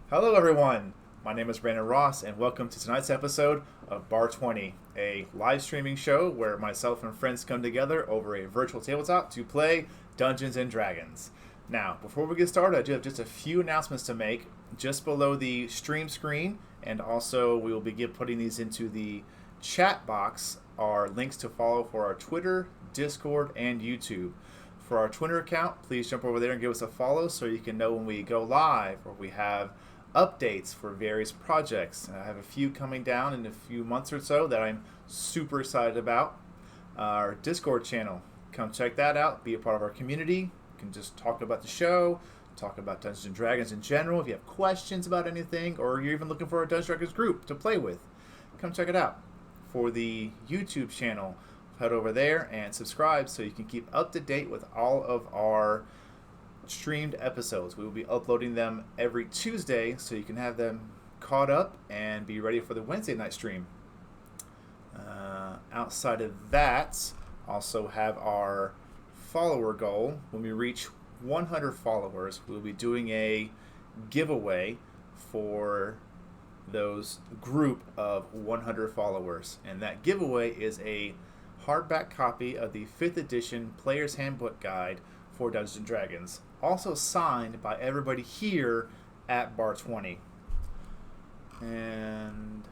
Hello, everyone. My name is Brandon Ross, and welcome to tonight's episode of Bar20, a live streaming show where myself and friends come together over a virtual tabletop to play Dungeons and Dragons. Now, before we get started, I do have just a few announcements to make. Just below the stream screen, and also we will be putting these into the chat box, are links to follow for our Twitter, Discord, and YouTube. For our Twitter account, please jump over there and give us a follow so you can know when we go live or we have updates for various projects. I have a few coming down in a few months or so that I'm super excited about. Our Discord channel, come check that out. Be a part of our community. You can just talk about the show, talk about Dungeons and Dragons in general. If you have questions about anything, or you're even looking for a Dungeons and Dragons group to play with, come check it out. For the YouTube channel, head over there and subscribe so you can keep up to date with all of our streamed episodes. We will be uploading them every Tuesday so you can have them caught up and be ready for the Wednesday night stream. Outside of that, also have our follower goal. When we reach 100 followers, we'll be doing a giveaway for those group of 100 followers. And that giveaway is a hardback copy of the 5th edition Player's Handbook Guide for Dungeons and Dragons, also signed by everybody here at Bar20. And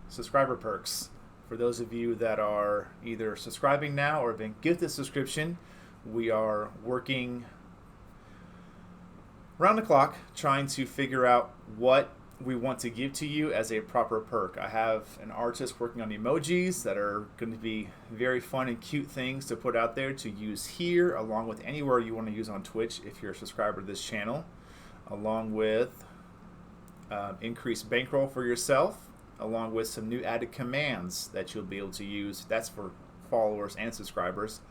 subscriber perks. For those of you that are either subscribing now or have been gifted a subscription, we are working round the clock trying to figure out what we want to give to you as a proper perk. I have an artist working on emojis that are going to be very fun and cute things to put out there to use here, along with anywhere you want to use on Twitch if you're a subscriber to this channel, along with increased bankroll for yourself, along with some new added commands that you'll be able to use. That's for followers and subscribers.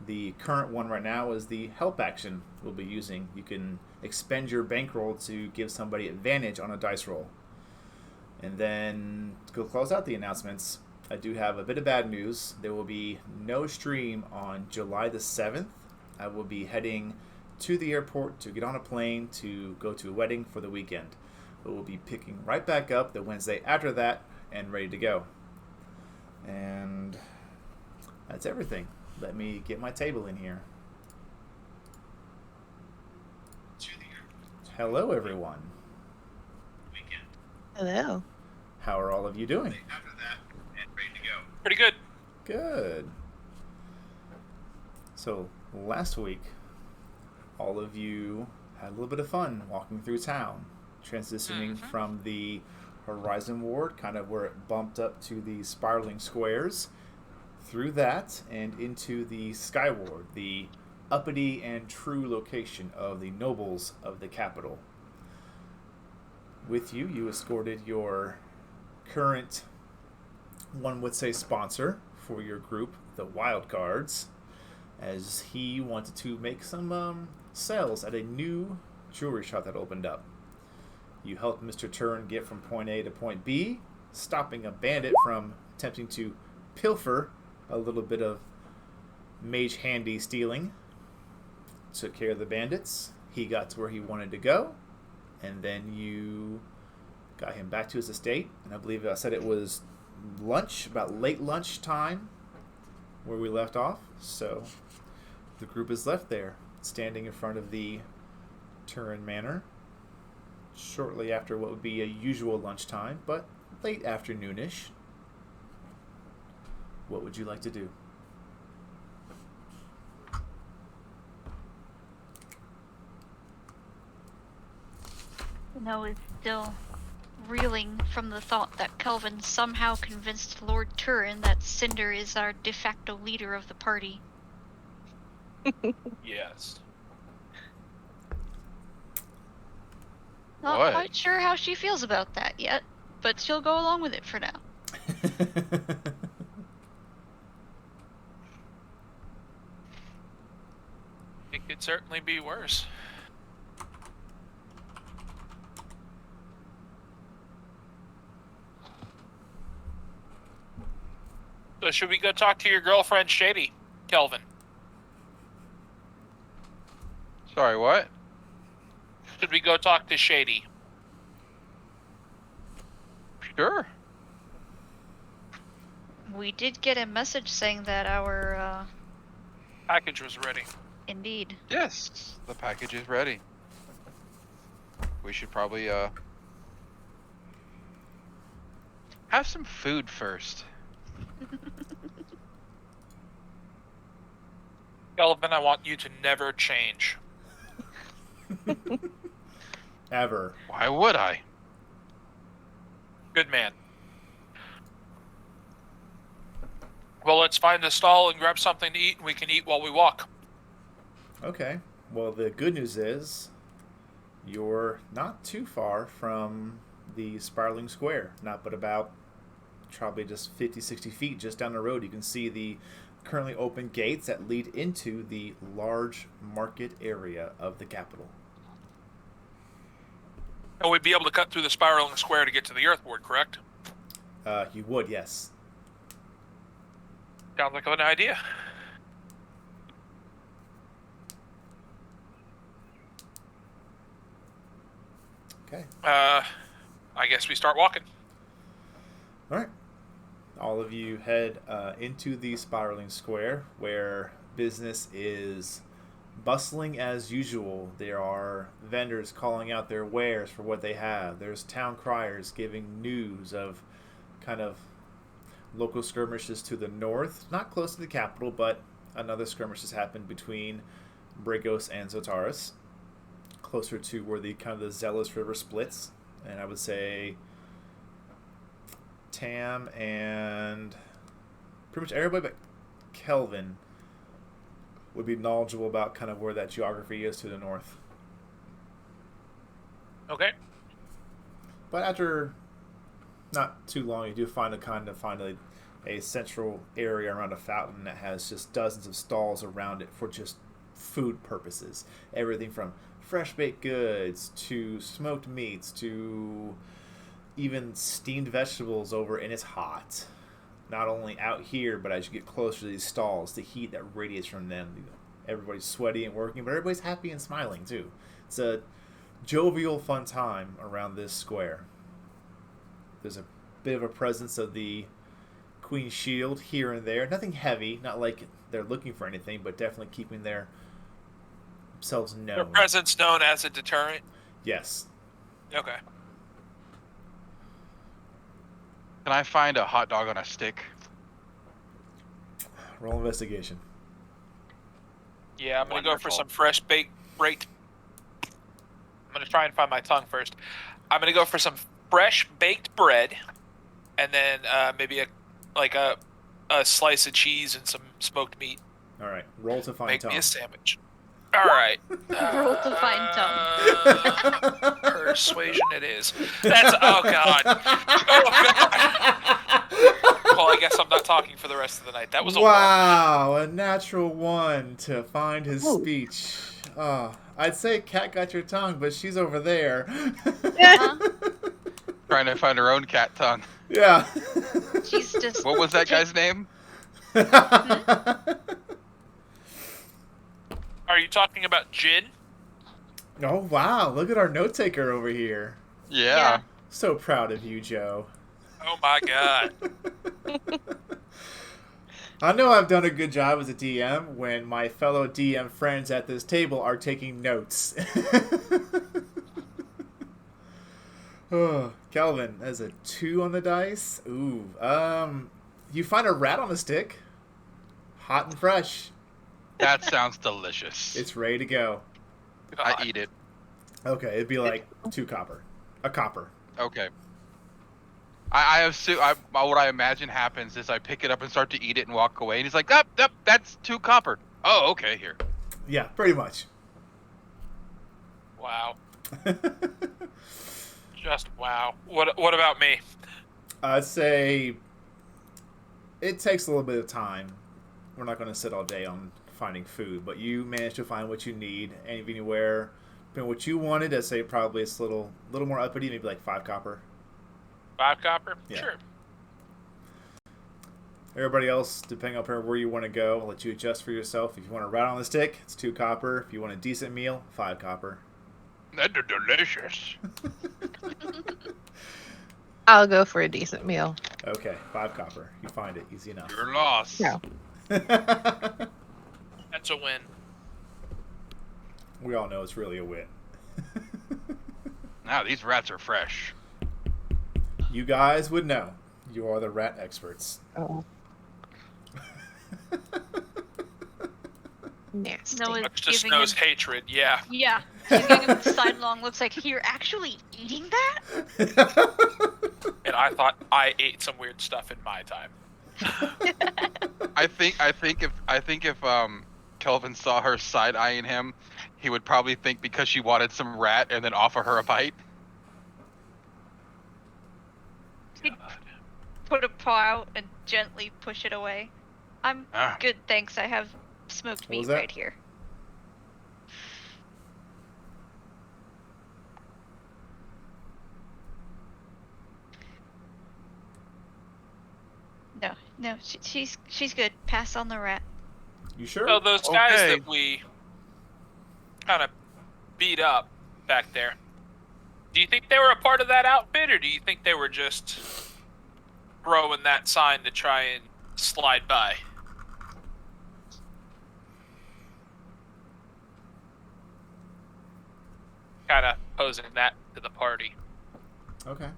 The current one right now is the help action we'll be using. You can expend your bankroll to give somebody advantage on a dice roll. And then to go close out the announcements, I do have a bit of bad news. There will be no stream on July the 7th. I will be heading to the airport to get on a plane to go to a wedding for the weekend. But we'll be picking right back up the Wednesday after that and ready to go. And that's everything. Let me get my table in here. Hello, everyone. Hello. How are all of you doing? Pretty good. Good. So, last week, all of you had a little bit of fun walking through town, transitioning from the Horizon Ward, kind of where it bumped up to the spiraling squares, through that and into the Sky Ward, the uppity and true location of the nobles of the capital. With you, you escorted your current, one would say, sponsor for your group, the Wild Cards, as he wanted to make some sales at a new jewelry shop that opened up. You helped Mr. Turin get from point A to point B, stopping a bandit from attempting to pilfer a little bit of mage handy stealing. Took care of the bandits. He got to where he wanted to go, and then you got him back to his estate. And I believe I said it was lunch, about late lunch time, where we left off. So the group is left there, standing in front of the Turin Manor, shortly after what would be a usual lunchtime, but late afternoonish. What would you like to do? Noah is still reeling from the thought that Kelvin somehow convinced Lord Turin that Cinder is our de facto leader of the party. Yes. Not What? quite sure how she feels about that yet, but she'll go along with it for now. It could certainly be worse. So should we go talk to your girlfriend, Shady, Kelvin? Sorry, what? Should we go talk to Shady? Sure. We did get a message saying that our, Package was ready. indeed. Yes, the package is ready. We should probably have some food first. Kelvin, I want you to never change. Ever. Why would I? Good man. Well, let's find a stall and grab something to eat, and we can eat while we walk. Okay. Well, the good news is you're not too far from the spiraling square. Not but about probably just 50, 60 feet just down the road. You can see the currently open gates that lead into the large market area of the capital. And we'd be able to cut through the spiraling square to get to the earthward, correct? You would, yes. Sounds like an idea. Okay. I guess we start walking. All right. All of you head into the spiraling square where business is bustling as usual. There are vendors calling out their wares for what they have. There's town criers giving news of kind of local skirmishes to the north, not close to the capital, but another skirmish has happened between Brigos and Zotaris, closer to where the kind of the Zealous River splits, and I would say Tam and pretty much everybody but Kelvin would be knowledgeable about kind of where that geography is to the north. Okay. But after not too long, you do find a central area around a fountain that has just dozens of stalls around it for just food purposes. Everything from fresh baked goods to smoked meats to even steamed vegetables over, and it's hot. Not only out here, but as you get closer to these stalls, the heat that radiates from them, everybody's sweaty and working, but everybody's happy and smiling too. It's a jovial, fun time around this square. There's a bit of a presence of the Queen's Shield here and there. Nothing heavy, not like they're looking for anything, but definitely keeping themselves known. Their presence known as a deterrent? Yes. Okay. Can I find a hot dog on a stick? Roll investigation. Yeah, I'm going to go for Wonderful. some fresh baked... I'm going to try and find my tongue first. I'm going to go for some fresh baked bread, and then maybe a slice of cheese and some smoked meat. All right. Roll to find Make Tom. me a sandwich. All right. Roll to find Tom. Persuasion it is. That's... Oh, God. Oh, God. Well, I guess I'm not talking for the rest of the night. That was a Wow, a natural one to find his speech. Oh, I'd say Cat got your tongue, but she's over there. Huh? Trying to find her own cat tongue. Yeah. She's just. What was that guy's name? Are you talking about gin? Oh, wow. Look at our note taker over here. Yeah. So proud of you, Joe. Oh, my God. I know I've done a good job as a DM when my fellow DM friends at this table are taking notes. Oh, Calvin, that's a 2 on the dice. Ooh. You find a rat on a stick. Hot and fresh. That sounds delicious. It's ready to go. I God. eat it. Okay, it'd be like 2 copper. A copper. Okay. I assume what I imagine happens is I pick it up and start to eat it and walk away, and he's like, "Up, that's 2 copper." Oh, okay, here. Yeah, pretty much. Wow. Just wow. What about me? I'd say it takes a little bit of time. We're not going to sit all day on finding food, but you managed to find what you need anywhere. Depending on what you wanted, I'd say probably it's a little more uppity, maybe like 5 copper. 5 copper? Yeah. Sure. Everybody else, depending on where you want to go, I'll let you adjust for yourself. If you want a rat on the stick, it's 2 copper. If you want a decent meal, 5 copper. That's delicious. I'll go for a decent meal. Okay, 5 copper. You find it easy enough. You're lost. No. That's a win. We all know it's really a win. Now these rats are fresh. You guys would know. You are the rat experts. Oh. Nasty. No, Much just giving knows him- hatred, yeah. Yeah. He's giving him the sidelong looks like you're actually eating that? And I thought I ate some weird stuff in my time. I think if Kelvin saw her side eyeing him, he would probably think because she wanted some rat and then offer her a bite. He'd put a paw out and gently push it away. I'm Ah. good, thanks. I have smoked What was meat that? right here. No, she's good. Pass on the rat. You sure? So those guys Okay. that we kind of beat up back there, do you think they were a part of that outfit, or do you think they were just throwing that sign to try and slide by? Kind of posing that to the party. Okay.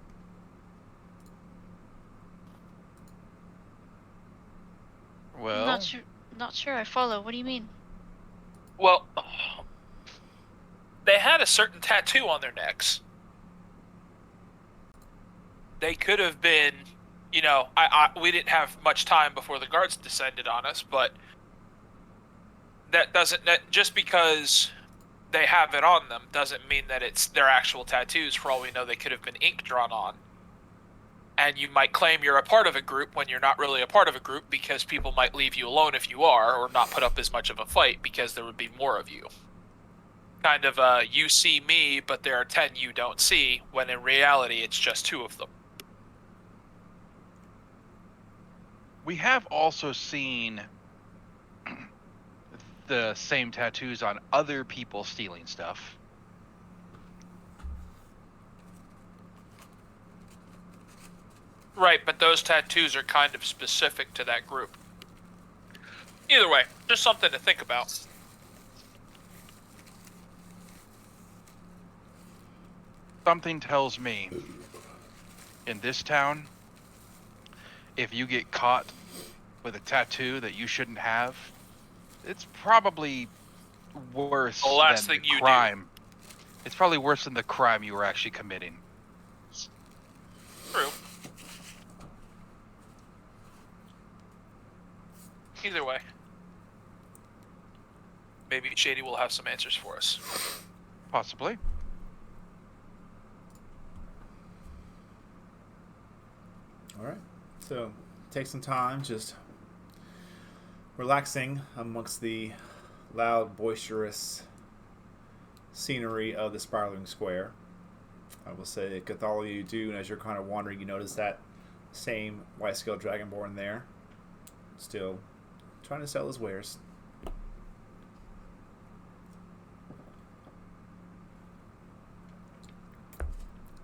Well, Not sure I follow. What do you mean? Well, they had a certain tattoo on their necks. They could have been, you know, we didn't have much time before the guards descended on us, but that just because they have it on them doesn't mean that it's their actual tattoos. For all we know, they could have been ink drawn on. And you might claim you're a part of a group when you're not really a part of a group, because people might leave you alone if you are, or not put up as much of a fight because there would be more of you. Kind of you see me, but there are 10 you don't see, when in reality it's just 2 of them. we have also seen the same tattoos on other people stealing stuff. Right, but those tattoos are kind of specific to that group. Either way, just something to think about. Something tells me in this town, if you get caught with a tattoo that you shouldn't have, it's probably worse The last than thing the you do. crime. It's probably worse than the crime you were actually committing. True. Either way. Maybe Shady will have some answers for us. Possibly. All right. So take some time just relaxing amongst the loud, boisterous scenery of the spiraling square. I will say that with all you do, and as you're kind of wandering, you notice that same white-scaled dragonborn there, still trying to sell his wares.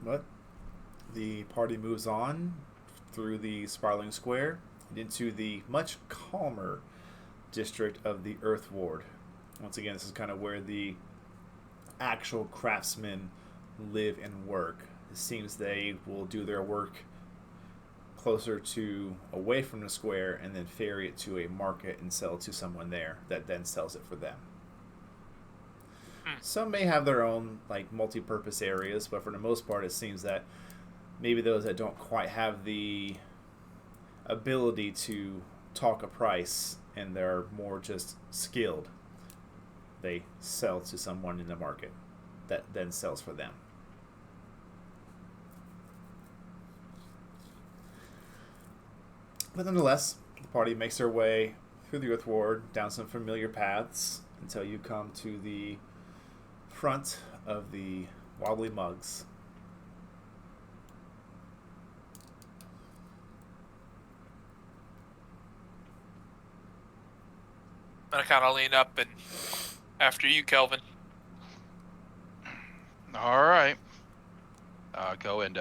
But the party moves on through the spiraling square and into the much calmer district of the Earth Ward. Once again, this is kind of where the actual craftsmen live and work. It seems they will do their work closer to away from the square and then ferry it to a market and sell it to someone there that then sells it for them. Some may have their own like multi-purpose areas, but for the most part it seems that maybe those that don't quite have the ability to talk a price and they're more just skilled, they sell to someone in the market that then sells for them. But nonetheless, the party makes their way through the Earth Ward, down some familiar paths, until you come to the front of the Wobbly Mugs. I'm gonna kind of lean up and after you, Kelvin. All right. Go and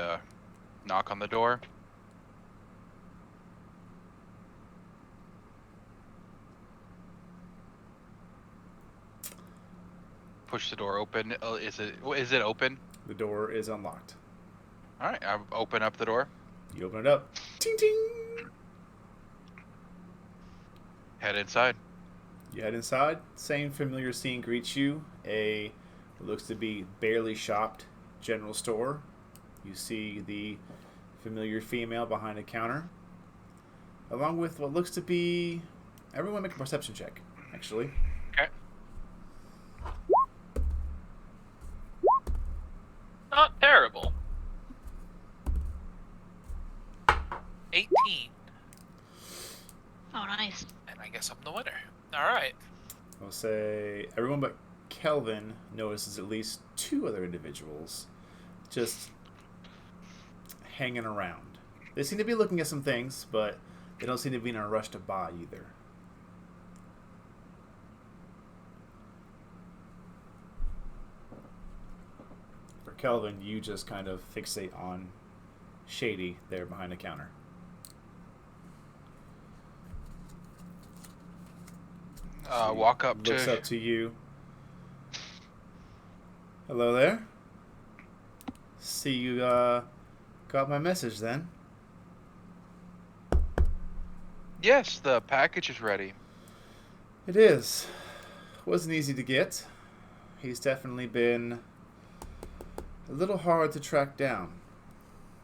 knock on the door. Push the door open. Is it open? The door is unlocked. All right, I open up the door. You open it up. Ting ting. Head inside. You head inside. Same familiar scene greets you. What looks to be barely shopped general store. You see the familiar female behind a counter, along with what looks to be. Everyone make a perception check, actually. Okay. Not terrible. 18. Oh, nice. And I guess I'm the winner. All right. I'll say everyone but Kelvin notices at least 2 other individuals just hanging around. They seem to be looking at some things, but they don't seem to be in a rush to buy either. For Kelvin, you just kind of fixate on Shady there behind the counter. Walk up Looks to. up to you. Hello there. See you got my message then. Yes, the package is ready. It is. Wasn't easy to get. He's definitely been a little hard to track down,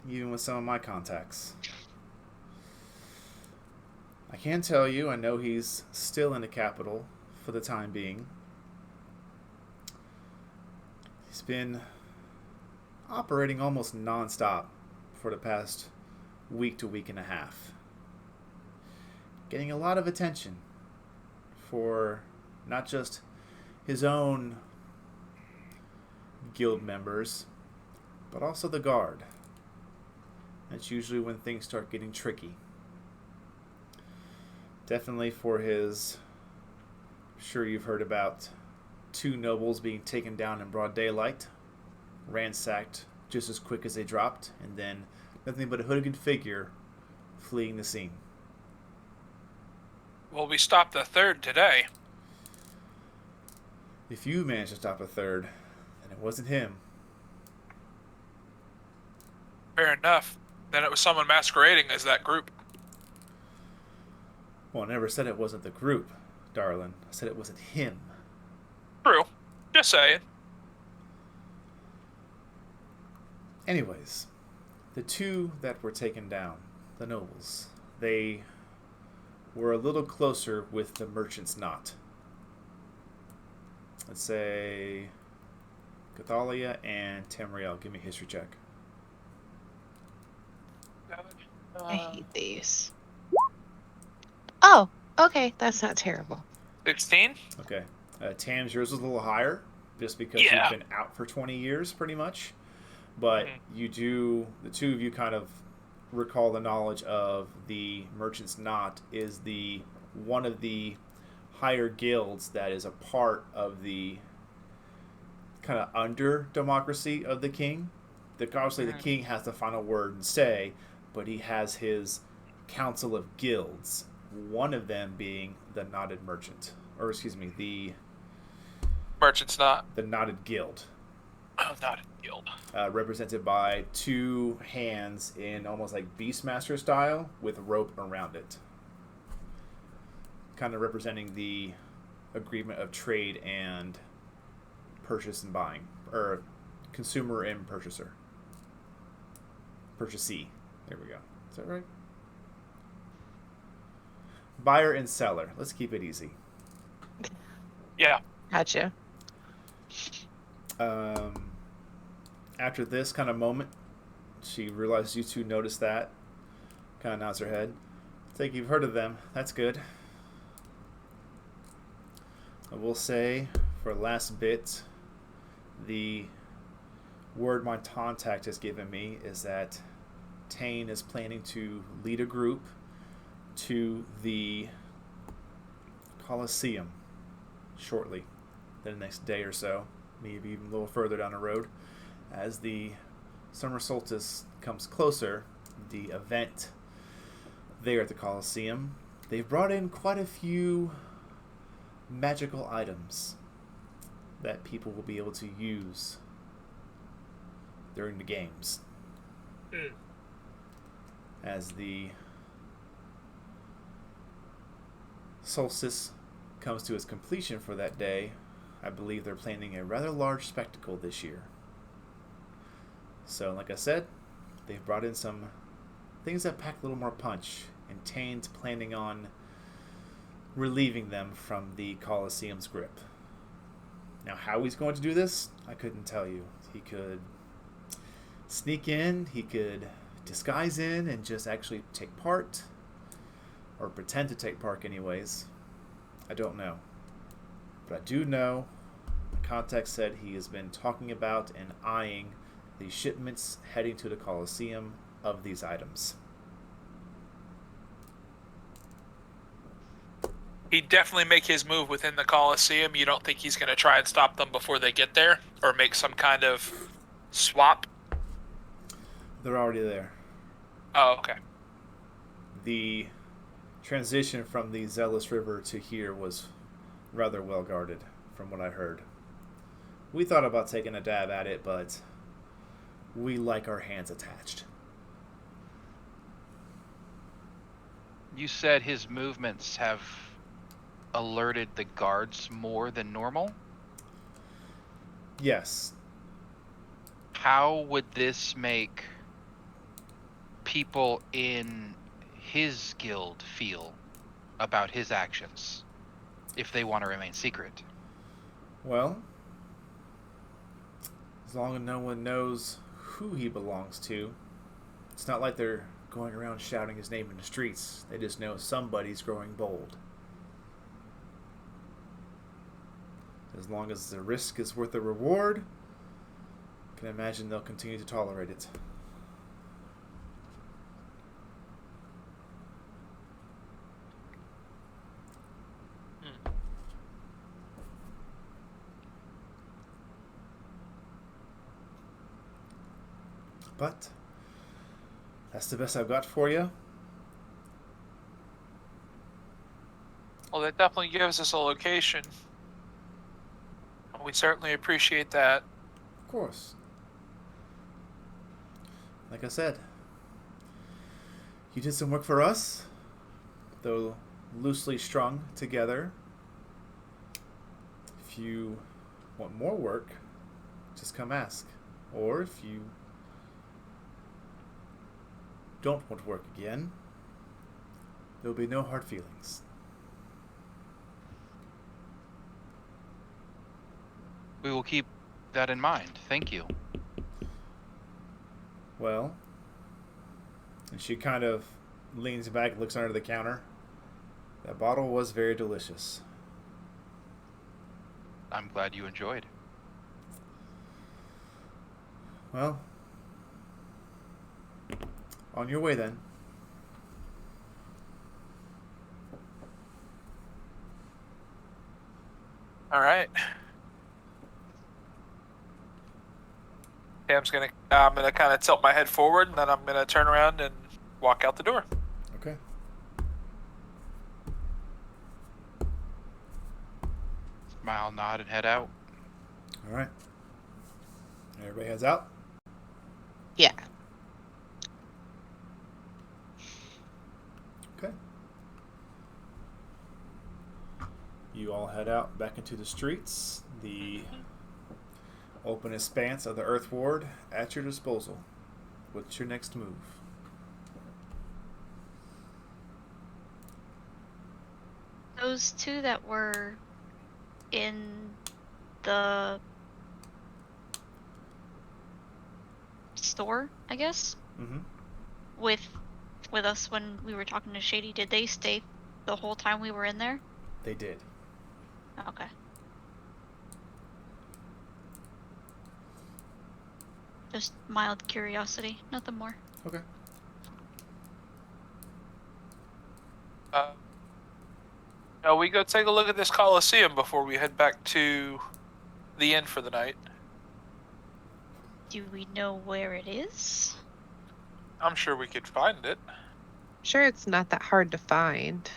even with some of my contacts. I can tell you, I know he's still in the capital for the time being. He's been operating almost non-stop for the past week to week and a half. Getting a lot of attention for not just his own guild members, but also the guard. That's usually when things start getting tricky. Definitely for his... I'm sure you've heard about 2 nobles being taken down in broad daylight, ransacked just as quick as they dropped, and then nothing but a hooded figure fleeing the scene. Well, we stopped the 3rd today. If you managed to stop a 3rd, then it wasn't him. Fair enough. Then it was someone masquerading as that group. Well, I never said it wasn't the group, darling. I said it wasn't him. True. Just saying. Anyways, the 2 that were taken down, the nobles, they were a little closer with the merchant's knot. Let's say Cathalia and Tamriel. Give me a history check. I hate these. Oh, okay. That's not terrible. 16? Okay. Tam's, yours was a little higher, just because Yeah. you've been out for 20 years, pretty much. But the 2 of you kind of recall the knowledge of the Merchant's Knot is one of the higher guilds that is a part of the kind of under democracy of the king. Obviously, the king has the final word and say, but he has his council of guilds. One of them being the Knotted Merchant, or excuse me, the Merchant's not. Knotted Guild. Oh, not a guild. Represented by 2 hands in almost like Beastmaster style with rope around it. Kind of representing the agreement of trade and purchase and buying. Or consumer and purchaser. Purchasee. There we go. Is that right? Buyer and seller. Let's keep it easy. Yeah. Gotcha. After this kind of moment, she realizes you 2 notice that. Kind of nods her head. I think you've heard of them. That's good. I will say, for last bit, the word my contact has given me is that Taine is planning to lead a group to the Colosseum shortly, the next day or so, maybe even a little further down the road, as the summer solstice comes closer, the event there at the Colosseum, they've brought in quite a few magical items that people will be able to use during the games. As the solstice comes to its completion for that day, I believe they're planning a rather large spectacle this year. So, like I said, they've brought in some things that pack a little more punch, and Taine's planning on relieving them from the Colosseum's grip. Now, how he's going to do this, I couldn't tell you. He could sneak in, he could disguise in and just actually take part, or pretend to take part anyways. I don't know. But I do know, the context said he has been talking about and eyeing the shipments heading to the Colosseum of these items. He'd definitely make his move within the Colosseum. You don't think he's going to try and stop them before they get there? Or make some kind of swap? They're already there. Oh, okay. The transition from the Zealous River to here was rather well guarded, from what I heard. We thought about taking a dab at it, but we like our hands attached. You said his movements have alerted the guards more than normal? Yes. How would this make people in his guild feel about his actions if they want to remain secret? Well, as long as no one knows who he belongs to, it's not like they're going around shouting his name in the streets. They just know somebody's growing bold. As long as the risk is worth the reward, I can imagine they'll continue to tolerate it. But that's the best I've got for you. Well, that definitely gives us a location. We certainly appreciate that. Of course. Like I said, you did some work for us, though loosely strung together. If you want more work, just come ask. Or if you don't want to work again, there'll be no hard feelings. We will keep that in mind. Thank you. Well, and she kind of leans back and looks under the counter. That bottle was very delicious. I'm glad you enjoyed. Well, on your way then. All right. I'm gonna kind of tilt my head forward, and then I'm gonna turn around and walk out the door. Okay. Smile, nod, and head out. All right. Everybody heads out. Yeah. Okay. You all head out back into the streets. The open expanse of the Earth Ward at your disposal. What's your next move? Those two that were in the store, I guess, Mm-hmm. with us when we were talking to Shady, did they stay the whole time we were in there? They did. Okay. Just mild curiosity, nothing more. Okay. No, we go take a look at this Colosseum before we head back to the inn for the night. Do we know where it is? I'm sure we could find it. Sure, it's not that hard to find.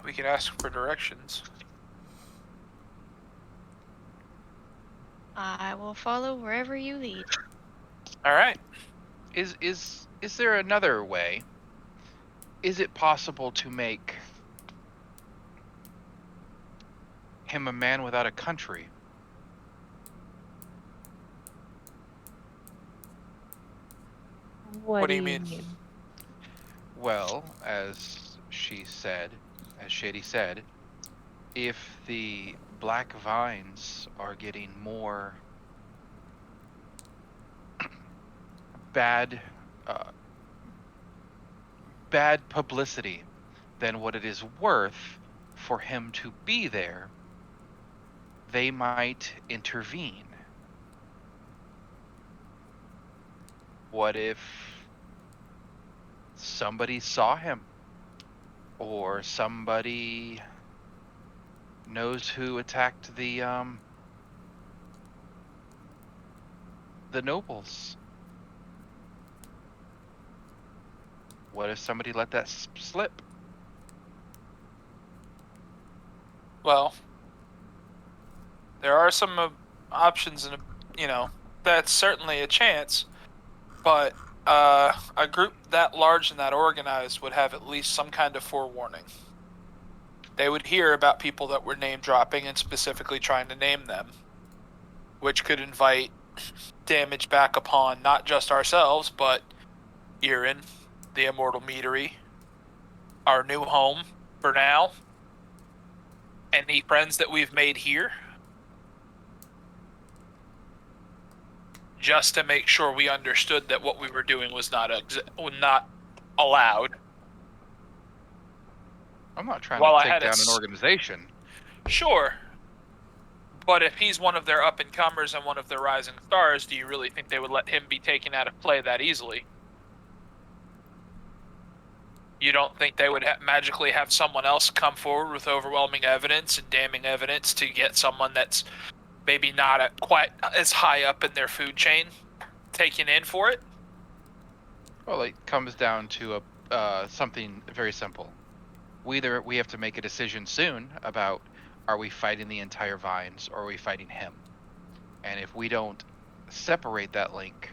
We could ask for directions. I will follow wherever you lead. All right. Is there another way? Is it possible to make him a man without a country? What do do you you mean? mean? Well, as Shady said, if the black vines are getting more bad bad publicity than what it is worth for him to be there, they might intervene. What if somebody saw him, or somebody knows who attacked the nobles? What if somebody let that slip? Well, there are some options, and that's certainly a chance. But a group that large and that organized would have at least some kind of forewarning. They would hear about people that were name dropping and specifically trying to name them, which could invite damage back upon not just ourselves, but Irin, the Immortal Meadery, our new home for now, any friends that we've made here, just to make sure we understood that what we were doing was not allowed. I'm not trying Well, to I take had down an organization. Sure. But if he's one of their up-and-comers and one of their rising stars, do you really think they would let him be taken out of play that easily? You don't think they would magically have someone else come forward with overwhelming evidence and damning evidence to get someone that's maybe not quite as high up in their food chain taken in for it? Well, it comes down to something very simple. We have to make a decision soon about, are we fighting the entire vines or are we fighting him? And if we don't separate that link,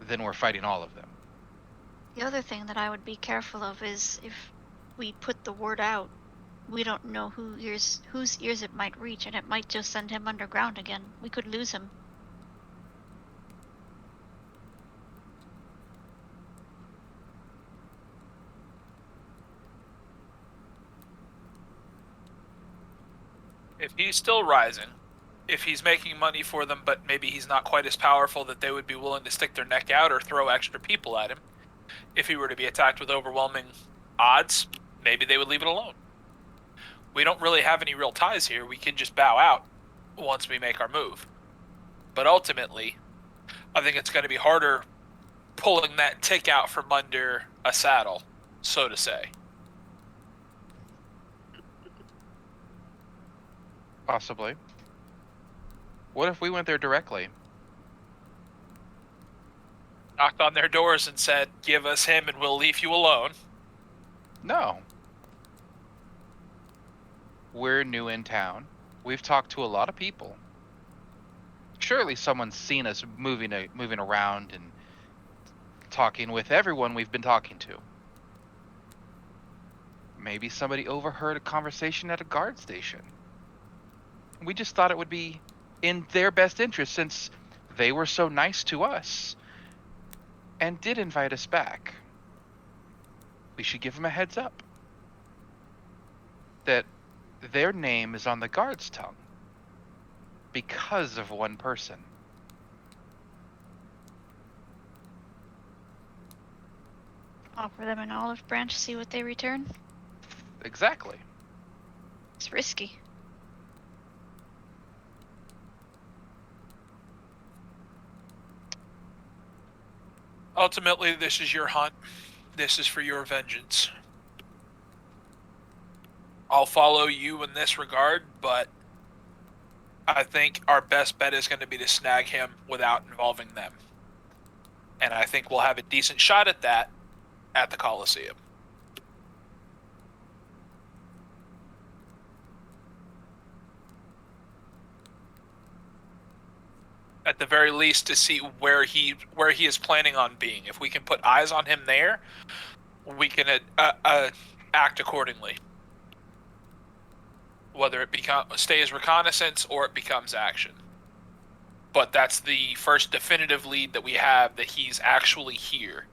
then we're fighting all of them. The other thing that I would be careful of is if we put the word out, we don't know whose ears it might reach, and it might just send him underground again. We could lose him. If he's still rising, if he's making money for them, but maybe he's not quite as powerful that they would be willing to stick their neck out or throw extra people at him, if he were to be attacked with overwhelming odds, maybe they would leave it alone. We don't really have any real ties here. We can just bow out once we make our move. But ultimately, I think it's going to be harder pulling that tick out from under a saddle, so to say. Possibly. What if we went there directly? Knocked on their doors and said, "Give us him and we'll leave you alone." No. We're new in town. We've talked to a lot of people. Surely someone's seen us moving around and talking with everyone we've been talking to. Maybe somebody overheard a conversation at a guard station. We just thought it would be in their best interest, since they were so nice to us and did invite us back. We should give them a heads up that their name is on the guard's tongue because of one person. Offer them an olive branch, see what they return. Exactly. It's risky. Ultimately, this is your hunt. This is for your vengeance. I'll follow you in this regard, but I think our best bet is going to be to snag him without involving them. And I think we'll have a decent shot at that at the Colosseum. At the very least, to see where he is planning on being. If we can put eyes on him there, we can act accordingly. Whether it stays reconnaissance or it becomes action. But that's the first definitive lead that we have that he's actually here.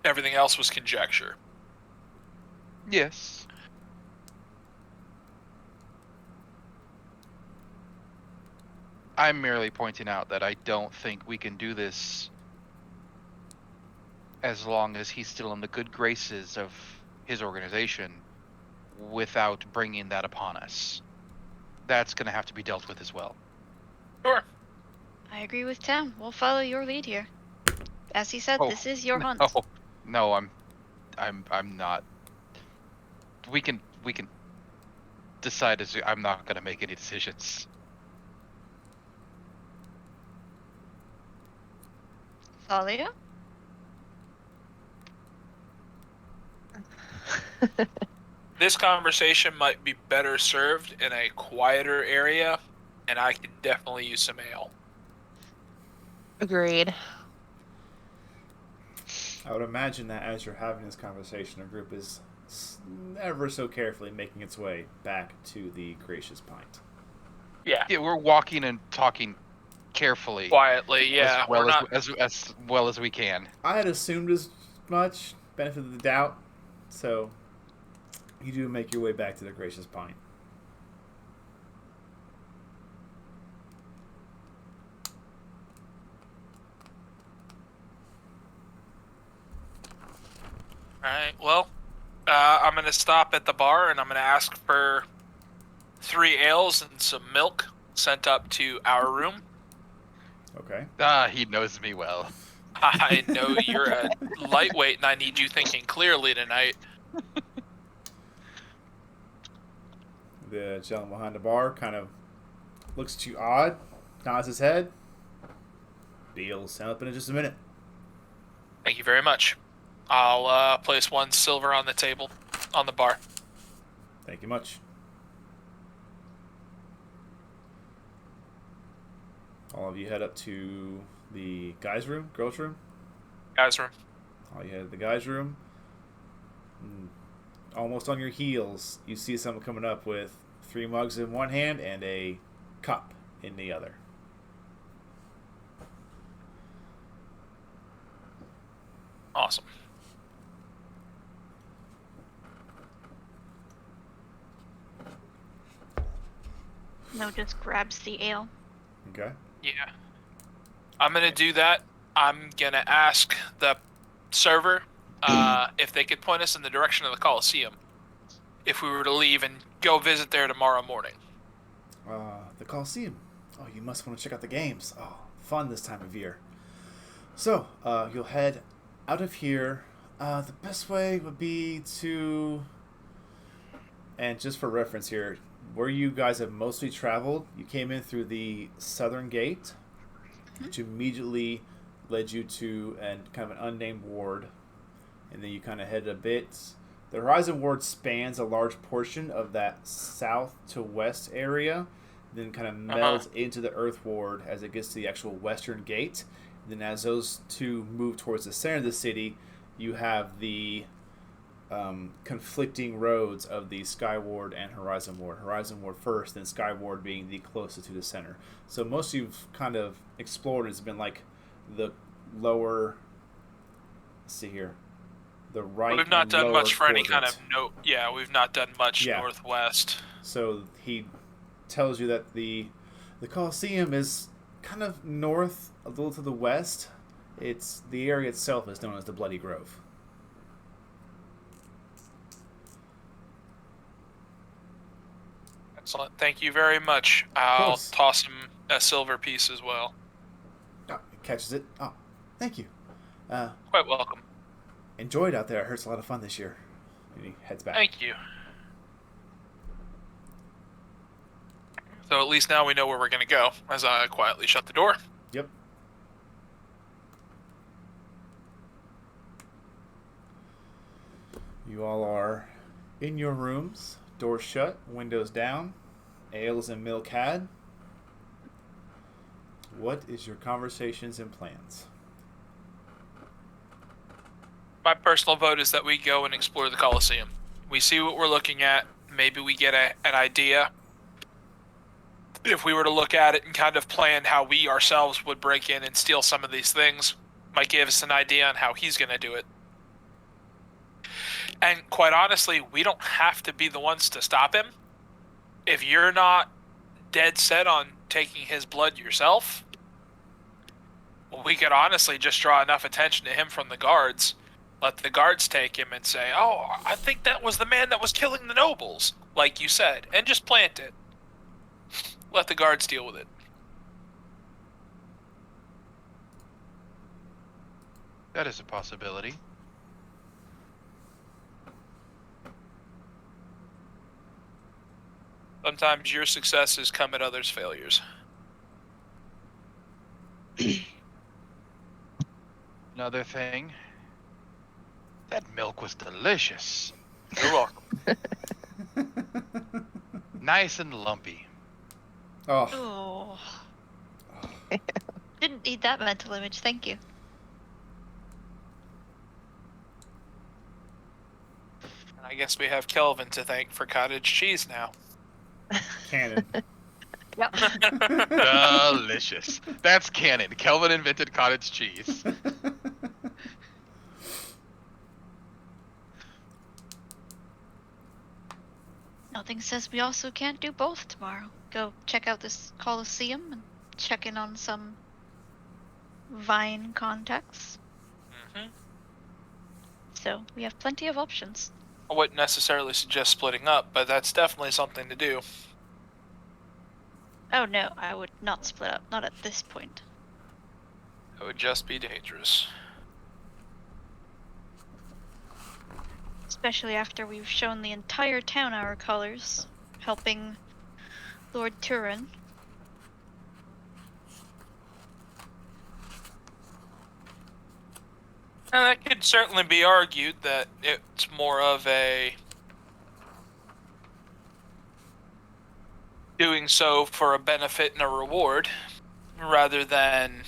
Everything else was conjecture. Yes. I'm merely pointing out that I don't think we can do this as long as he's still in the good graces of his organization without bringing that upon us. That's going to have to be dealt with as well. Sure. I agree with Tim. We'll follow your lead here. As he said, this is your hunt. No, I'm not. We can decide I'm not going to make any decisions. Thalia? This conversation might be better served in a quieter area, and I could definitely use some ale. Agreed. I would imagine that as you're having this conversation, a group is ever so carefully making its way back to the Gracious Pint. Yeah. Yeah, we're walking and talking carefully. Quietly, yeah. As well as we can. I had assumed as much, benefit of the doubt, so you do make your way back to the Gracious Pint. Alright, well, I'm going to stop at the bar and I'm going to ask for 3 ales and some milk sent up to our room. Okay. He knows me well. I know you're a lightweight and I need you thinking clearly tonight. The gentleman behind the bar kind of looks at you odd, nods his head. Deal sent up in just a minute. Thank you very much. I'll place 1 silver on the table, on the bar. Thank you much. All of you head up to the guys' room, girls' room. Guys' room. All you head to the guys' room. Almost on your heels, you see someone coming up with 3 mugs in one hand and a cup in the other. Awesome. No, just grabs the ale. Okay. Yeah. I'm going to do that. I'm going to ask the server if they could point us in the direction of the Colosseum if we were to leave and go visit there tomorrow morning. The Colosseum. Oh, you must want to check out the games. Oh, fun this time of year. So, you'll head out of here. The best way would be to... And just for reference here, where you guys have mostly traveled, you came in through the southern gate, which immediately led you to kind of an unnamed ward. And then you kind of headed a bit. The Horizon Ward spans a large portion of that south to west area, then kind of melds into the Earth Ward as it gets to the actual western gate. And then as those two move towards the center of the city, you have the conflicting roads of the Sky Ward and Horizon Ward. Horizon Ward first, then Sky Ward being the closest to the center. So most you've kind of explored has been like the lower... Let's see here. The right. We've not done much for any kind quadrant. of we've not done much northwest. So he tells you that the Colosseum is kind of north, a little to the west. It's the area itself is known as the Bloody Grove. Excellent. Thank you very much. I'll toss him a silver piece as well. Oh, he catches it. Oh, thank you. Quite welcome. Enjoyed out there. I heard it's a lot of fun this year. And he heads back. Thank you. So at least now we know where we're going to go, as I quietly shut the door. Yep. You all are in your rooms, doors shut, windows down, ales and milk had. What is your conversations and plans? My personal vote is that we go and explore the Colosseum. We see what we're looking at. Maybe we get an idea. If we were to look at it and kind of plan how we ourselves would break in and steal some of these things, might give us an idea on how he's going to do it. And quite honestly, we don't have to be the ones to stop him. If you're not dead set on taking his blood yourself, we could honestly just draw enough attention to him from the guards. Let the guards take him and say, oh, I think that was the man that was killing the nobles, like you said, and just plant it. Let the guards deal with it. That is a possibility. Sometimes your successes come at others' failures. Another thing. That milk was delicious. You're welcome. Nice and lumpy. Oh. Oh. Didn't need that mental image, thank you. I guess we have Kelvin to thank for cottage cheese now. Canon. Yep. Delicious. That's canon. Kelvin invented cottage cheese. Nothing says we also can't do both tomorrow. Go check out this Colosseum and check in on some Vine contacts. Mm-hmm. So we have plenty of options. I wouldn't necessarily suggest splitting up, but that's definitely something to do. Oh no, I would not split up. Not at this point. It would just be dangerous. Especially after we've shown the entire town our colors, helping Lord Turin. And that could certainly be argued that it's more of a doing so for a benefit and a reward, rather than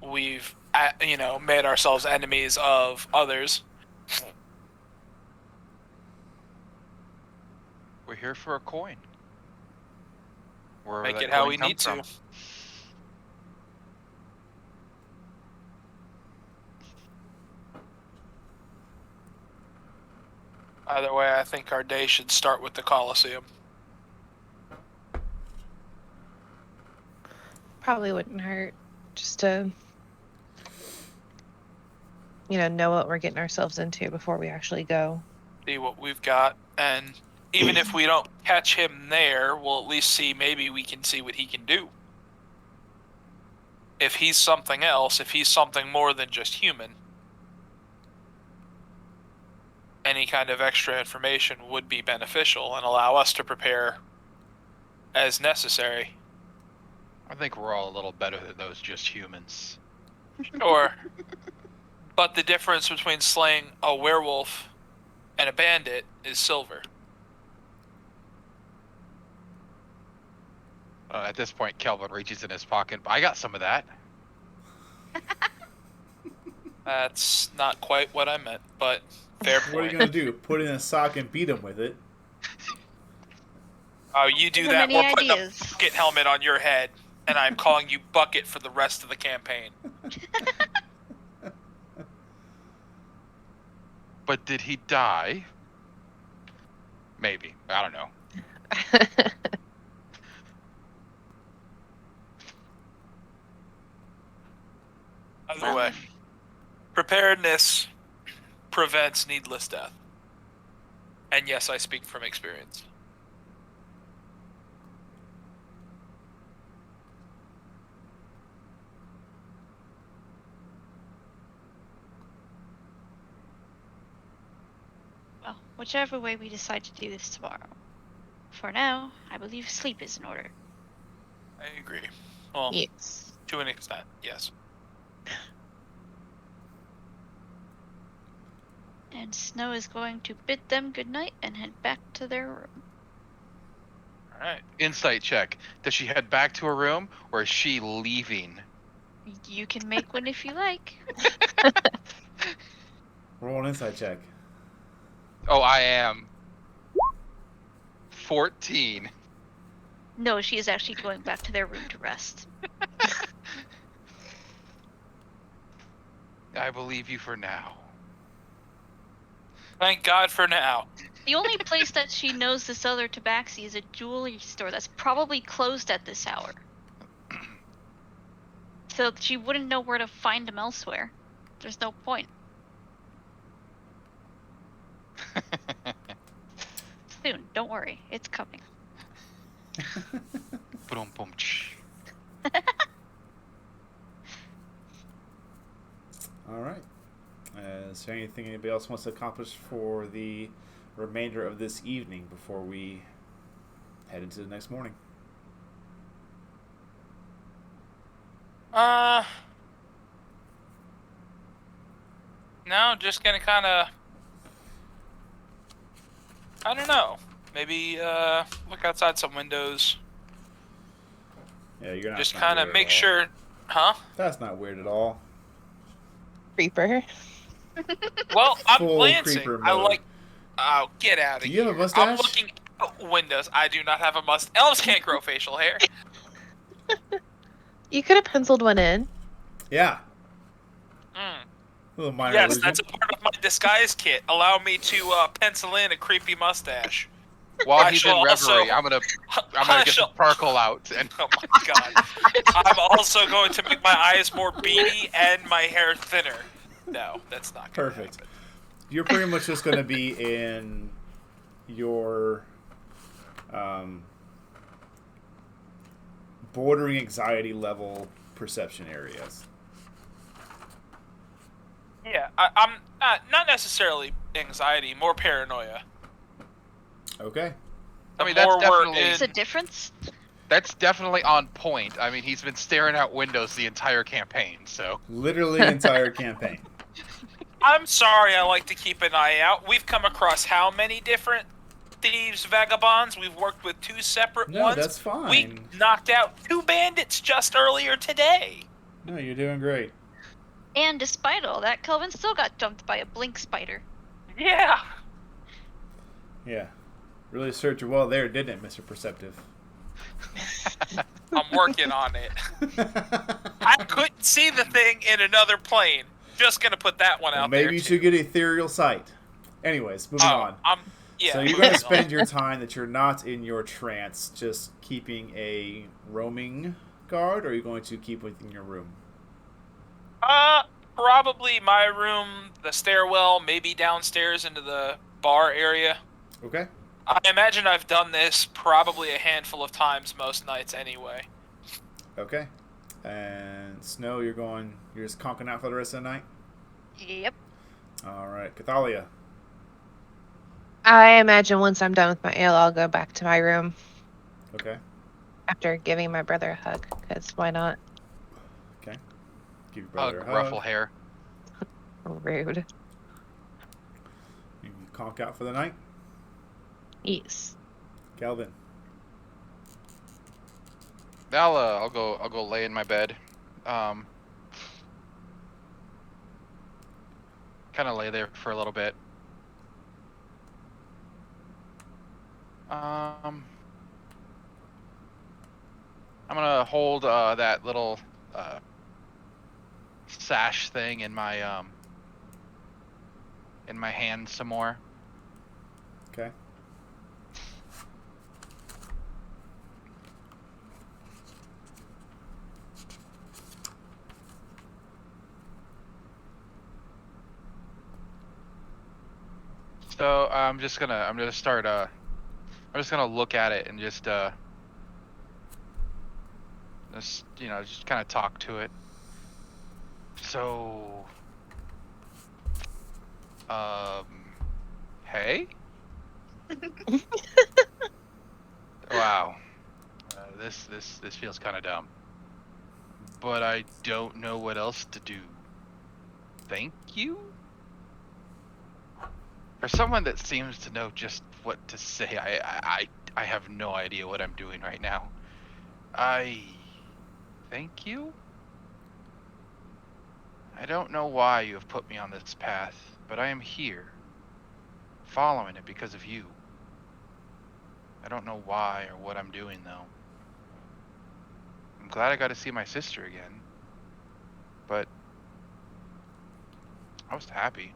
we've, made ourselves enemies of others. We're here for a coin. Make it how we need to. Either way, I think our day should start with the Colosseum. Probably wouldn't hurt just to, know what we're getting ourselves into before we actually go. See what we've got, and even if we don't catch him there, we'll at least see, maybe we can see what he can do. If he's something else, if he's something more than just human, any kind of extra information would be beneficial and allow us to prepare as necessary. I think we're all a little better than those just humans. Sure. But the difference between slaying a werewolf and a bandit is silver. At this point, Kelvin reaches in his pocket. I got some of that. That's not quite what I meant, but fair What are you point. going to do? Put it in a sock and beat him with it? Oh, you do So that, many we're putting a ideas. bucket helmet on your head, and I'm calling you Bucket for the rest of the campaign. But did he die? Maybe. I don't know. Either way, preparedness prevents needless death. And yes, I speak from experience. Well, whichever way we decide to do this tomorrow. For now, I believe sleep is in order. I agree. Well, Yes. to an extent, yes. And Snow is going to bid them goodnight and head back to their room. All right. Insight check. Does she head back to her room, or is she leaving? You can make one if you like. Roll an insight check. Oh, I am. 14. No, she is actually going back to their room to rest. I believe you for now. Thank God for now. The only place that she knows this other tabaxi is a jewelry store that's probably closed at this hour. So she wouldn't know where to find him elsewhere. There's no point. Soon, don't worry. It's coming. Boom, boom, tsh. All right. Is there anything anybody else wants to accomplish for the remainder of this evening before we head into the next morning? No, just gonna kind of. I don't know. Maybe look outside some windows. Yeah, you're not. Just not kind of weird make at all. sure. Huh? That's not weird at all. Creeper. Well, I'm Full glancing. creeper I mode. like. Oh, get out of Do here! you have a mustache? I'm looking at windows. I do not have a mustache. Elves can't grow facial hair. You could have penciled one in. Yeah. Mm. Little minor Yes, illusion. that's a part of my disguise kit. Allow me to pencil in a creepy mustache. While I he's shall in also- reverie, I'm gonna get some sparkle out and Oh my god! I'm also going to make my eyes more beady and my hair thinner. No, that's not gonna Perfect. happen. You're pretty much just going to be in your bordering anxiety level perception areas. Yeah, I'm not necessarily anxiety, more paranoia. Okay. I mean, The that's more we're definitely- in- There's a difference. that's definitely on point. I mean, he's been staring out windows the entire campaign, so Literally entire campaign. I'm sorry, I like to keep an eye out. We've come across how many different thieves, vagabonds? We've worked with 2 separate No, ones. that's fine. We knocked out 2 bandits just earlier today. No, you're doing great. And despite all that, Kelvin still got jumped by a blink spider. Yeah. Yeah. Really served you well there, didn't it, Mr. Perceptive? I'm working on it. I couldn't see the thing in another plane. Just gonna put that one out there. Maybe you too. should get ethereal sight. Anyways, moving on. Yeah. So you're going to spend your time that you're not in your trance just keeping a roaming guard, or are you going to keep within your room? Probably my room, the stairwell, maybe downstairs into the bar area. Okay. I imagine I've done this probably a handful of times most nights anyway. Okay. And Snow, you're just conking out for the rest of the night? Yep. All right. Cathalia. I imagine once I'm done with my ale, I'll go back to my room Okay. after giving my brother a hug, because why not? Okay. Give your brother a hug. ruffle hair. Rude. You conk out for the night? Yes. Calvin. I'll go lay in my bed. Kind of lay there for a little bit. I'm gonna hold that little sash thing in my hand some more. Okay. So I'm just gonna look at it and just kind of talk to it. So, hey. Wow. This feels kind of dumb. But I don't know what else to do. Thank you? For someone that seems to know just what to say, I have no idea what I'm doing right now. Thank you? I don't know why you have put me on this path, but I am here, following it because of you. I don't know why or what I'm doing, though. I'm glad I got to see my sister again, but I was happy.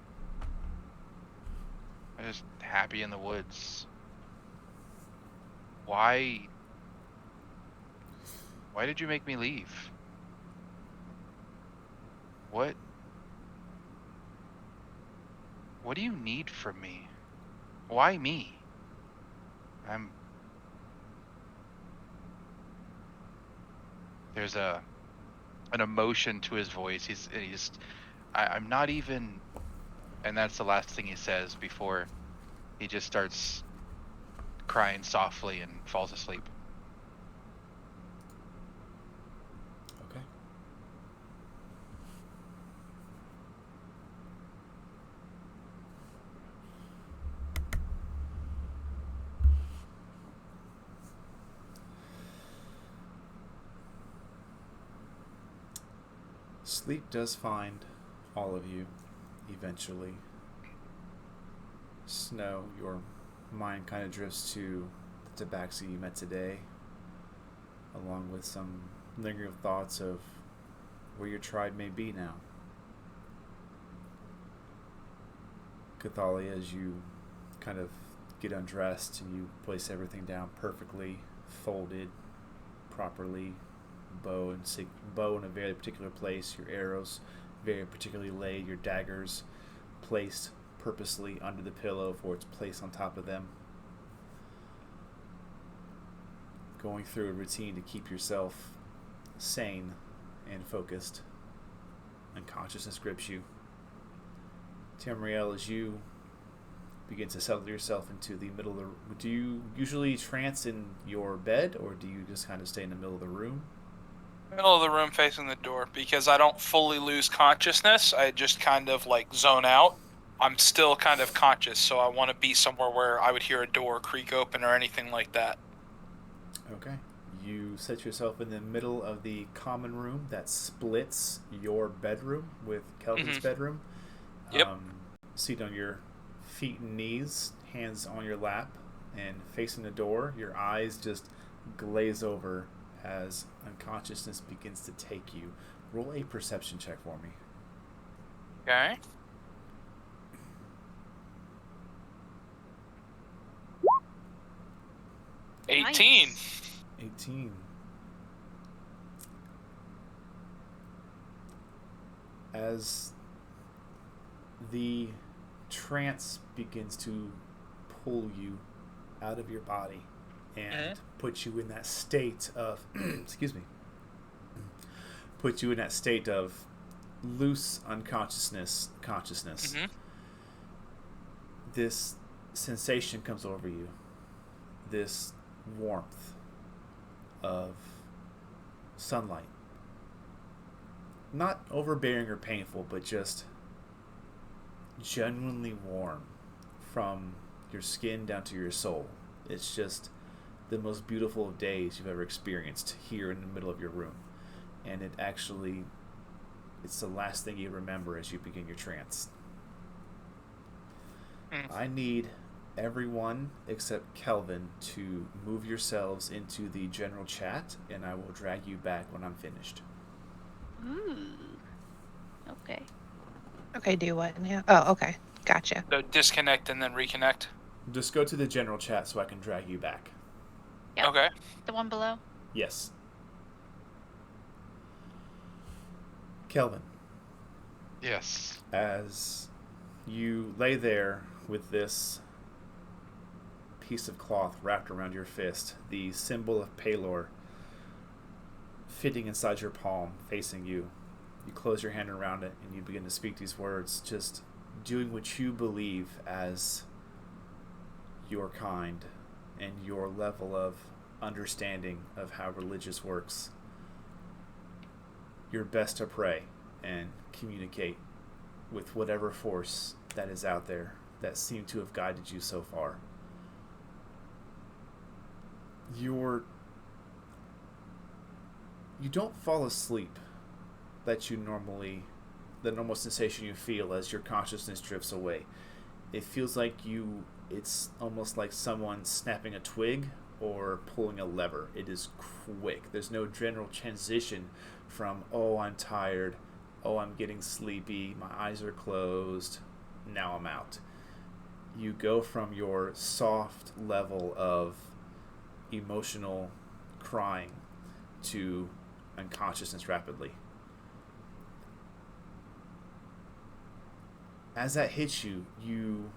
I was just happy in the woods. Why did you make me leave? What do you need from me? Why me? There's an emotion to his voice. I'm not even, and that's the last thing he says before he just starts crying softly and falls asleep. Okay. Sleep does find all of you eventually. Snow, your mind kind of drifts to the tabaxi you met today, along with some lingering thoughts of where your tribe may be now. Cathalia, as you kind of get undressed and you place everything down perfectly, folded properly, bow in a very particular place, your arrows very particularly laid, your daggers placed purposely under the pillow for its place on top of them. Going through a routine to keep yourself sane and focused. Unconsciousness grips you. Tamriel, as you begin to settle yourself into the middle of the... Do you usually trance in your bed, or do you just kind of stay in the middle of the room? Middle of the room facing the door, because I don't fully lose consciousness. I just kind of like zone out. I'm still kind of conscious, so I want to be somewhere where I would hear a door creak open or anything like that. Okay. You set yourself in the middle of the common room that splits your bedroom with Kelvin's bedroom. Yep. Seat on your feet and knees, hands on your lap, and facing the door, your eyes just glaze over as unconsciousness begins to take you. Roll a perception check for me. Okay. Nice. 18. As the trance begins to pull you out of your body and put you in that state of excuse me, put you in that state of loose consciousness. This sensation comes over you, this warmth of sunlight, not overbearing or painful, but just genuinely warm from your skin down to your soul. It's just the most beautiful of days you've ever experienced here in the middle of your room. And it's the last thing you remember as you begin your trance. I need everyone except Kelvin to move yourselves into the general chat, and I will drag you back when I'm finished. Ooh. Okay. Okay, do what now? Oh, okay. Gotcha. So disconnect and then reconnect. Just go to the general chat so I can drag you back. Yep. Okay. The one below? Yes. Kelvin. Yes. As you lay there with this piece of cloth wrapped around your fist, the symbol of Palor fitting inside your palm, facing you, you close your hand around it and you begin to speak these words, just doing what you believe as your kind and your level of understanding of how religious works, you're best to pray and communicate with whatever force that is out there that seemed to have guided you so far. You don't fall asleep the normal sensation you feel as your consciousness drifts away. It feels like it's almost like someone snapping a twig or pulling a lever. It is quick. There's no general transition from, oh, I'm tired, oh, I'm getting sleepy, my eyes are closed, now I'm out. You go from your soft level of emotional crying to unconsciousness rapidly. As that hits you, you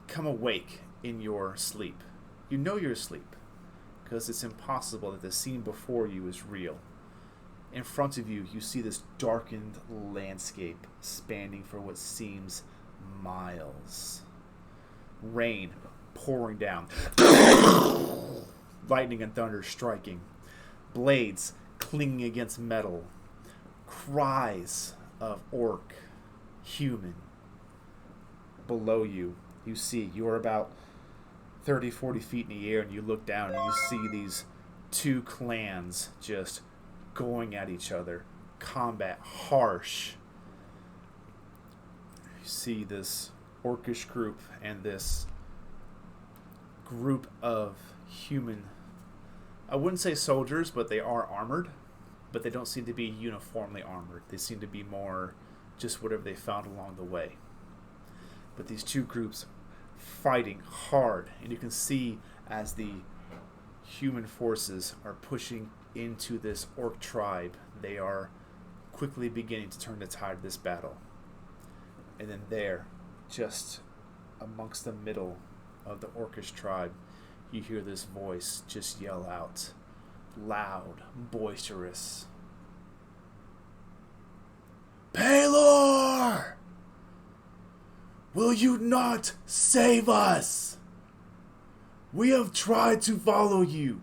come awake in your sleep. You know you're asleep because it's impossible that the scene before you is real. In front of you, you see this darkened landscape spanning for what seems miles. Rain pouring down. Lightning and thunder striking. Blades clinging against metal. Cries of orc, human. Below you, you see you are about 30, 40 feet in the air, and you look down and you see these two clans just going at each other. Combat harsh. You see this orcish group and this group of human, I wouldn't say soldiers, but they are armored, but they don't seem to be uniformly armored. They seem to be more just whatever they found along the way. But these two groups fighting hard, and you can see as the human forces are pushing into this orc tribe, they are quickly beginning to turn the tide of this battle. And then there, just amongst the middle of the orcish tribe, you hear this voice just yell out, loud, boisterous. Paylor! Will you not save us? We have tried to follow you.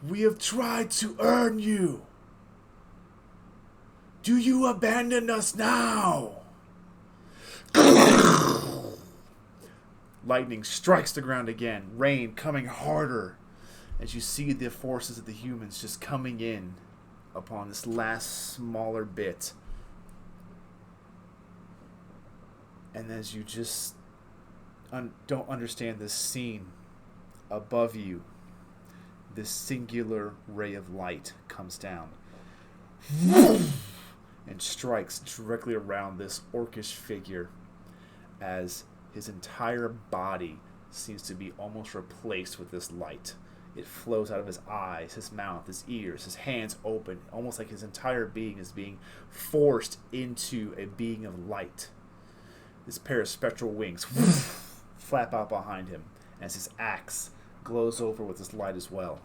We have tried to earn you. Do you abandon us now? Lightning strikes the ground again, rain coming harder as you see the forces of the humans just coming in upon this last smaller bit. And as you just don't understand this scene, above you, this singular ray of light comes down and strikes directly around this orcish figure as his entire body seems to be almost replaced with this light. It flows out of his eyes, his mouth, his ears, his hands open, almost like his entire being is being forced into a being of light. This pair of spectral wings flap out behind him as his axe glows over with this light as well.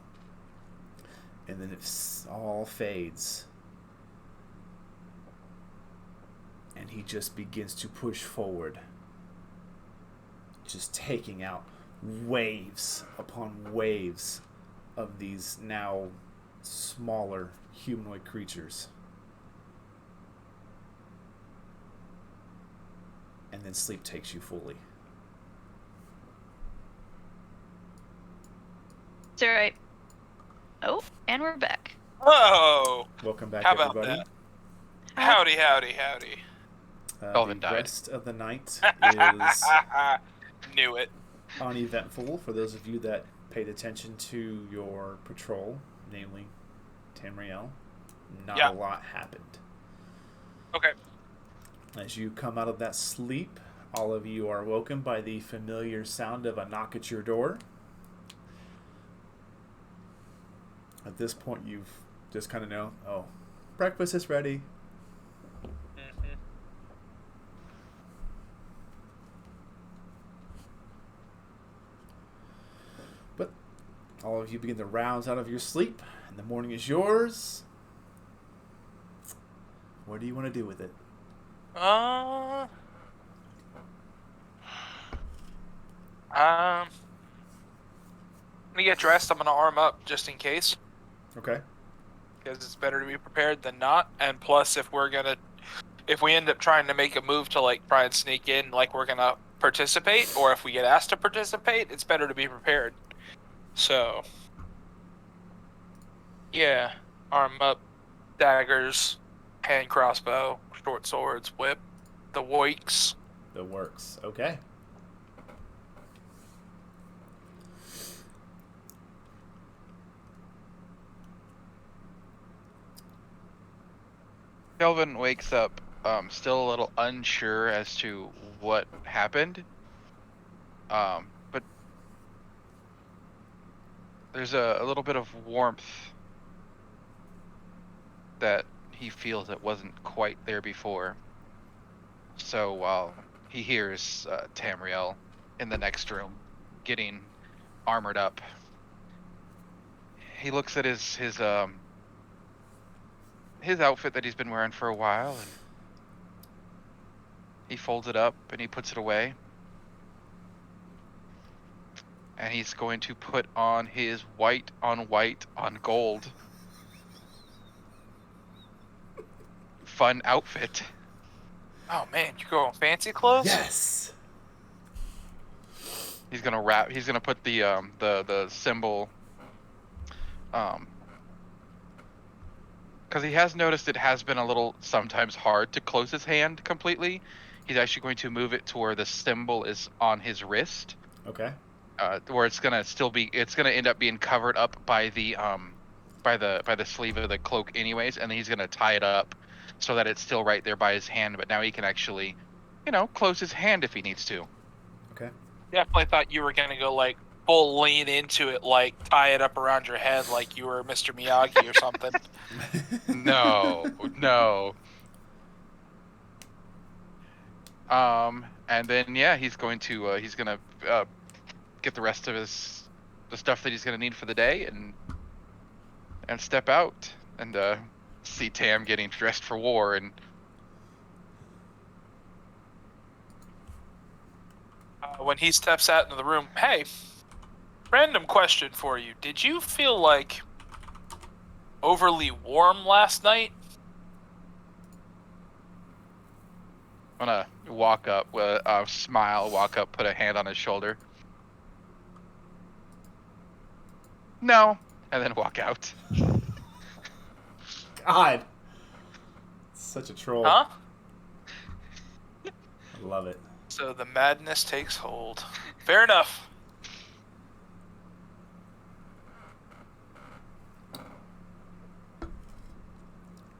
And then it all fades. And he just begins to push forward, just taking out waves upon waves of these now smaller humanoid creatures. And then sleep takes you fully. It's alright. Oh, and we're back. Oh! Welcome back, How about everybody. that? Howdy, howdy, howdy. Kelvin The died. rest of the night is Knew it. uneventful for those of you that paid attention to your patrol, namely Tamriel. Not Yeah. a lot happened. Okay. As you come out of that sleep, all of you are woken by the familiar sound of a knock at your door. At this point, you've just kind of know, oh, breakfast is ready. Mm-hmm. But all of you begin to rouse out of your sleep, and the morning is yours. What do you want to do with it? gonna get dressed. I'm gonna arm up just in case, Okay. because it's better to be prepared than not. And plus, if we end up trying to make a move to like try and sneak in, like we're gonna participate, or if we get asked to participate, it's better to be prepared. So, yeah, arm up, daggers, hand crossbow, short swords, whip, the woiks. The works. Okay. Kelvin wakes up, still a little unsure as to what happened. But there's a little bit of warmth that he feels that wasn't quite there before. So while he hears Tamriel in the next room getting armored up, he looks at his outfit that he's been wearing for a while, and he folds it up and he puts it away. And he's going to put on his white on gold fun outfit. Oh man, you going fancy clothes? Yes. He's gonna put the symbol, because he has noticed it has been a little sometimes hard to close his hand completely. He's actually going to move it to where the symbol is on his wrist. Okay. Where it's gonna end up being covered up by the sleeve of the cloak anyways, and then he's gonna tie it up so that it's still right there by his hand, but now he can actually, close his hand if he needs to. Okay. Definitely thought you were gonna go like full lean into it, like tie it up around your head like you were Mr. Miyagi or something. No. And then he's gonna get the rest of the stuff that he's gonna need for the day and step out and see Tam getting dressed for war. And When he steps out into the room, hey, random question for you. Did you feel like overly warm last night? I'm gonna walk up with a smile, put a hand on his shoulder. No, and then walk out. God. Such a troll. Huh? I love it. So the madness takes hold. Fair enough.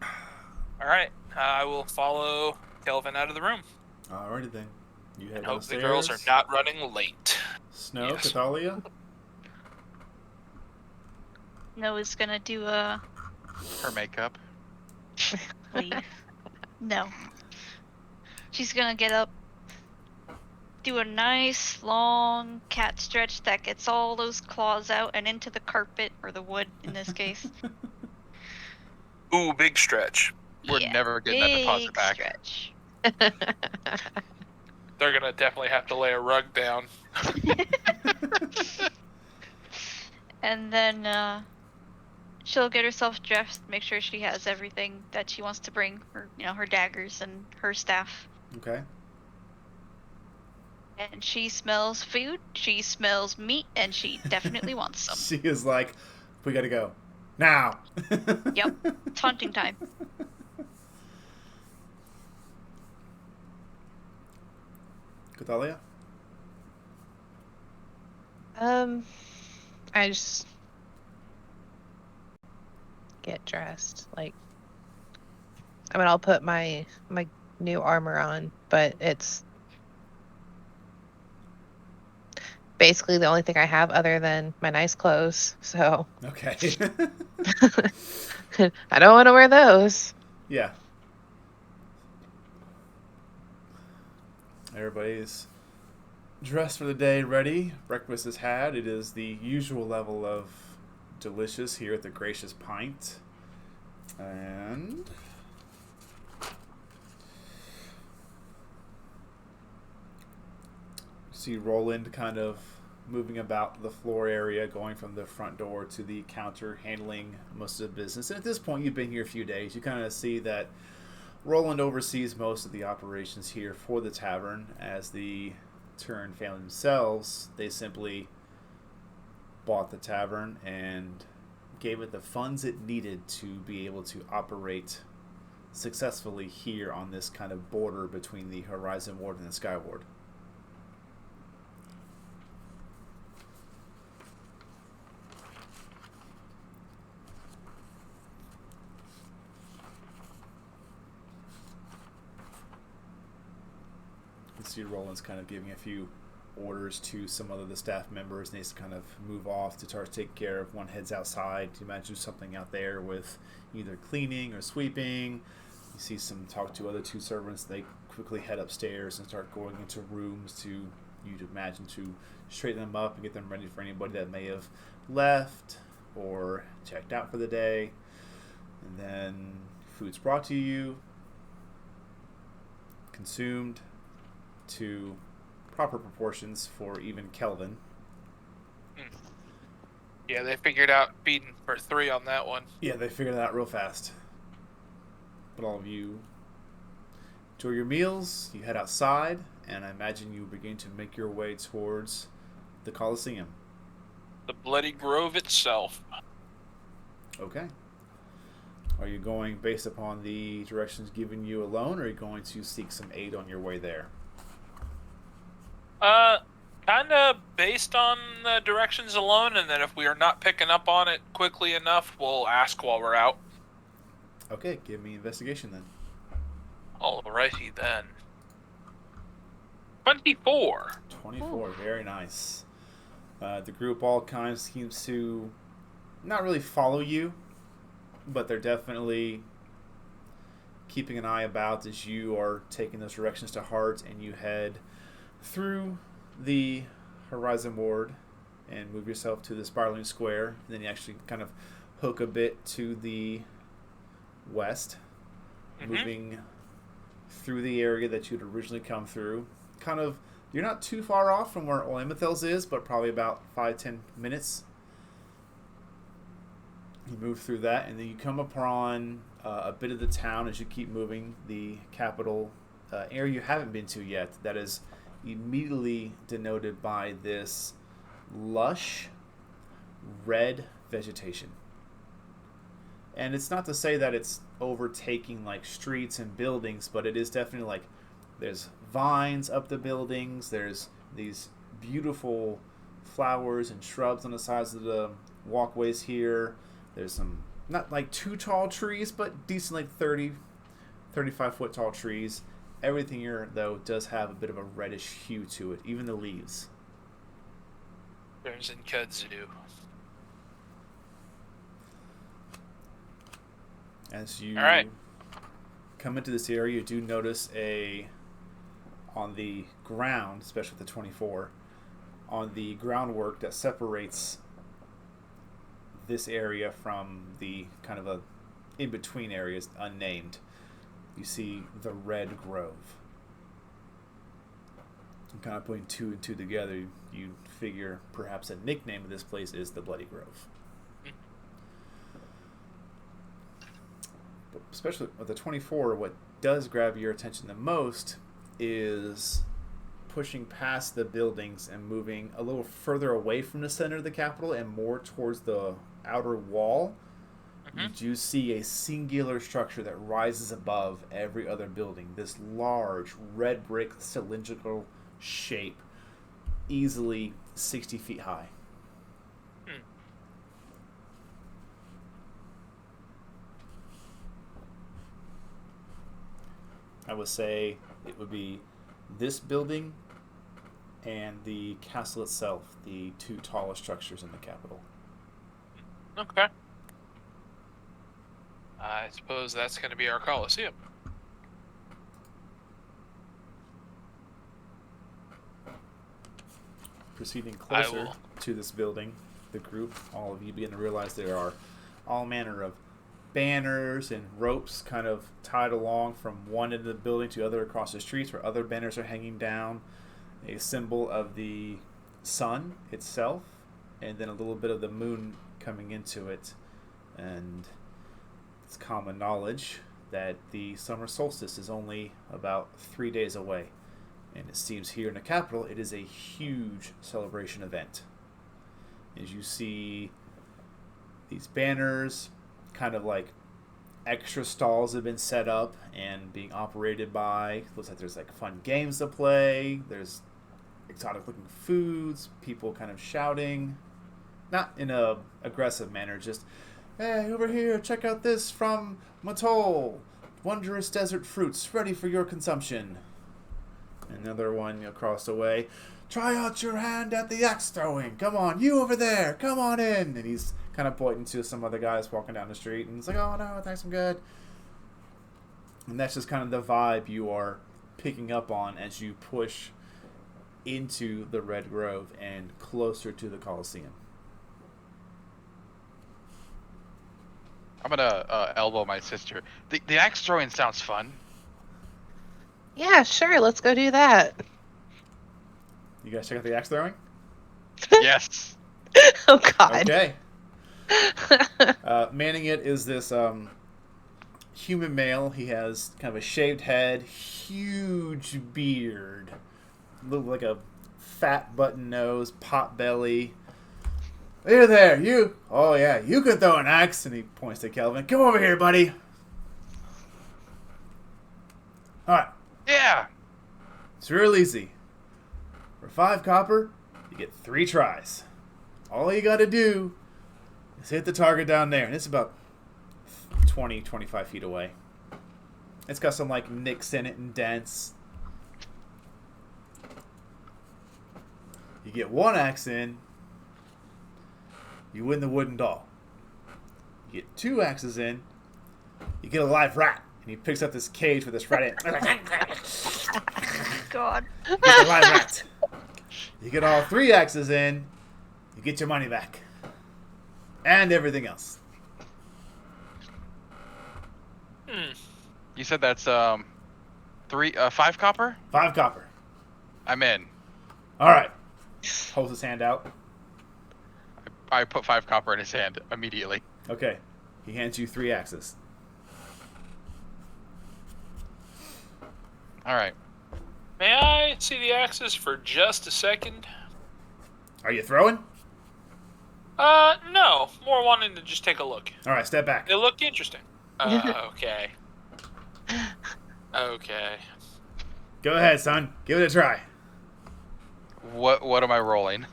All right, I will follow Kelvin out of the room. Alrighty then. You head And hope downstairs. the girls are not running late. Snow, Yes. Cathalia? Noah's gonna do a Her makeup. leave. No. She's gonna get up, do a nice long cat stretch that gets all those claws out and into the carpet, or the wood in this case. Ooh, big stretch. We're Yeah, never getting that deposit big back. stretch. They're gonna definitely have to lay a rug down. And then she'll get herself dressed, make sure she has everything that she wants to bring, her daggers and her staff. Okay. And she smells food, she smells meat, and she definitely wants some. She is like, we gotta go. Now! Yep, it's hunting time. Cathalia? I just get dressed. I'll put my new armor on, but it's basically the only thing I have other than my nice clothes. So Okay. I don't want to wear those. Yeah. Everybody's dressed for the day, ready. Breakfast is had. It is the usual level of delicious here at the Gracious Pint. And see Roland kind of moving about the floor area, going from the front door to the counter, handling most of the business. And at this point, you've been here a few days. You kind of see that Roland oversees most of the operations here for the tavern. As the Turin family themselves, they simply bought the tavern and gave it the funds it needed to be able to operate successfully here on this kind of border between the Horizon Ward and the Sky Ward. You see Roland's kind of giving a few orders to some other of the staff members. Needs to kind of move off to start to take care of. One heads outside to imagine something out there with either cleaning or sweeping. You see some talk to other two servants. They quickly head upstairs and start going into rooms to, you'd imagine, to straighten them up and get them ready for anybody that may have left or checked out for the day. And then food's brought to you, consumed to proper proportions for even Kelvin. Yeah, they figured out feeding for 3 on that one. Yeah, they figured it out real fast. But all of you enjoy your meals, you head outside, and I imagine you begin to make your way towards the Colosseum. The Bloody Grove itself. Okay. Are you going based upon the directions given you alone, or are you going to seek some aid on your way there? Kind of based on the directions alone, and then if we are not picking up on it quickly enough, we'll ask while we're out. Okay, give me investigation then. Alrighty then. 24. 24, very nice. The group all kind of seems to not really follow you, but they're definitely keeping an eye about as you are taking those directions to heart, and you head through the Horizon Ward and move yourself to the spiraling square. And then you actually kind of hook a bit to the west, moving through the area that you'd originally come through. Kind of, you're not too far off from where Olamithel's is, but probably about 5-10 minutes. You move through that, and then you come upon a bit of the town as you keep moving. The capital area you haven't been to yet, that is immediately denoted by this lush red vegetation. And it's not to say that it's overtaking like streets and buildings, but it is definitely like there's vines up the buildings, there's these beautiful flowers and shrubs on the sides of the walkways here. There's some not like too tall trees, but decent, like 35 foot tall trees. Everything here, though, does have a bit of a reddish hue to it, even the leaves. There's in kudzu. As you Alright. come into this area, you do notice on the ground, especially with the 24, on the groundwork that separates this area from the kind of a in-between areas, unnamed, you see the Red Grove. And kind of putting 2 and 2 together, you figure perhaps a nickname of this place is the Bloody Grove. But especially with the 24, what does grab your attention the most is pushing past the buildings and moving a little further away from the center of the capital and more towards the outer wall. You do see a singular structure that rises above every other building. This large red brick cylindrical shape, easily 60 feet high. I would say it would be this building and the castle itself, the 2 tallest structures in the capital. Okay. I suppose that's going to be our Colosseum. Proceeding closer to this building, the group, all of you begin to realize there are all manner of banners and ropes kind of tied along from one end of the building to the other across the streets, where other banners are hanging down. A symbol of the sun itself, and then a little bit of the moon coming into it. And it's common knowledge that the summer solstice is only about 3 days away. And it seems here in the capital, it is a huge celebration event. As you see these banners, kind of like extra stalls have been set up and being operated by. Looks like there's like fun games to play. There's exotic looking foods, people kind of shouting. Not in a aggressive manner, just, hey, over here, check out this from Matol. Wondrous desert fruits ready for your consumption. Another one across the way. Try out your hand at the axe throwing. Come on, you over there. Come on in. And he's kind of pointing to some other guys walking down the street. And he's like, oh, no, thanks, I'm good. And that's just kind of the vibe you are picking up on as you push into the Red Grove and closer to the Colosseum. I'm gonna elbow my sister. The axe throwing sounds fun. Yeah, sure. Let's go do that. You guys check out the axe throwing? Yes. Oh, God. Okay. Manning it is this human male. He has kind of a shaved head, huge beard, look like a fat button nose, pot belly. Hey there, you. Oh yeah, you can throw an axe. And he points to Kelvin. Come over here, buddy. All right. Yeah. It's real easy. For 5 copper, you get 3 tries. All you got to do is hit the target down there, and it's about 20, 25 feet away. It's got some like nicks in it and dents. You get 1 axe in, you win the wooden doll. You get 2 axes in, you get a live rat. And he picks up this cage with this rat in. God. He's a live rat. You get all 3 axes in, you get your money back. And everything else. You said that's 5 copper? 5 copper. I'm in. Alright. Holds his hand out. I put 5 copper in his hand immediately. Okay. He hands you 3 axes. All right. May I see the axes for just a second? Are you throwing? No. More wanting to just take a look. Alright, step back. They look interesting. Okay. Okay. Go ahead, son. Give it a try. What am I rolling?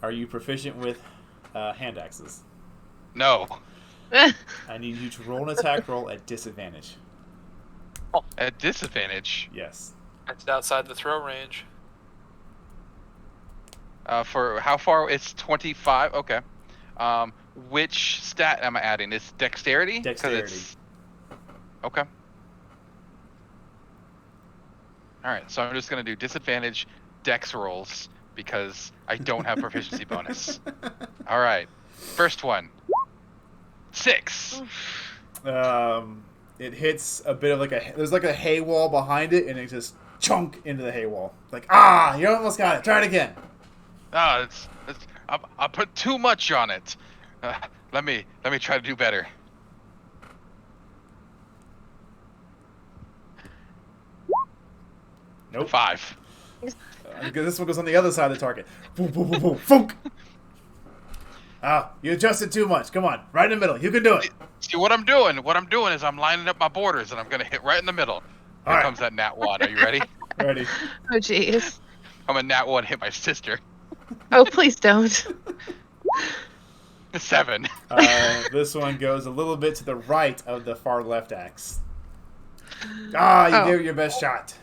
Are you proficient with hand axes? No. I need you to roll an attack roll at disadvantage. At disadvantage. Yes. It's outside the throw range. For how far? It's 25. Okay. Which stat am I adding? It's dexterity? 'Cause Dexterity. Okay. Alright, so I'm just going to do disadvantage dex rolls because I don't have proficiency bonus. Alright. First one. 6. It hits a bit of like there's like a hay wall behind it, and it just chunk into the hay wall. Like, you almost got it. Try it again. I put too much on it. Let me try to do better. Nope. 5. Because this one goes on the other side of the target. Boom, boom, boom, boom, funk. You adjusted too much. Come on, right in the middle. You can do it. See what I'm doing? What I'm doing is I'm lining up my borders, and I'm gonna hit right in the middle. Here comes that nat 1. Are you ready? Ready. Oh, jeez. I'm a nat 1 hit my sister. Oh, please don't. 7. This one goes a little bit to the right of the far left axe. You gave it your best shot.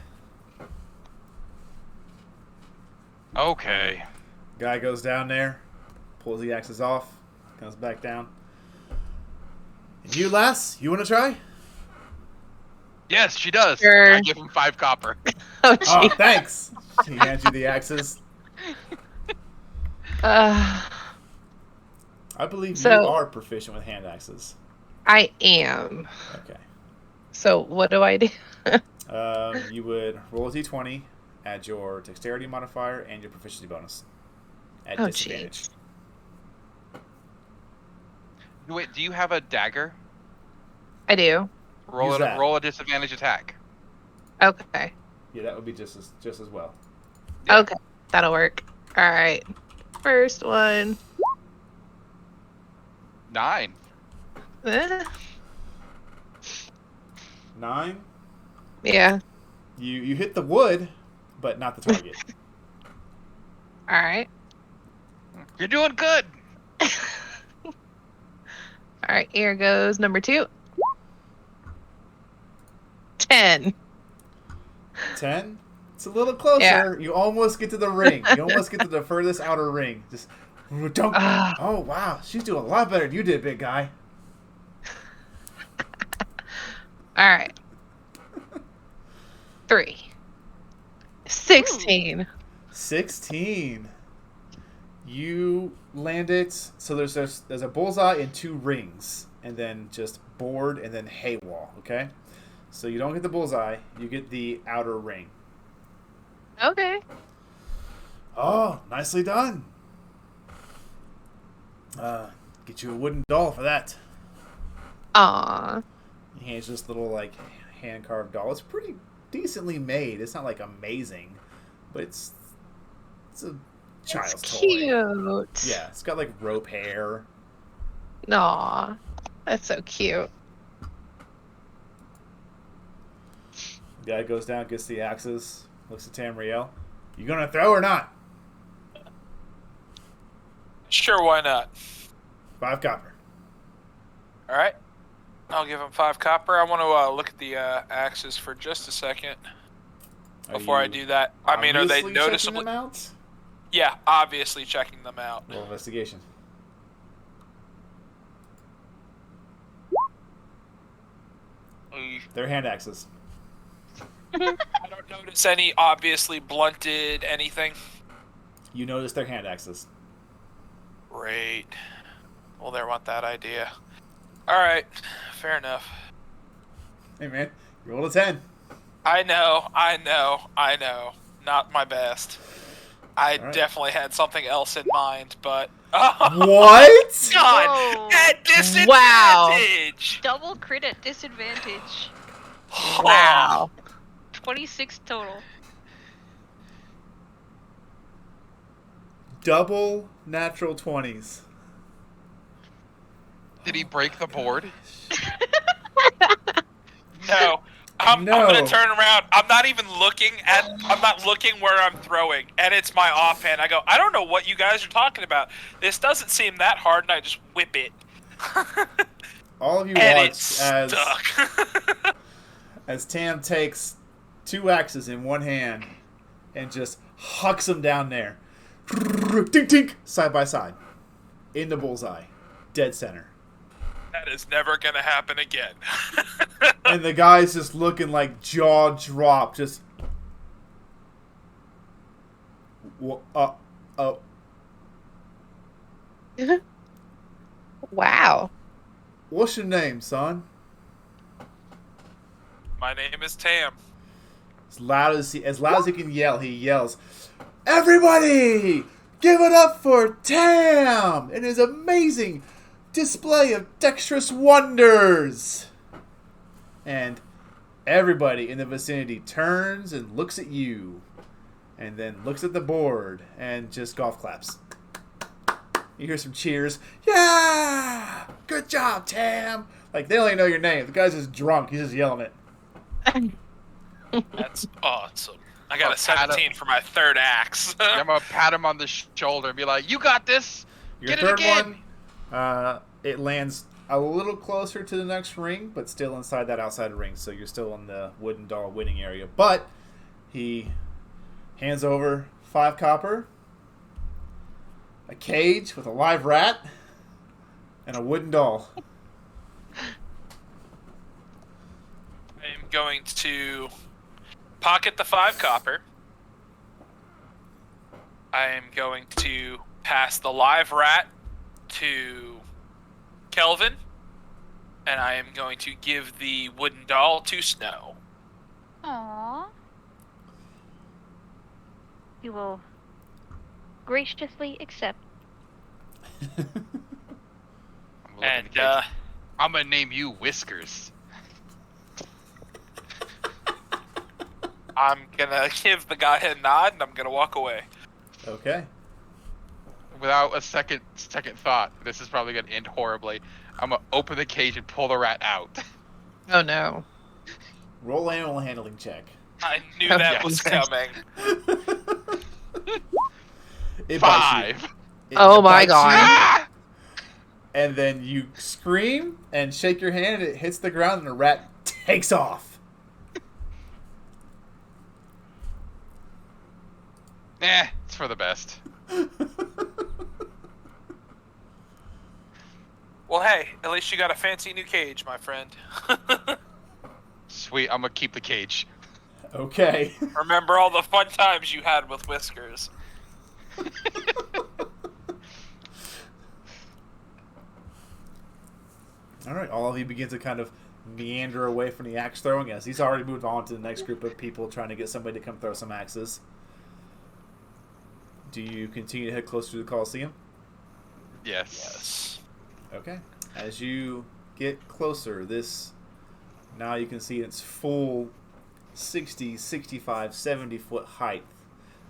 Okay. Guy goes down there, pulls the axes off, comes back down. And you, lass, you want to try? Yes, she does. Sure. I give him 5 copper. Oh, Oh, jeez. thanks. He hands you the axes. I believe you are proficient with hand axes. I am. Okay. So what do I do? You would roll a d20, add your dexterity modifier, and your proficiency bonus. at Oh, disadvantage. jeez. Wait, do you have a dagger? I do. Roll Use it. that. Roll a disadvantage attack. Okay. Yeah, that would be just as well. Yeah. Okay. That'll work. All right. First one. 9. Eh, 9. yeah. You hit the wood, but not the target. All right. You're doing good. All right. Here goes number 2. 10. 10. It's a little closer. Yeah. You almost get to the ring. You almost get to the furthest outer ring. Just don't. Ah. Oh wow, she's doing a lot better than you did, big guy. All right. 3. 16. 16. You land it. So there's a bullseye and 2 rings, and then just board and then hay wall. Okay. So you don't get the bullseye. You get the outer ring. Okay. Oh, nicely done. Get you a wooden doll for that. Aw. He hands this little like hand carved doll. It's pretty decently made. It's not like amazing, but it's a child's It's toy. cute. Yeah, it's got like rope hair. Aw. That's so cute. Guy goes down, gets the axes, looks at Tamriel. You gonna throw or not? Sure, why not? 5 copper. All right. I'll give him 5 copper. I want to look at the axes for just a second before I do that. I mean, are they Obviously noticeably? checking them out? Yeah, obviously checking them out. Roll investigation. They're hand axes. I don't notice any obviously blunted anything. You notice they're hand axes. Great. Well, there went that idea. All right, fair enough. Hey man, you rolled a 10. I know. Not my best. I All right. definitely had something else in mind, but What? God, Whoa. at disadvantage. Wow. Double crit at disadvantage. Wow. 26 total. Double natural 20s. Did he break the board? No. I'm No. gonna turn around. I'm not looking where I'm throwing, and it's my offhand. I go, I don't know what you guys are talking about. This doesn't seem that hard, and I just whip it. All of you And watch it's as stuck. as Tam takes 2 axes in one hand and just hucks them down there. Tink tink, side by side. In the bullseye. Dead center. That is never gonna happen again. And the guy's just looking like jaw dropped, just Wow. what's your name, son? My name is Tam. As loud as he can yell, he yells, "Everybody, give it up for Tam and his amazing display of dexterous wonders!" And everybody in the vicinity turns and looks at you, and then looks at the board and just golf claps. You hear some cheers. Yeah! Good job, Tam! Like, they only know your name. The guy's just drunk. He's just yelling it. That's awesome. I got Oh, a 17 for my third axe. I'm gonna pat him on the shoulder and be like, "You got this. Your Get it third again." one, it lands a little closer to the next ring, but still inside that outside ring, so you're still in the wooden doll winning area. But he hands over 5 copper, a cage with a live rat, and a wooden doll. I am going to pocket the 5 copper. I am going to pass the live rat to Kelvin, and I am going to give the wooden doll to Snow. Aww. You will graciously accept. And I'm gonna name you Whiskers. I'm gonna give the guy a nod, and I'm gonna walk away. Okay. Without a second thought, this is probably gonna end horribly. I'm gonna open the cage and pull the rat out. Oh no. Roll animal handling check. I knew Oh, that was Jesus. coming. It bites you. 5. Oh It my bites you, God. Ah! and then you scream and shake your hand, and it hits the ground, and the rat takes off. It's for the best. Well, hey, at least you got a fancy new cage, my friend. Sweet, I'm gonna keep the cage. Okay. Remember all the fun times you had with Whiskers. All right, all of you begin to kind of meander away from the axe throwing, as he's already moved on to the next group of people trying to get somebody to come throw some axes. Do you continue to head closer to the Colosseum? Yes. Okay. As you get closer, now you can see its full 60, 65, 70 foot height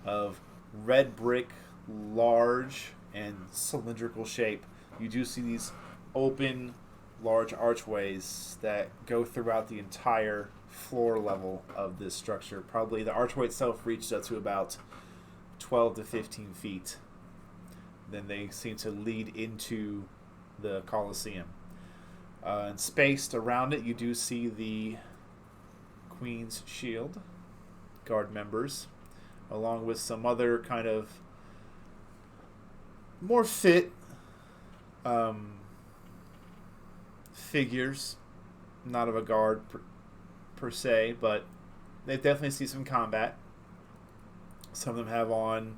of red brick, large and cylindrical shape. You do see these open, large archways that go throughout the entire floor level of this structure. Probably the archway itself reaches up to about 12 to 15 feet. Then they seem to lead into the Colosseum. And spaced around it, you do see the Queen's Shield guard members, along with some other kind of more fit figures. Not of a guard per se, but they definitely see some combat. Some of them have on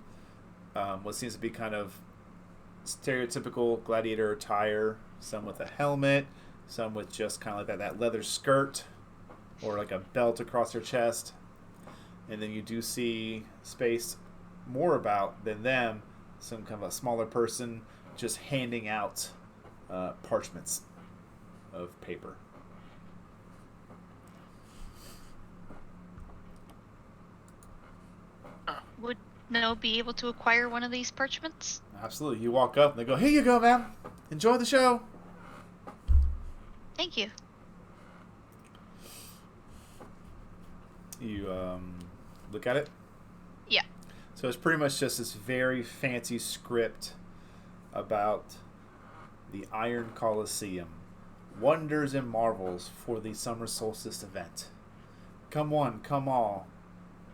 what seems to be kind of stereotypical gladiator attire. Some with a helmet, some with just kind of like that leather skirt or like a belt across their chest. And then you do see spaced more about than them, some kind of a smaller person just handing out parchments of paper. Would No be able to acquire one of these parchments? Absolutely. You walk up and they go, "Here you go, ma'am. Enjoy the show." Thank you. You look at it. Yeah. So it's pretty much just this very fancy script about the Iron Colosseum. Wonders and marvels for the summer solstice event. Come one, come all.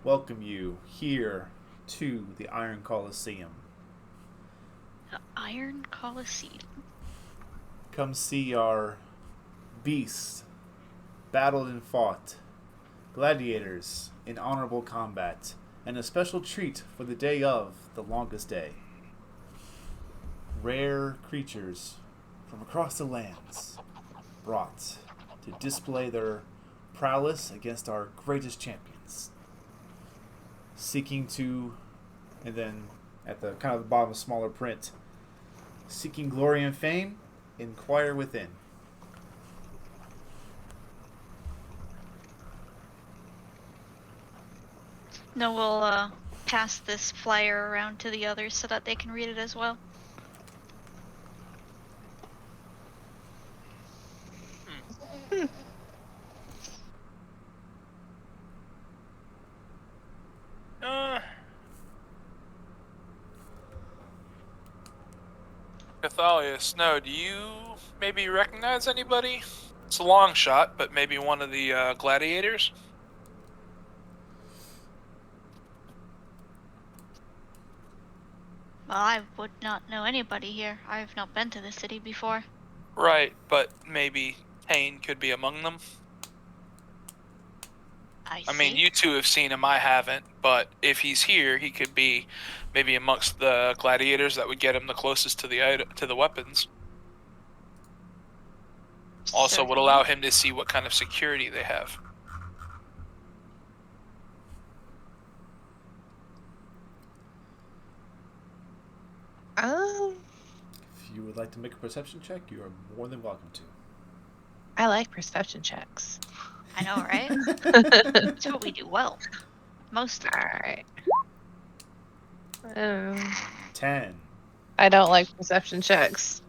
Welcome you here to the Iron Colosseum. The Iron Colosseum. Come see our beasts battled and fought, gladiators in honorable combat, and a special treat for the day of the longest day. Rare creatures from across the lands brought to display their prowess against our greatest champions. Seeking to, and then at the kind of the bottom, smaller print, seeking glory and fame, inquire within. No, we'll pass this flyer around to the others so that they can read it as well. Cathalia, Snow, do you maybe recognize anybody? It's a long shot, but maybe one of the gladiators? Well, I would not know anybody here. I've not been to the city before. Right, but maybe Taine could be among them. I mean, you two have seen him, I haven't, but if he's here, he could be maybe amongst the gladiators that would get him the closest to the weapons. Also would allow him to see what kind of security they have. If you would like to make a perception check, you are more than welcome to. I like perception checks. I know, right? That's what we do well. Most of the time. All right. 10. I don't like perception checks.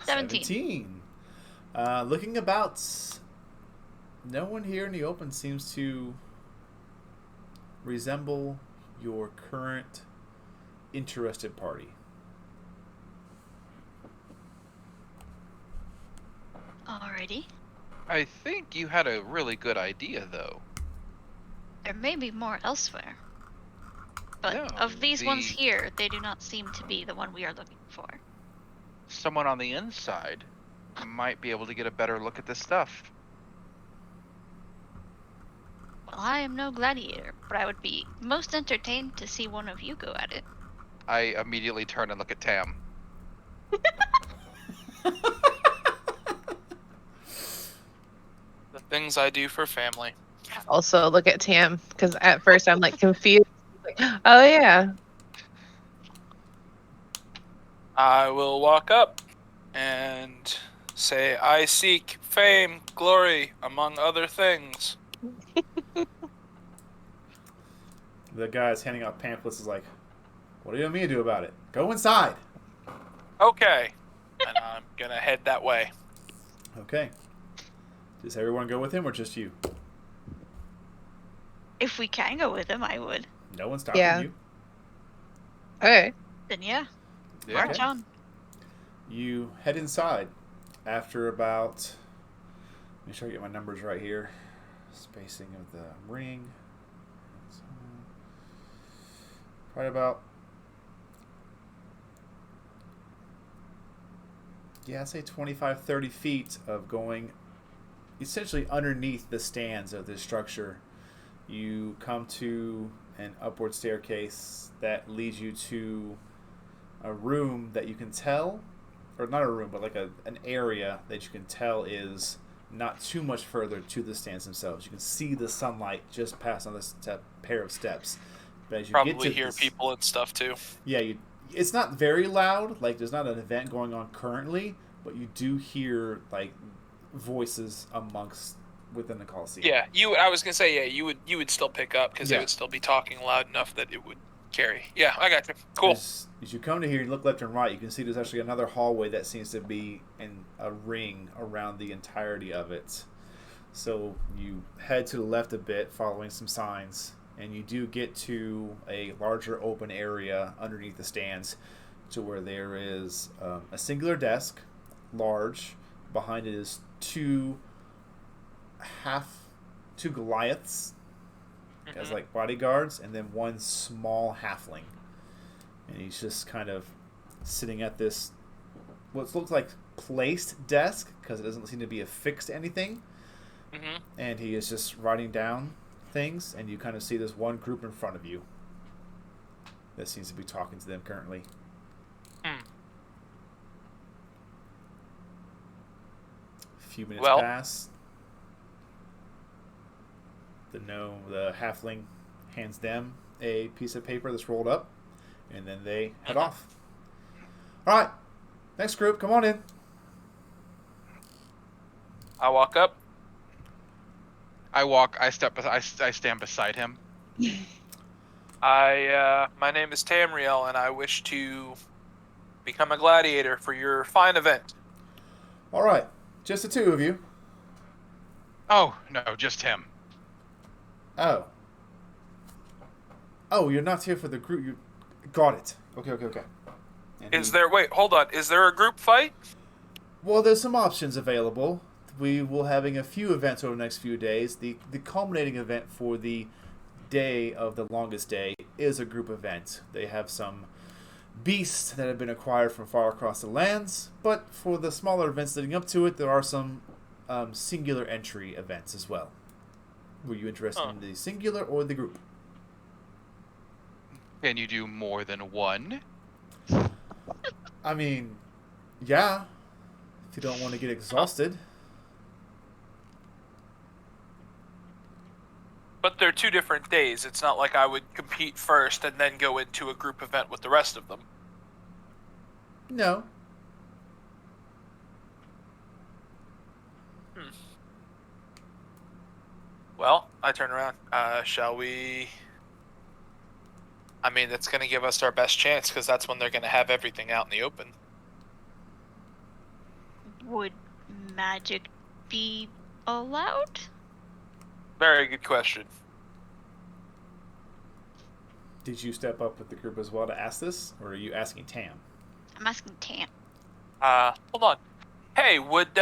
17. Looking about, no one here in the open seems to resemble your current interested party. Alrighty. I think you had a really good idea, though. There may be more elsewhere. But No, of these ones the- here, they do not seem to be the one we are looking for. Someone on the inside might be able to get a better look at this stuff. Well, I am no gladiator, but I would be most entertained to see one of you go at it. I immediately turn and look at Tam. The things I do for family. Also, look at Tam, because at first I'm like confused. Like, oh yeah. I will walk up and say, I seek fame, glory, among other things. The guy that's handing out pamphlets is like, what do you want me to do about it? Go inside. Okay. And I'm going to head that way. Okay. Does everyone go with him or just you? If we can go with him, I would. No one's stopping Yeah. you. Okay. Then yeah, Yeah. march on. You head inside after about, let me sure I get my numbers right here. Spacing of the ring. Probably about, yeah, I'd say 25, 30 feet of going essentially underneath the stands of this structure. You come to an upward staircase that leads you to a room that you can tell, or not a room, but like an area that you can tell is not too much further to the stands themselves. You can see the sunlight just pass on this pair of steps. But as you Probably get to hear this, people and stuff too. yeah, it's not very loud. Like there's not an event going on currently, but you do hear like voices amongst within the Colosseum. Yeah, I was gonna say, yeah, you would still pick up because Yeah. they would still be talking loud enough that it would carry. Yeah, I got you. Cool. As you come to here, you look left and right. You can see there's actually another hallway that seems to be in a ring around the entirety of it. So you head to the left a bit, following some signs, and you do get to a larger open area underneath the stands, to where there is a singular desk, large. Behind it is two Goliaths as like bodyguards, and then one small halfling, and he's just kind of sitting at this what looks like placed desk because it doesn't seem to be affixed to anything. And he is just writing down things, and you kind of see this one group in front of you that seems to be talking to them currently. A few minutes pass. The halfling hands them a piece of paper that's rolled up, and then they head off. All right, next group, come on in. I walk up. I stand beside him. My name is Tamriel, and I wish to become a gladiator for your fine event. All right, just the two of you. Oh, no, just him. Oh, you're not here for the group. You got it. Okay. And Wait, hold on. Is there a group fight? Well, there's some options available. We will having a few events over the next few days. The culminating event for the day of the longest day is a group event. They have some beasts that have been acquired from far across the lands, but for the smaller events leading up to it, there are some singular entry events as well. Were you interested in the singular or the group? Can you do more than one? I mean, yeah, if you don't want to get exhausted. But they're 2 different days. It's not like I would compete first and then go into a group event with the rest of them. No. Well, I turn around. Shall we? I mean, that's going to give us our best chance because that's when they're going to have everything out in the open. Would magic be allowed? Very good question. Did you step up with the group as well to ask this, or are you asking Tam? I'm asking Tam. Hold on. Hey, would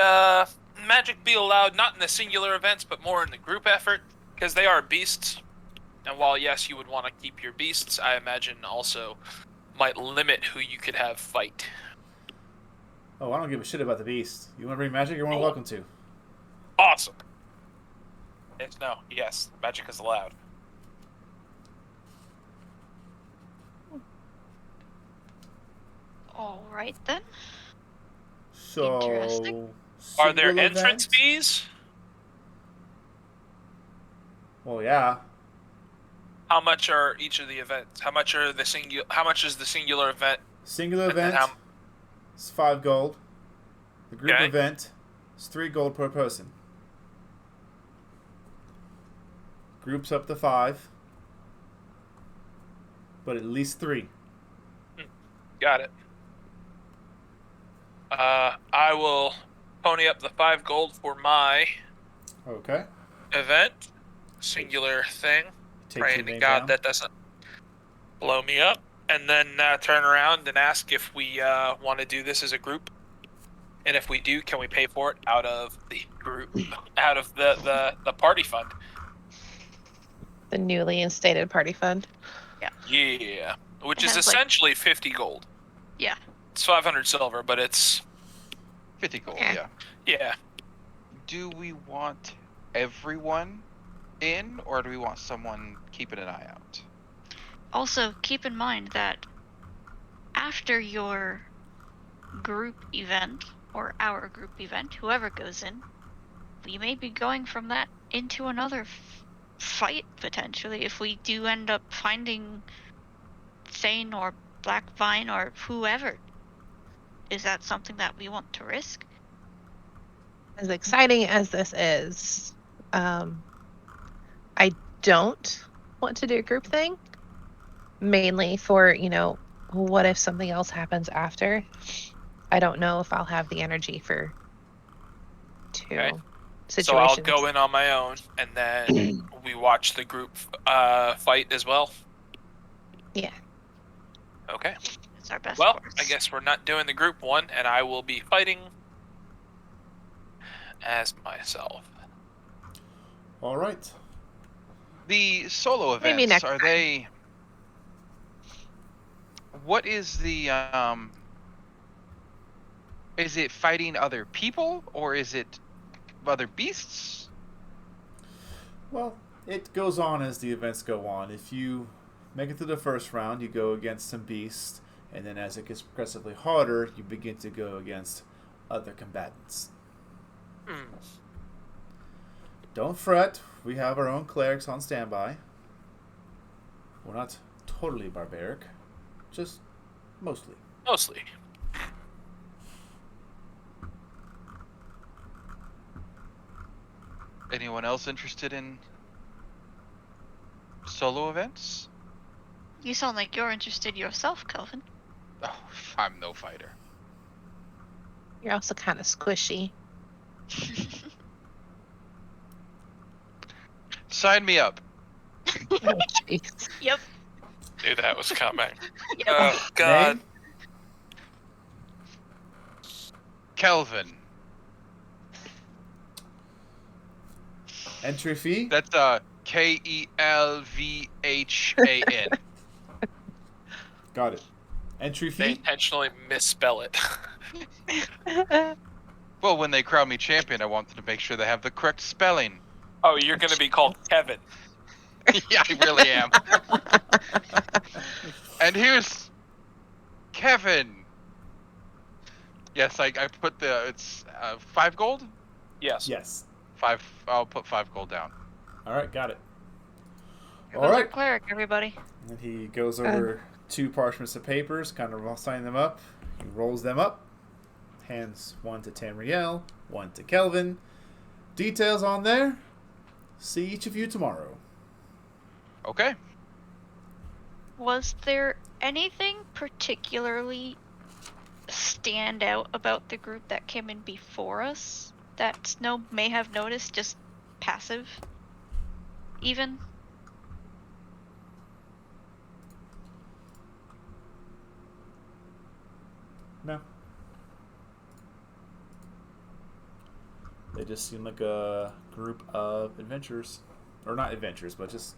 magic be allowed not in the singular events, but more in the group effort? Because they are beasts. And while, yes, you would want to keep your beasts, I imagine also might limit who you could have fight. Oh, I don't give a shit about the beast. You want to bring magic? You're more than welcome to. Awesome. Yes, magic is allowed. All right then. So, Interesting. Are there single entrance event? fees? Well, yeah. How much are each of the events? How much is the singular event? Singular And then event how- is 5 gold. The group Okay. event is 3 gold per person. Groups up to 5, but at least 3. Got it. I will pony up the 5 gold for my Okay. event. Singular thing. Take your Praying to name God down. that doesn't blow me up. And then turn around and ask if we want to do this as a group. And if we do, can we pay for it out of the group, out of the party fund? The newly instated party fund. Yeah. Which It is has, like- essentially 50 gold. Yeah. It's 500 silver, but it's... 50 gold, Okay. yeah. Yeah. Do we want everyone in, or do we want someone keeping an eye out? Also, keep in mind that after your group event, or our group event, whoever goes in, we may be going from that into another fight, potentially, if we do end up finding Taine or Black Vine or whoever. Is that something that we want to risk? As exciting as this is, I don't want to do a group thing. Mainly for, what if something else happens after? I don't know if I'll have the energy for 2 Okay. situations. So I'll go in on my own, and then we watch the group fight as well. Yeah. Okay. It's our best Well, course. I guess we're not doing the group one, and I will be fighting as myself. All right. The solo Maybe events, next are time. they... What is the, Is it fighting other people, or is it other beasts? Well, it goes on as the events go on. If you make it to the first round, you go against some beasts, and then as it gets progressively harder, you begin to go against other combatants. Don't fret, we have our own clerics on standby. We're not totally barbaric, just mostly. Mostly. Anyone else interested in solo events? You sound like you're interested yourself, Kelvin. Oh, I'm no fighter. You're also kind of squishy. Sign me up. Oh, jeez. Yep. Knew that was coming. Yep. Oh, God. Name? Kelvin. Entry fee? That's Kelvhan. Got it. Entry They fee? intentionally misspell it. Well, when they crown me champion, I wanted to make sure they have the correct spelling. Oh, you're going to be called Kevin. Yeah, I really am. And here's Kevin. Yes, I put it's 5 gold? Yes. Yes. 5, I'll put 5 gold down. All right, got it. All Goes our right. cleric, everybody. And he goes over 2 parchments of papers, kind of signing them up. He rolls them up, hands one to Tamriel, one to Kelvin. Details on there. See each of you tomorrow. Okay. Was there anything particularly stand out about the group that came in before us that Snow may have noticed, just passive? Even? No. They just seem like a group of adventurers. Or not adventurers, but just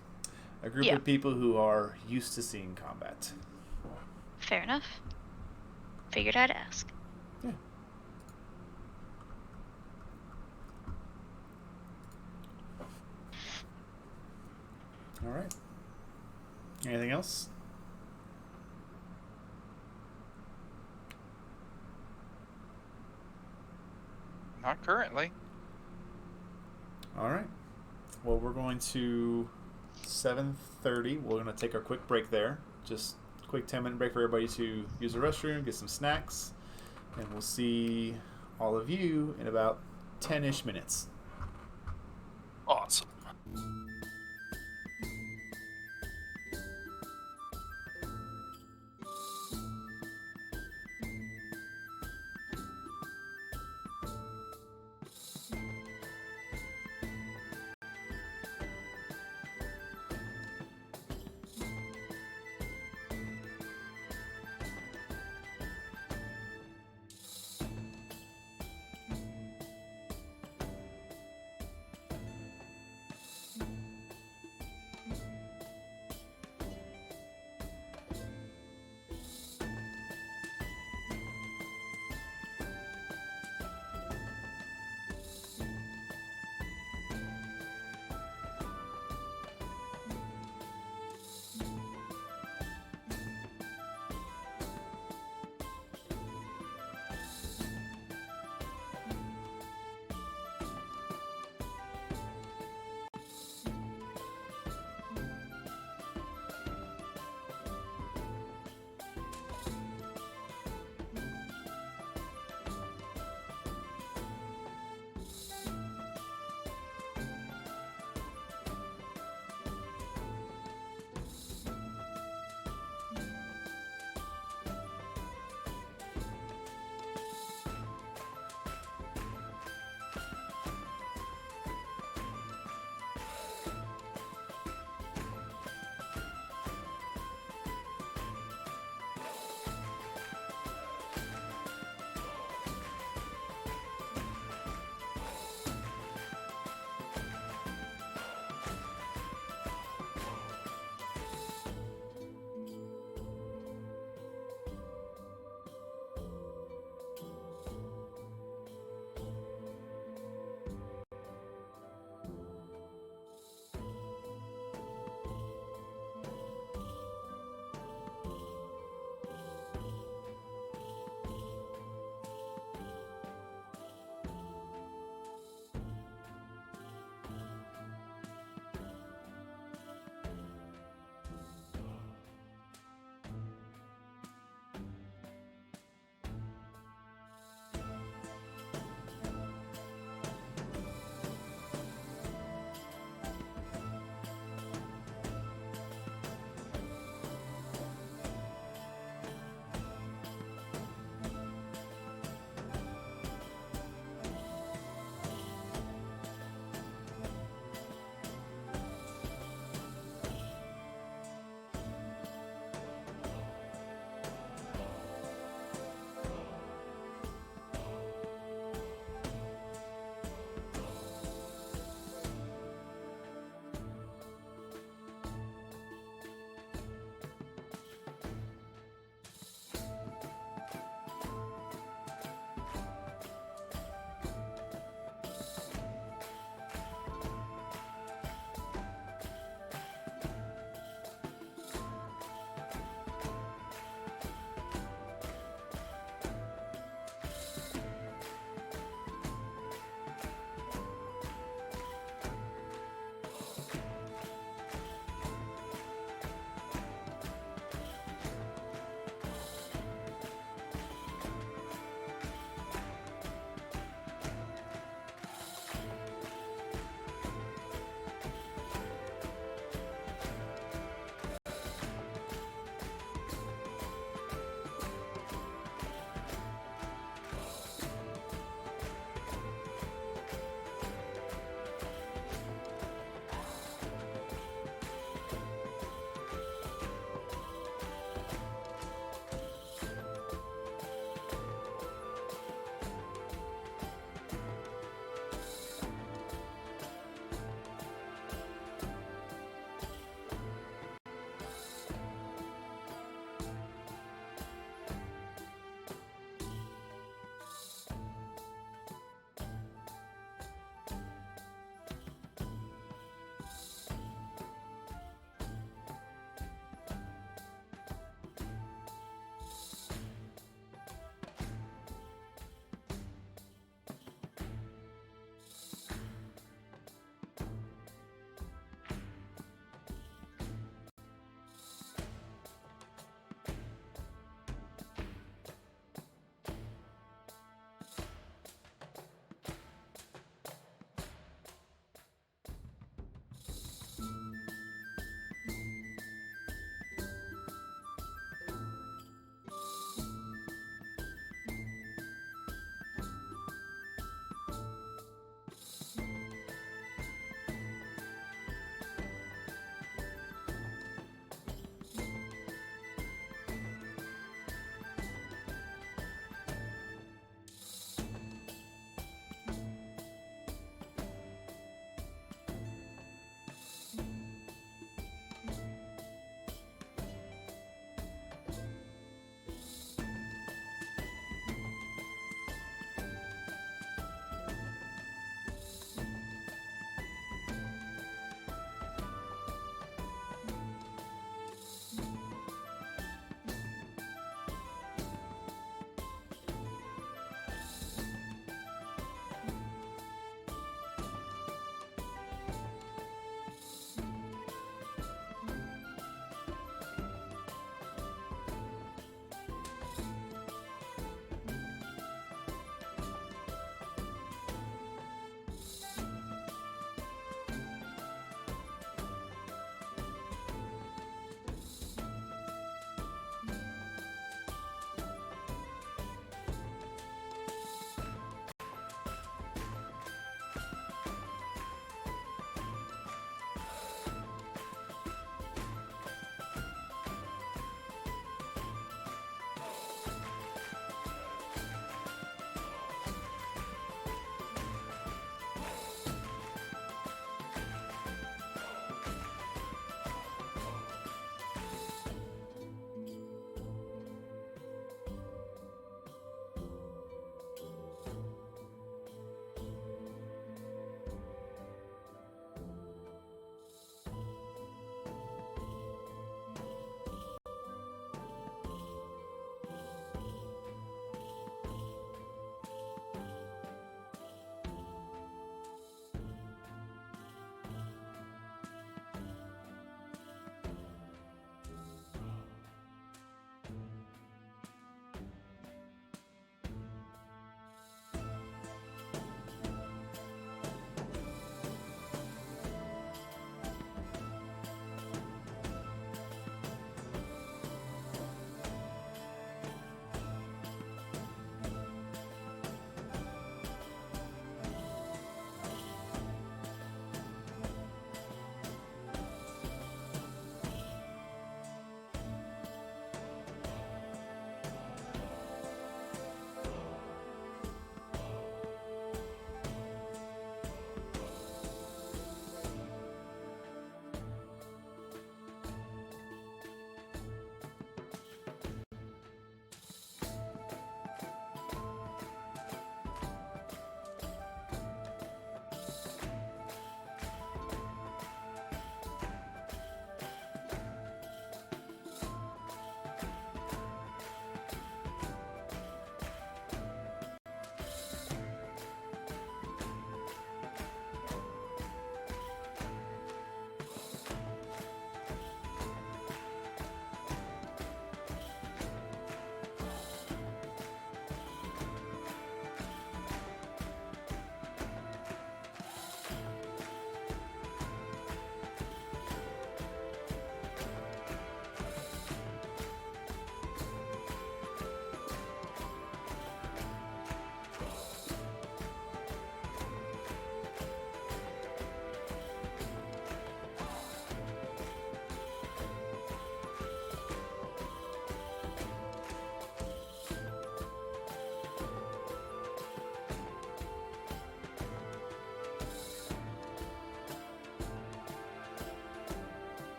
a group Yeah. of people who are used to seeing combat. Fair enough. Figured I'd ask. Yeah. All right. Anything else? Not currently. All right. Well, we're going to 7:30. We're going to take a quick break there. Just a quick 10-minute break for everybody to use the restroom, get some snacks, and we'll see all of you in about 10-ish minutes. Awesome.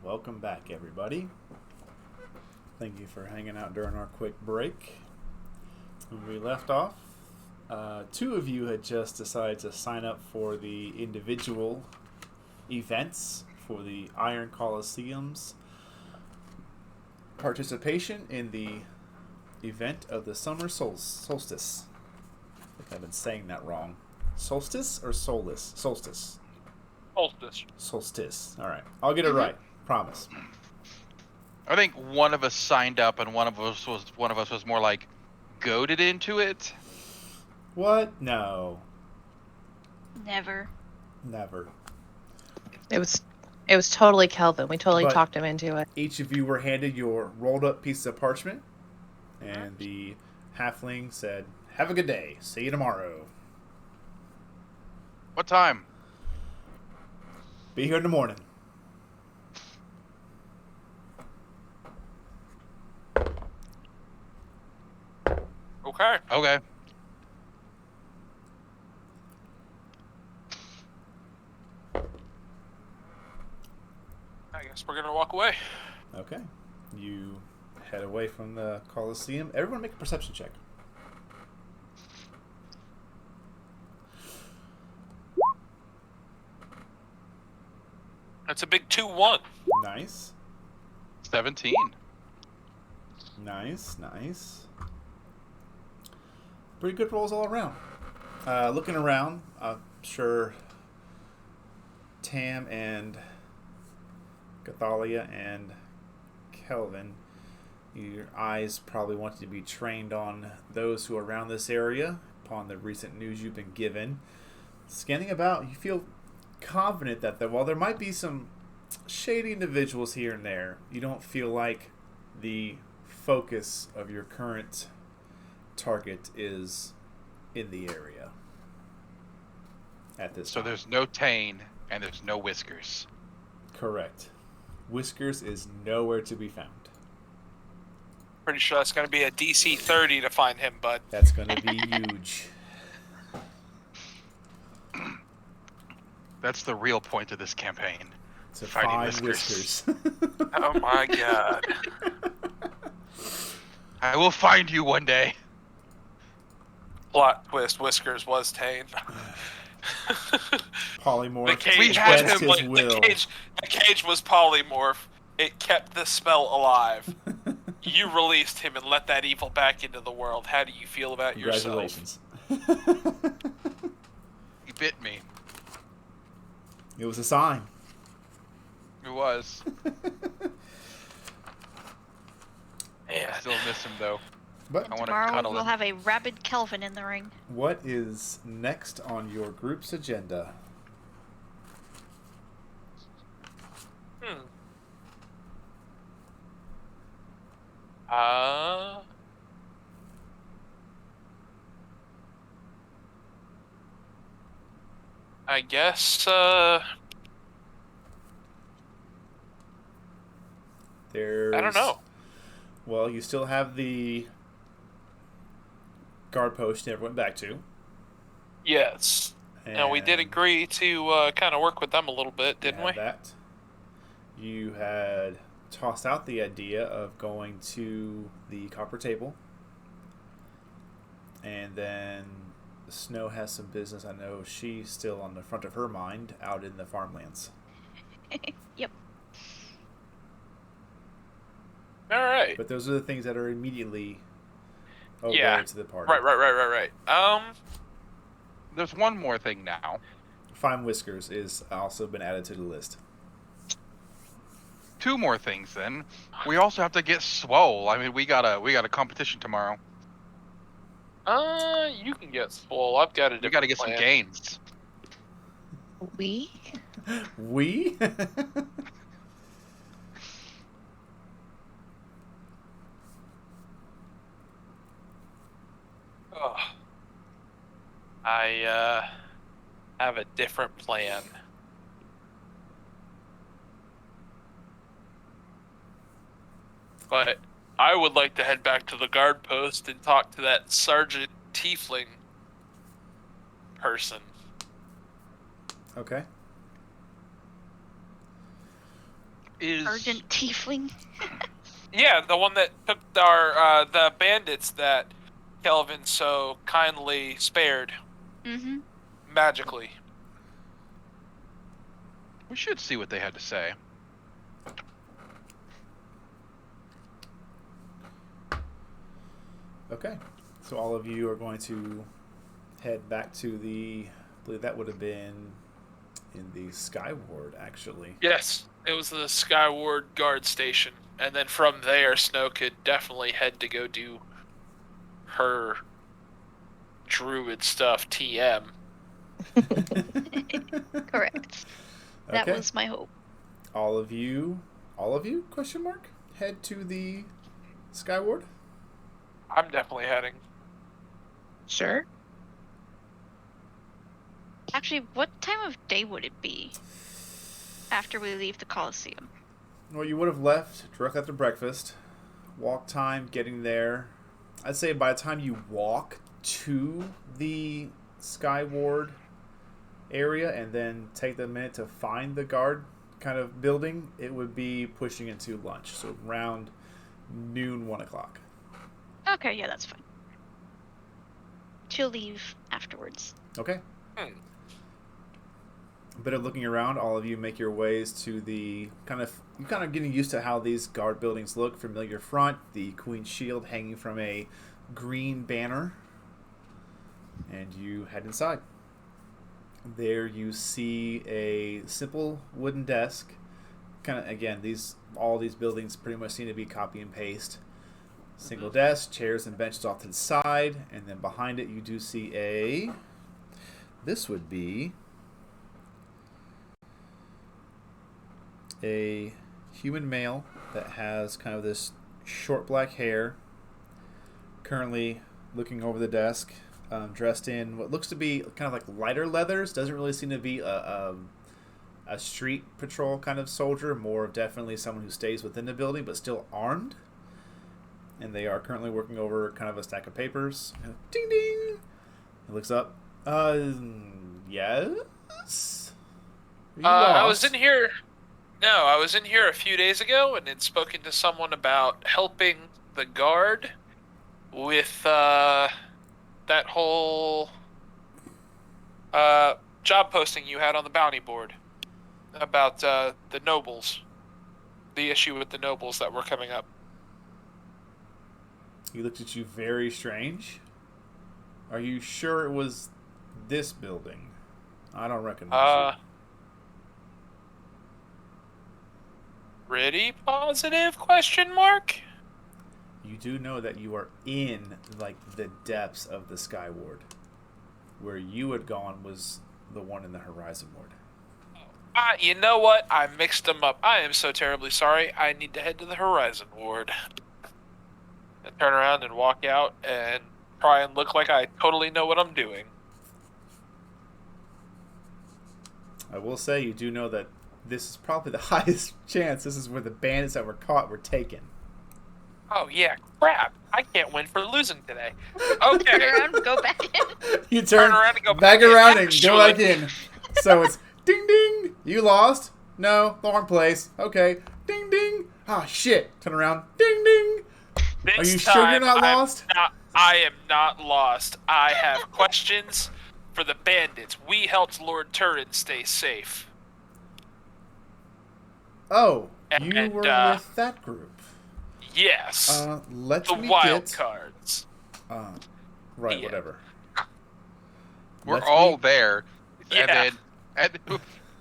welcome back, everybody. Thank you for hanging out during our quick break. When we left off, two of you had just decided to sign up for the individual events for the Iron Colosseum's participation in the event of the summer solstice. I think I've been saying that wrong. Solstice or soulless? Solstice. Solstice. Solstice. All right. I'll get it right. Promise. I think one of us signed up, and one of us was more like goaded into it. What? No. Never. Never. It was totally Kelvin. We totally But talked him into it. each of you were handed your rolled up piece of parchment, and the halfling said, "Have a good day. See you tomorrow. What time? Be here in the morning." Okay. Okay. I guess we're gonna walk away. Okay. You head away from the Colosseum. Everyone make a perception check. That's a big 2-1. Nice. 17. Nice. Pretty good rolls all around. Looking around, I'm sure Tam and Gathalia and Kelvin, your eyes probably want to be trained on those who are around this area upon the recent news you've been given. Scanning about, you feel confident that while there might be some shady individuals here and there, you don't feel like the focus of your current target is in the area at this So time. there's no Taine and there's no Whiskers. Correct. Whiskers is nowhere to be found. Pretty sure that's gonna be a DC 30 to find him, bud. That's going to be huge. That's the real point of this campaign. To Fighting find Whiskers. Whiskers. Oh my god. I will find you one day. Plot twist: Whiskers was Taine. Polymorph. The cage We had expressed him, his the will. cage was polymorph. It kept the spell alive. You released him and let that evil back into the world. How do you feel about yourself? Congratulations. He bit me. It was a sign. It was. Yeah. I still miss him though. But I want to Tomorrow cuddle we'll him. have a rabid Kelvin in the ring. what is next on your group's agenda? I guess, There's, I don't know. Well, you still have the guard post you never went back to. Yes. Now, we did and agree to kind of work with them a little bit, you didn't had we? That. You had tossed out the idea of going to the copper table. And then Snow has some business. I know she's still on the front of her mind out in the farmlands. Yep. All right. But those are the things that are immediately aware Yeah. to the party. Right. There's one more thing now. Find Whiskers is also been added to the list. Two more things then. We also have to get swole. I mean, we got a competition tomorrow. You can get swole. I've got a different We got to get some plan. gains. We? We? Oh. I have a different plan. But I would like to head back to the guard post and talk to that Sergeant Tiefling person. Okay. Is Urgent tiefling. Yeah, the one that took our the bandits that Kelvin so kindly spared Mm-hmm. magically. we should see what they had to say. Okay, so all of you are going to head back to the, I believe that would have been in the Sky Ward, actually. Yes, it was the Skyward Guard Station, and then from there, Snow could definitely head to go do her druid stuff. TM. Correct. That Okay. was my hope. All of you, question mark, head to the Sky Ward. I'm definitely heading. Sure. Actually, what time of day would it be after we leave the Colosseum? Well, you would have left directly after breakfast. Walk time getting there. I'd say by the time you walk to the Sky Ward area and then take the minute to find the guard kind of building, it would be pushing into lunch. So around noon, 1 o'clock. Okay, yeah, that's fine. She'll leave afterwards. Okay. A bit of looking around, all of you make your ways to the kind of getting used to how these guard buildings look. Familiar front, the Queen's Shield hanging from a green banner, and you head inside. There you see a simple wooden desk. Kind of again, all these buildings pretty much seem to be copy and paste. Single desk, chairs and benches off to the side, and then behind it you do see this would be a human male that has kind of this short black hair, currently looking over the desk, dressed in what looks to be kind of like lighter leathers. Doesn't really seem to be a street patrol kind of soldier, more of definitely someone who stays within the building but still armed. And they are currently working over kind of a stack of papers. Ding ding! He looks up. Yes? I was in here. No, I was in here a few days ago and had spoken to someone about helping the guard with that whole job posting you had on the bounty board about the nobles, the issue with the nobles that were coming up. He looked at you very strange. Are you sure it was this building? I don't recognize you. Pretty positive, question mark? You do know that you are in, like, the depths of the Sky Ward. Where you had gone was the one in the Horizon Ward. You know what? I mixed them up. I am so terribly sorry. I need to head to the Horizon Ward. And turn around and walk out and try and look like I totally know what I'm doing. I will say you do know that this is probably the highest chance this is where the bandits that were caught were taken. Oh, yeah, crap. I can't win for losing today. Okay. Turn around and go back in. You turn around and go back back in, around and actually. go back in. So it's ding ding. You lost? No, the wrong place. Okay. Ding ding. Ah, shit. Turn around. Ding ding. This Are you sure you're not lost? I am not lost. I have questions for the bandits. We helped Lord Turin stay safe. Oh, you And, were with that group. Yes. Let The me wild get... cards. Right, Yeah. whatever. We're Let's all be- there, Yeah. and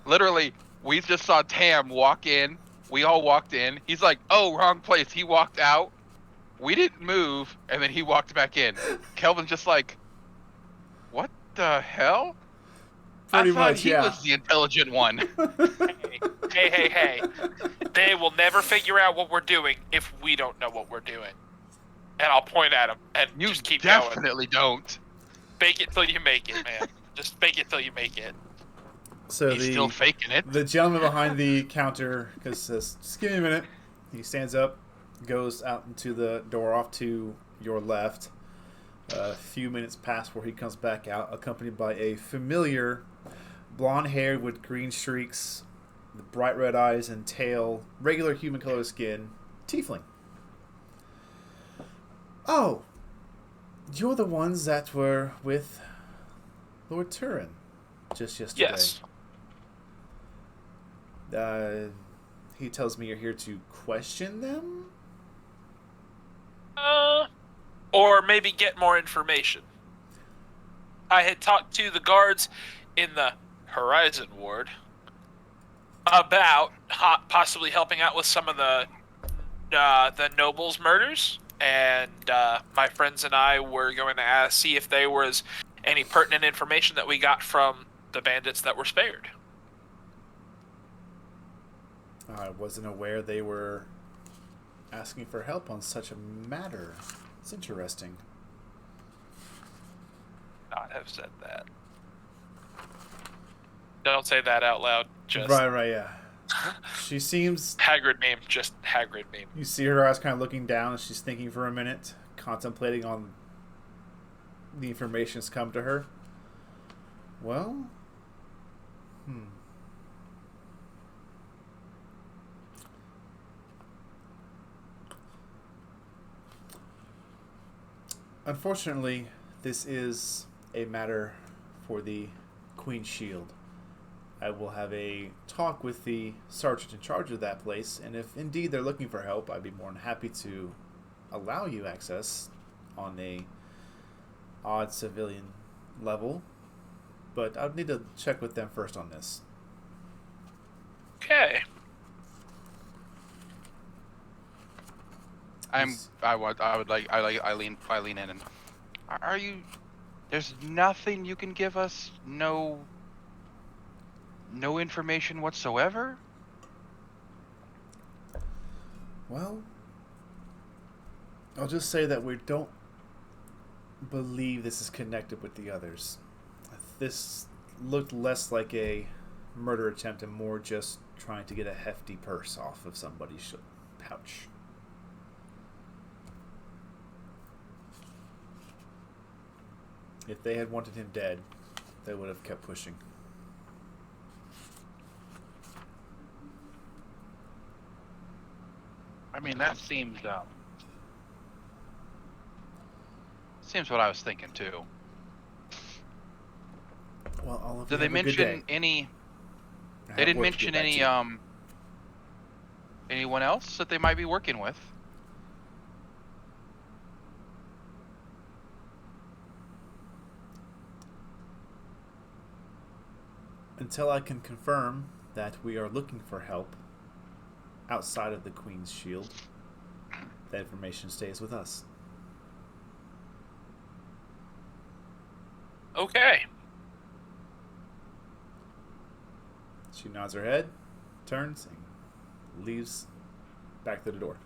literally, we just saw Tam walk in. We all walked in. He's like, "Oh, wrong place." He walked out. We didn't move, and then he walked back in. Kelvin's just like, "What the hell?" Pretty I thought much, he yeah. was the intelligent one. Hey. They will never figure out what we're doing if we don't know what we're doing. And I'll point at them and You just keep going. definitely don't. Fake it till you make it, man. Just fake it till you make it. So He's still faking it. the gentleman behind the counter says, "Just give me a minute." He stands up, goes out into the door off to your left. A few minutes pass before he comes back out, accompanied by a familiar blonde hair with green streaks the bright red eyes and tail, regular human color skin, tiefling. Oh, you're the ones that were with Lord Turin just yesterday. Yes. He tells me you're here to question them? Or maybe get more information. I had talked to the guards in the Horizon Ward about possibly helping out with some of the nobles' murders, and my friends and I were going to see if there was any pertinent information that we got from the bandits that were spared. I wasn't aware they were asking for help on such a matter. It's interesting. Not have said that. Don't say that out loud. Just Right, yeah. She seems... Hagrid meme, just Hagrid meme. You see her eyes kind of looking down, and she's thinking for a minute, contemplating on the information that's come to her. Well... Unfortunately, this is a matter for the Queen's Shield. I will have a talk with the sergeant in charge of that place, and if indeed they're looking for help, I'd be more than happy to allow you access on a odd civilian level. But I'd need to check with them first on this. Okay. I lean in and are you? There's nothing you can give us. No information whatsoever. Well, I'll just say that we don't believe this is connected with the others. This looked less like a murder attempt and more just trying to get a hefty purse off of somebody's pouch. If they had wanted him dead, they would have kept pushing. I mean, that seems what I was thinking too. Well, all of Did they mention any? They didn't mention any anyone else that they might be working with. Until I can confirm that we are looking for help outside of the Queen's Shield, that information stays with us. Okay. She nods her head, turns, and leaves back to the door.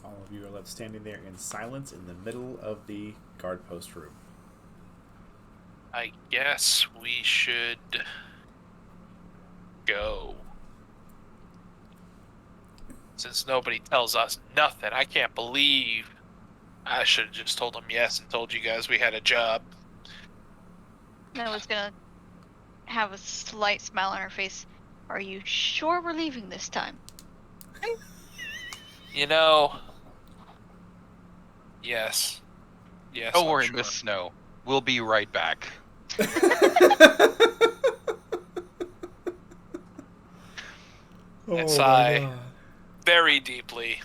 All of you are left standing there in silence in the middle of the guard post room. I guess we should go. Since nobody tells us nothing, I can't believe I should have just told them yes and told you guys we had a job. I was gonna have a slight smile on her face. Are you sure we're leaving this time? You know, yes. Yes. Don't I'm worry, sure. Miss Snow. We'll be right back. And sigh very deeply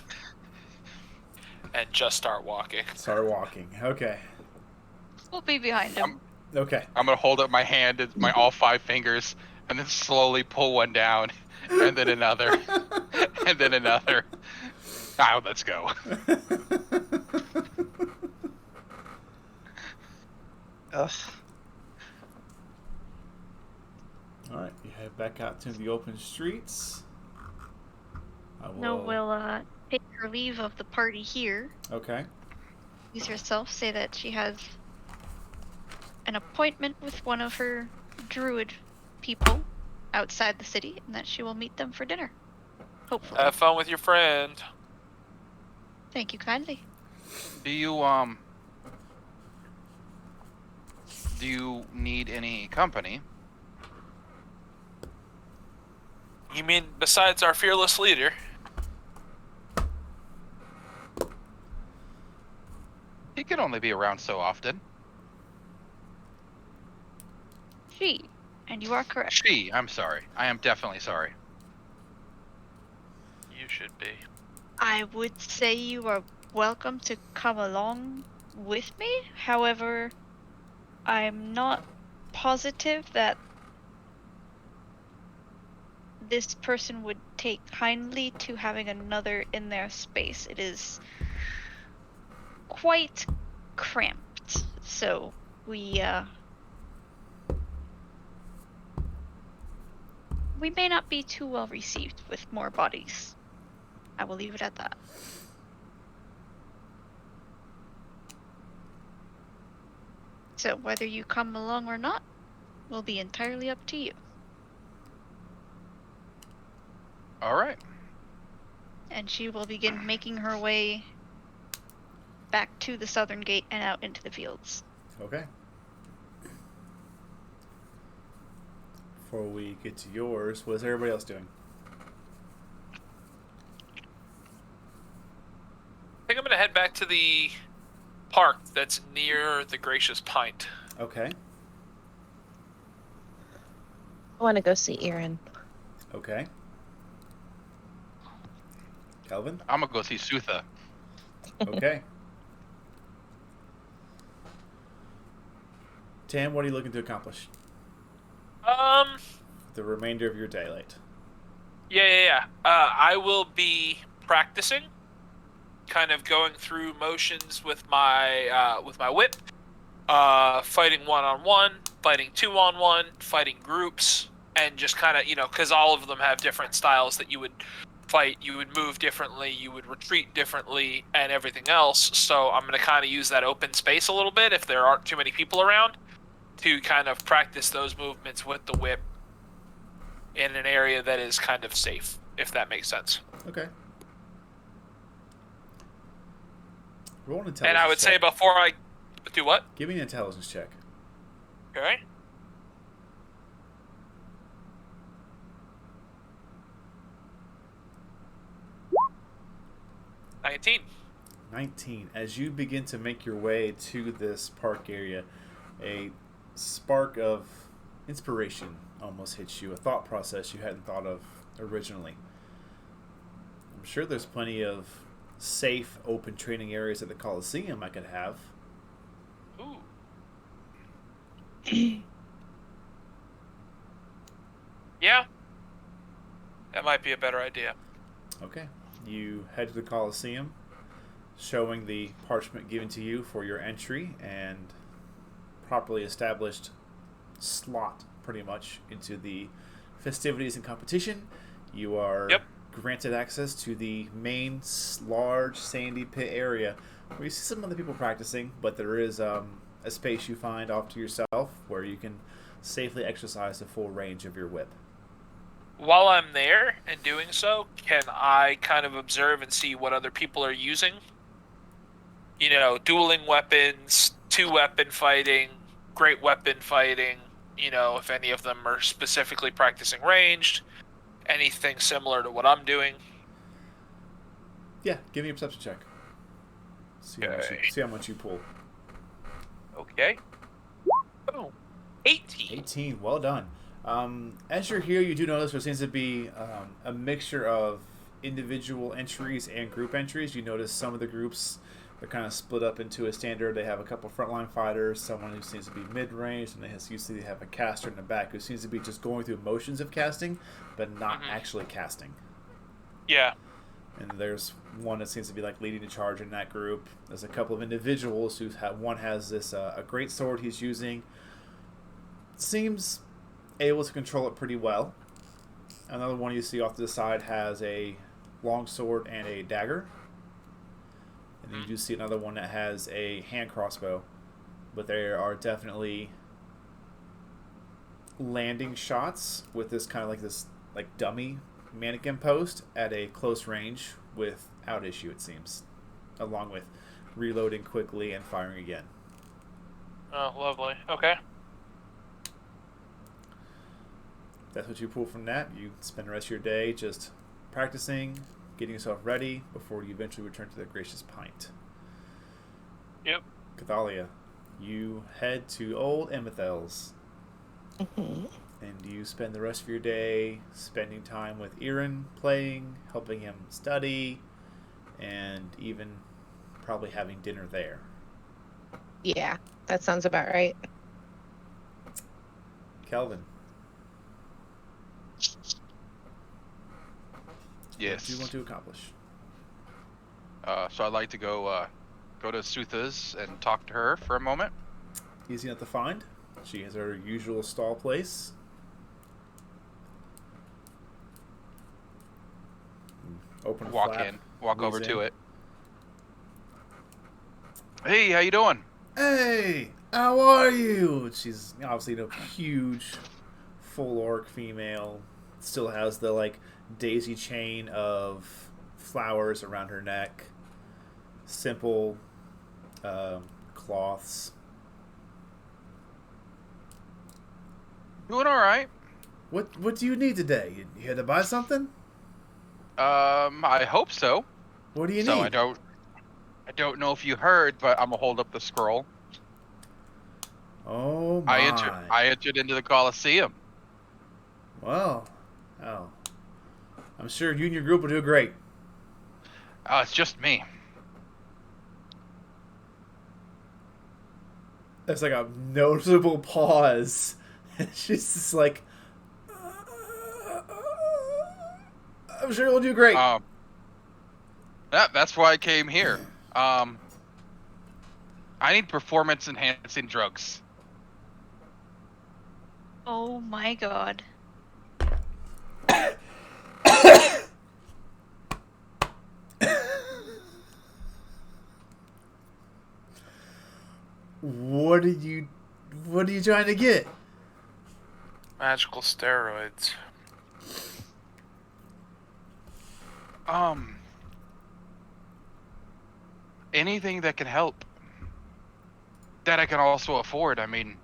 and just start walking. Start walking. Okay. We'll be behind him. Okay. I'm gonna hold up my hand, my all 5 fingers, and then slowly pull one down, and then another, and then another. Ah, let's go. Ugh. Alright, you head back out to the open streets. No, we'll take her leave of the party here. Okay. Use herself, say that she has an appointment with one of her druid people outside the city, and that she will meet them for dinner. Hopefully. Have fun with your friend. Thank you kindly. Do you need any company? You mean besides our fearless leader? He can only be around so often. She, and you are correct. She, I'm sorry. I am definitely sorry. You should be. I would say you are welcome to come along with me. However, I'm not positive that this person would take kindly to having another in their space. It is quite cramped. So we may not be too well received with more bodies. I will leave it at that. So whether you come along or not will be entirely up to you. All right. And she will begin making her way back to the southern gate and out into the fields. Okay. Before we get to yours, what is everybody else doing? I think I'm going to head back to the park that's near the Gracious Pint. Okay. I want to go see Aaron. Okay. Kelvin? I'm gonna go see Sutha. Okay. Tam, what are you looking to accomplish? The remainder of your daylight. Yeah. I will be practicing, kind of going through motions with my whip, fighting 1-on-1, fighting 2-on-1, fighting groups, and just kind of, because all of them have different styles that you would fight. You would move differently, you would retreat differently, and everything else. So I'm going to kind of use that open space a little bit if there aren't too many people around to kind of practice those movements with the whip in an area that is kind of safe, if that makes sense. Okay. Roll an intelligence And I would say check. before I do what? Give me an intelligence check. Okay. $19. 19. As you begin to make your way to this park area, a spark of inspiration almost hits you, a thought process you hadn't thought of originally. I'm sure there's plenty of safe, open training areas at the Colosseum I could have. Ooh. Yeah. That might be a better idea. Okay. You head to the Colosseum, showing the parchment given to you for your entry and properly established slot, pretty much, into the festivities and competition. You are granted access to the main large sandy pit area where you see some other people practicing, but there is a space you find off to yourself where you can safely exercise the full range of your whip. While I'm there and doing so, can I kind of observe and see what other people are using? Dueling weapons, 2-weapon fighting, great weapon fighting, if any of them are specifically practicing ranged, anything similar to what I'm doing. Yeah, give me a perception check. See how much you pull. Okay. Oh, 18. 18, well done. As you're here, you do notice there seems to be a mixture of individual entries and group entries. You notice some of the groups are kind of split up into a standard. They have a couple frontline fighters, someone who seems to be mid-range, and they usually have a caster in the back who seems to be just going through motions of casting, but not actually casting. Yeah. And there's one that seems to be like leading the charge in that group. There's a couple of individuals who one has this a great sword he's using. Seems able to control it pretty well. Another one you see off to the side has a long sword and a dagger. And then you do see another one that has a hand crossbow. But there are definitely landing shots with this kind of like dummy mannequin post at a close range without issue, it seems. Along with reloading quickly and firing again. Oh, lovely. Okay. That's what you pull from that. You spend the rest of your day just practicing, getting yourself ready before you eventually return to the Gracious Pint. Yep. Cathalia, you head to Old Emethel's. Mm-hmm. And you spend the rest of your day spending time with Iron, playing, helping him study, and even probably having dinner there. Yeah, that sounds about right. Kelvin. Yes. What do you want to accomplish? So I'd like to go to Sutha's and talk to her for a moment. Easy enough to find. She has her usual stall place. Open Walk flap, in. Walk over wheeze to in. it. Hey, how you doing? Hey, how are you? She's obviously a huge, full orc female. Still has the like daisy chain of flowers around her neck. Simple cloths. Doing all right. What do you need today? You had to buy something? I hope so. What do you So need? I don't know if you heard, but I'm gonna hold up the scroll. Oh my! I entered into the Colosseum. Well, oh, I'm sure you and your group will do great. It's just me. There's like a noticeable pause. She's just like, I'm sure you'll do great. That's why I came here. I need performance enhancing drugs. Oh my god. What are you trying to get? Magical steroids. Anything that can help. That I can also afford. I mean,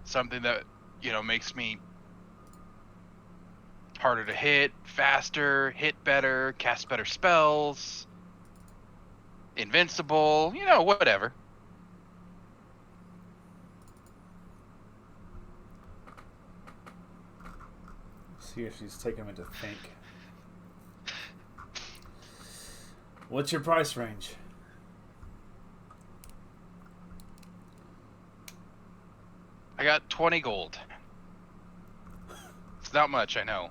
something that, makes me harder to hit, faster, hit better, cast better spells, invincible, whatever. See if she's taking a minute to think. What's your price range? I got 20 gold. It's not much, I know.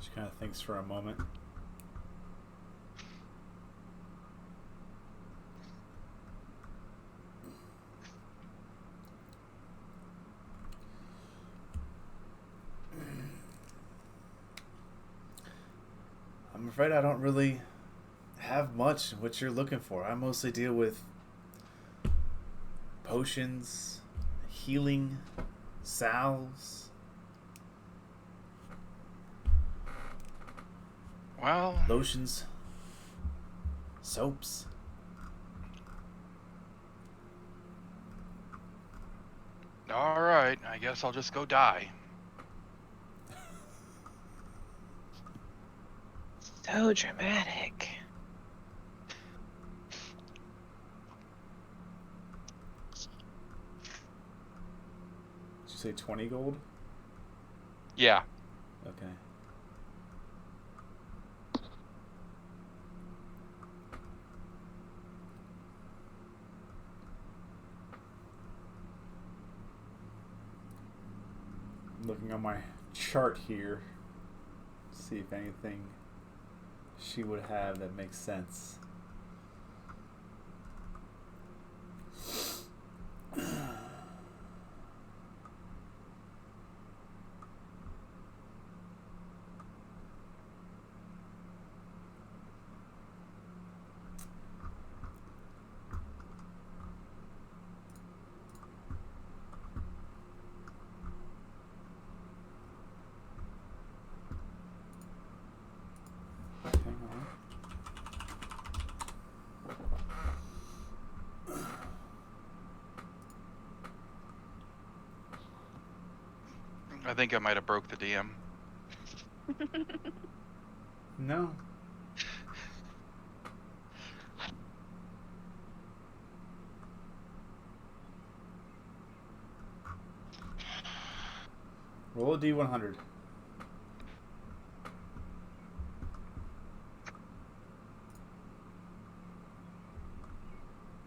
She kind of thinks for a moment. I'm afraid I don't really have much what you're looking for. I mostly deal with potions, healing, salves. Well, Lotions, soaps. all right. I guess I'll just go die. So dramatic. Did you say 20 gold? Yeah. Okay. Looking on my chart here, see if anything she would have that makes sense. I think I might have broke the DM. No. Roll a D100.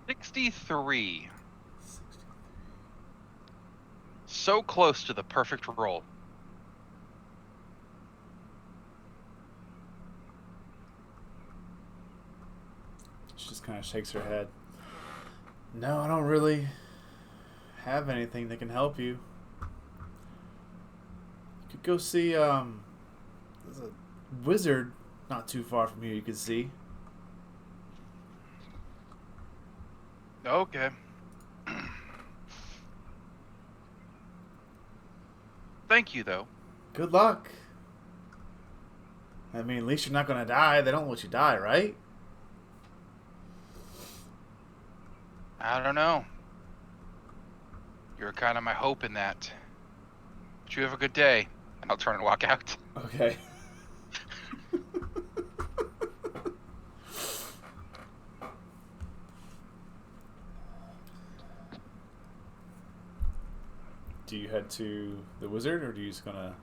63. So close to the perfect roll. She just kind of shakes her head. No, I don't really have anything that can help you. You could go see, there's a wizard not too far from here you could see. Okay. Thank you, though. Good luck. I mean, at least you're not going to die. They don't let you die, right? I don't know. You're kind of my hope in that. But you have a good day. And I'll turn and walk out. Okay. Do you head to the wizard, or are you just gonna...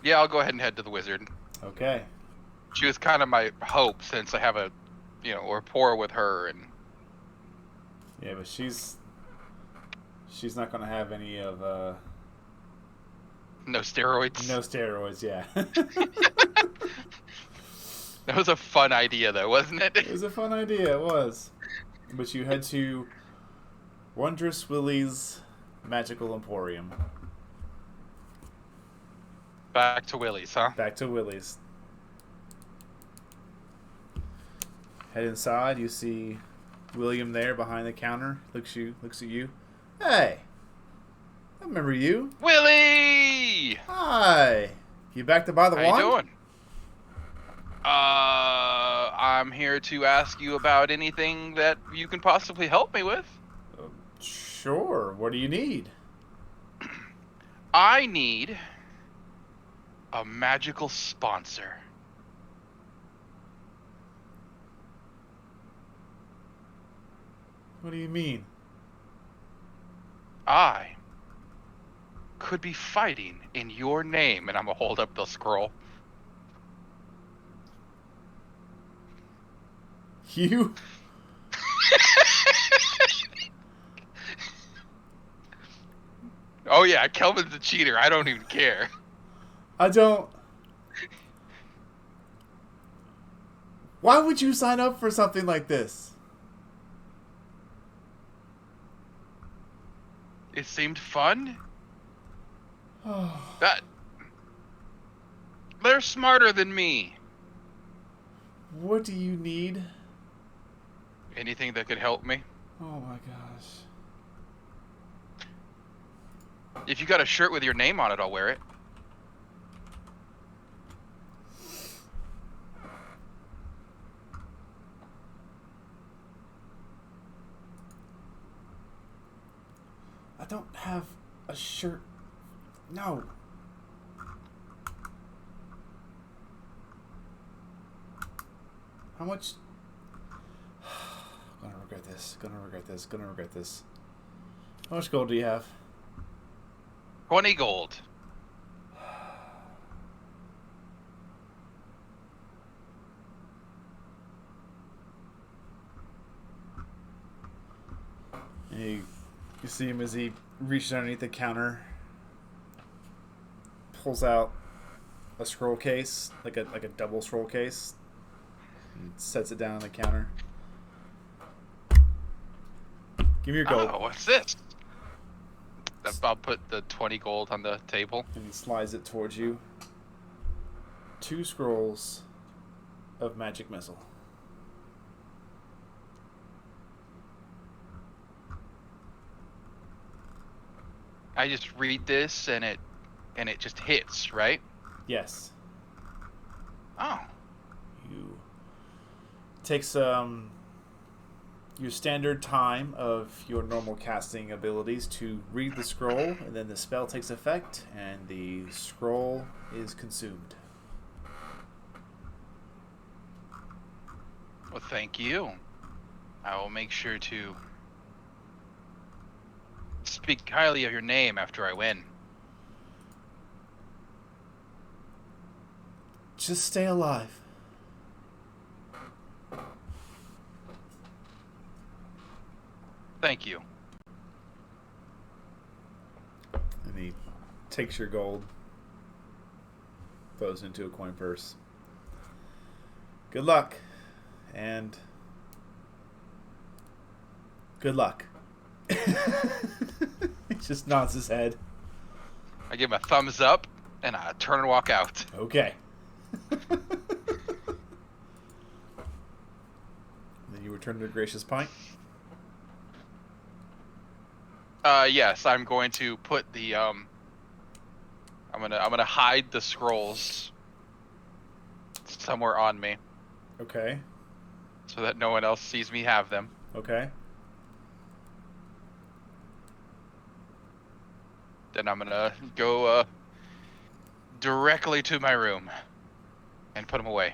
Yeah, I'll go ahead and head to the wizard. Okay. She was kind of my hope since I have a, rapport with her, and... Yeah, but she's not gonna have any of, No steroids? No steroids, yeah. That was a fun idea, though, wasn't it? It was a fun idea, it was. But you head to Wondrous Willie's Magical Emporium. Back to Willie's, huh? Back to Willie's. Head inside, you see William there behind the counter. Looks at you. Hey! I remember you. Willie! Hi! You back to buy the wand? How you doing? I'm here to ask you about anything that you can possibly help me with. Sure. What do you need? I need a magical sponsor. What do you mean? I could be fighting in your name, and I'm gonna hold up the scroll. You? Oh yeah, Kelvin's a cheater. I don't even care. I don't... Why would you sign up for something like this? It seemed fun. They're smarter than me. What do you need? Anything that could help me. Oh my gosh. If you got a shirt with your name on it, I'll wear it. I don't have a shirt. No. How much? Gonna regret this. Gonna regret this. Gonna regret this. How much gold do you have? 20 gold. And you see him as he reaches underneath the counter, pulls out a scroll case, like a double scroll case, and sets it down on the counter. Give me your gold. Oh, what's this? I'll put the 20 gold on the table. And he slides it towards you. 2 scrolls of magic missile. I just read this and it just hits, right? Yes. Oh. You take some your standard time of your normal casting abilities to read the scroll, and then the spell takes effect, and the scroll is consumed. Well, thank you. I will make sure to speak highly of your name after I win. Just stay alive. Thank you. And he takes your gold, throws it into a coin purse. Good luck. And good luck. He just nods his head. I give him a thumbs up, and I turn and walk out. Okay. Then you return to Gracious Pint. Yes, I'm going to put the I'm gonna hide the scrolls somewhere on me Okay. so that no one else sees me have them. Okay. Then I'm gonna go directly to my room and put them away,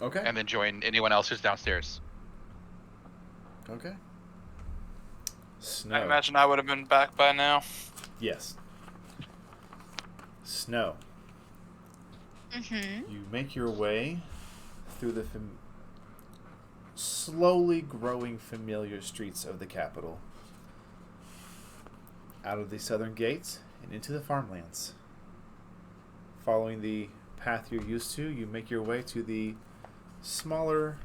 Okay. and then join anyone else who's downstairs. Okay. Snow. I imagine I would have been back by now. Yes. Snow. Mm-hmm. You make your way through the slowly growing familiar streets of the capital, out of the southern gates and into the farmlands. Following the path you're used to, you make your way to the smaller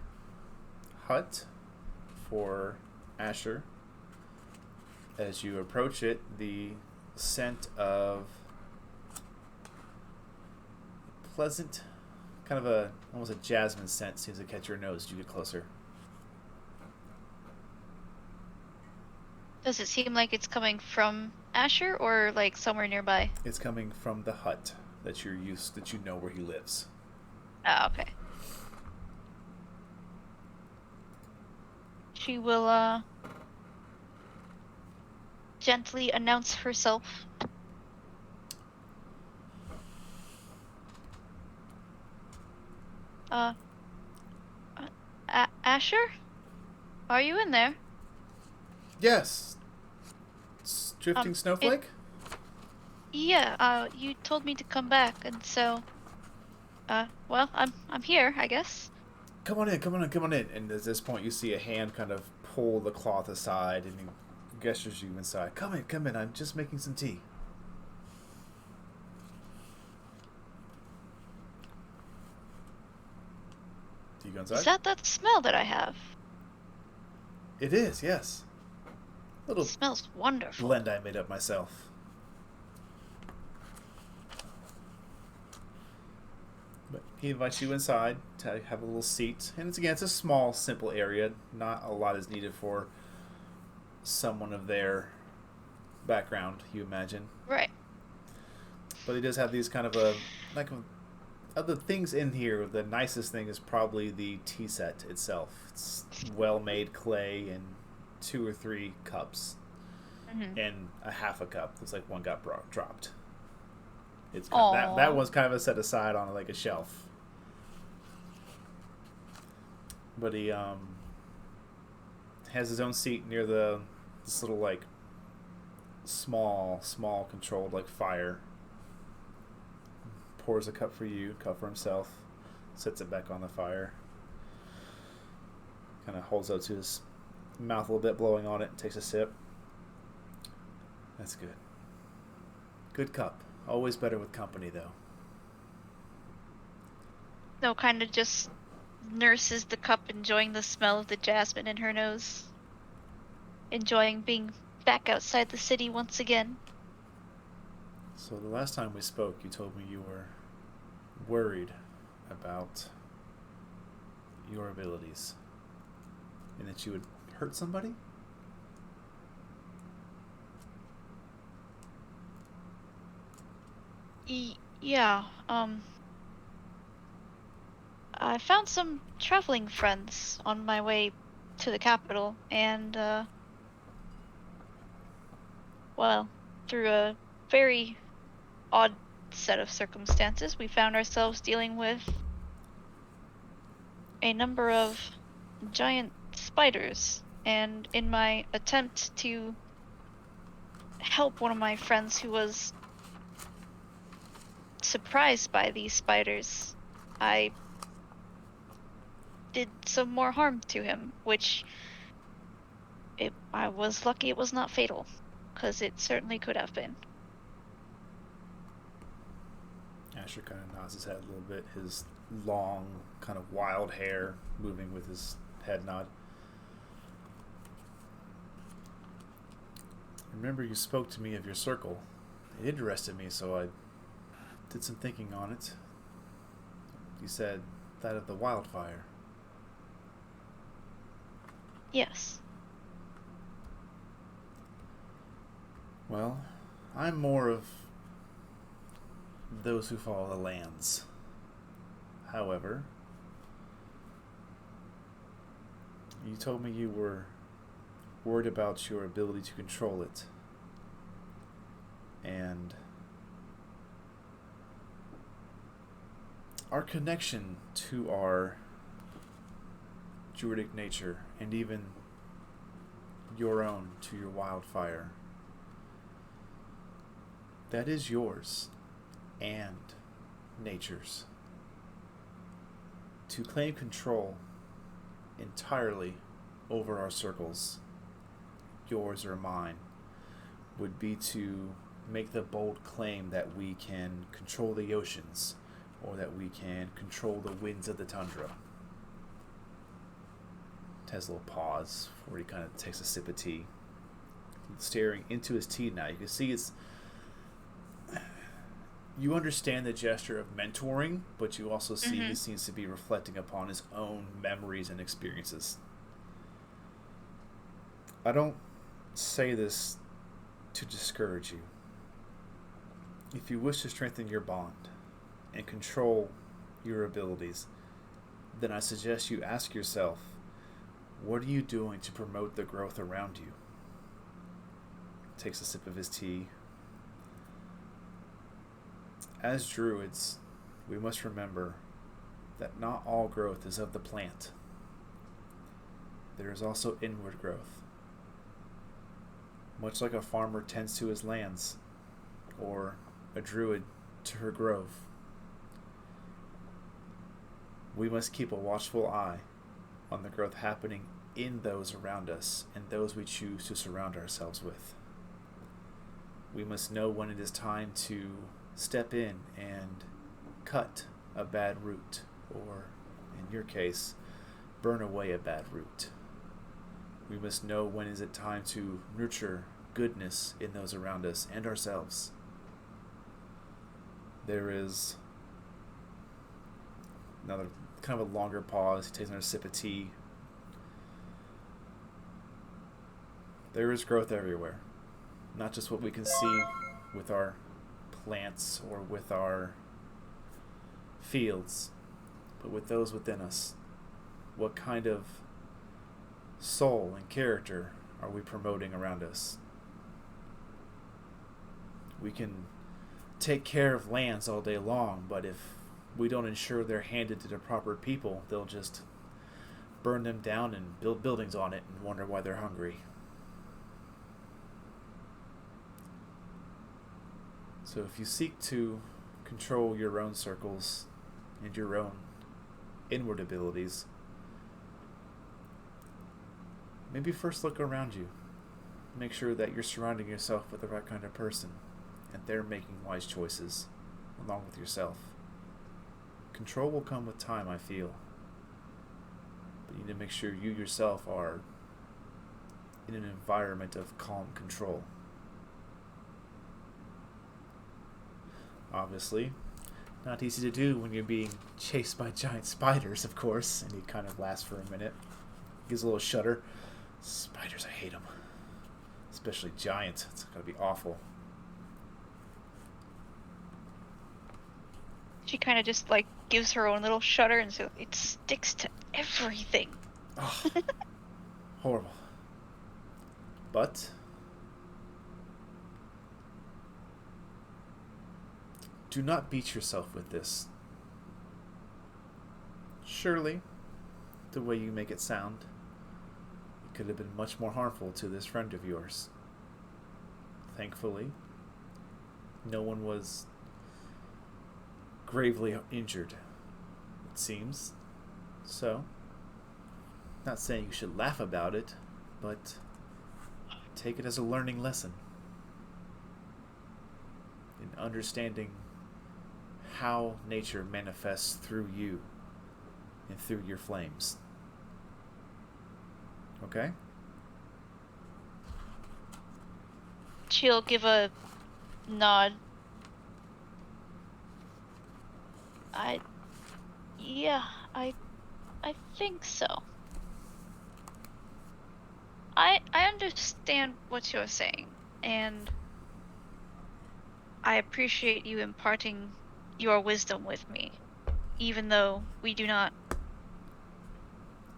hut for Asher. As you approach it, the scent of pleasant, kind of almost a jasmine scent seems to catch your nose as you get closer. Does it seem like it's coming from Asher or like somewhere nearby? It's coming from the hut that you know where he lives. Ah, okay. She will gently announce herself. Asher? Are you in there? Yes. Drifting snowflake? Yeah, you told me to come back, and so, well, I'm here, I guess. Come on in. And at this point, you see a hand kind of pull the cloth aside, and he gestures you inside. Come in. I'm just making some tea. Do you go inside? Is that smell that I have? It is, yes. Little It smells wonderful. blend I made up myself. But he invites you inside to have a little seat. And it's a small, simple area. Not a lot is needed for someone of their background, you imagine. Right. But he does have these kind of of the things in here, the nicest thing is probably the tea set itself. It's well-made clay and 2 or 3 cups. Mm-hmm. And a half a cup. Looks like one got dropped. It's that one's kind of set aside on like a shelf. But he has his own seat near this little like small controlled like fire. Pours a cup for you, cup for himself, sets it back on the fire. Kind of holds out to his mouth a little bit, blowing on it, and takes a sip. That's good. Good cup. Always better with company, though. No, kind of just nurses the cup, enjoying the smell of the jasmine in her nose. Enjoying being back outside the city once again. So the last time we spoke, you told me you were worried about your abilities. And that you would hurt somebody? Yeah, I found some traveling friends on my way to the capital, and well, through a very odd set of circumstances, we found ourselves dealing with a number of giant spiders, and in my attempt to help one of my friends who was surprised by these spiders, I did some more harm to him, which I was lucky it was not fatal, because it certainly could have been. Asher kind of nods his head a little bit, his long, kind of wild hair moving with his head nod. Remember you spoke to me of your circle. It interested me, so I did some thinking on it. You said that of the wildfire. Yes. Well, I'm more of those who follow the lands. However, you told me you were worried about your ability to control it. And our connection to our druidic nature, and even your own to your wildfire, that is yours and nature's. To claim control entirely over our circles, yours or mine, would be to make the bold claim that we can control the oceans, or that we can control the winds of the tundra. It has a little pause before he kind of takes a sip of tea. He's staring into his tea now. You can see it's... You understand the gesture of mentoring, but you also see he seems to be reflecting upon his own memories and experiences. I don't say this to discourage you. If you wish to strengthen your bond and control your abilities, then I suggest you ask yourself, what are you doing to promote the growth around you? Takes a sip of his tea. As druids, we must remember that not all growth is of the plant. There is also inward growth. Much like a farmer tends to his lands, or a druid to her grove, we must keep a watchful eye on the growth happening in those around us and those we choose to surround ourselves with. We must know when it is time to step in and cut a bad root, or, in your case, burn away a bad root. We must know when is it time to nurture goodness in those around us and ourselves. There is another kind of a longer pause. He takes another sip of tea. There is growth everywhere. Not just what we can see with our plants or with our fields, but with those within us. What kind of soul and character are we promoting around us? We can take care of lands all day long, but if we don't ensure they're handed to the proper people, they'll just burn them down and build buildings on it and wonder why they're hungry. So if you seek to control your own circles and your own inward abilities, maybe first look around you. Make sure that you're surrounding yourself with the right kind of person, and they're making wise choices along with yourself. Control will come with time, I feel. But you need to make sure you yourself are in an environment of calm control. Obviously, not easy to do when you're being chased by giant spiders, of course. And he kind of laughs for a minute. Gives a little shudder. Spiders, I hate them. Especially giants. It's gotta be awful. She kind of just like gives her own little shudder and so it sticks to everything. Oh, Horrible. But do not beat yourself with this. Surely, the way you make it sound, it could have been much more harmful to this friend of yours. Thankfully, no one was gravely injured, it seems. So, not saying you should laugh about it, but take it as a learning lesson in understanding how nature manifests through you and through your flames. Okay? She'll give a nod. Yeah, I think so. I understand what you're saying, and I appreciate you imparting your wisdom with me, even though we do not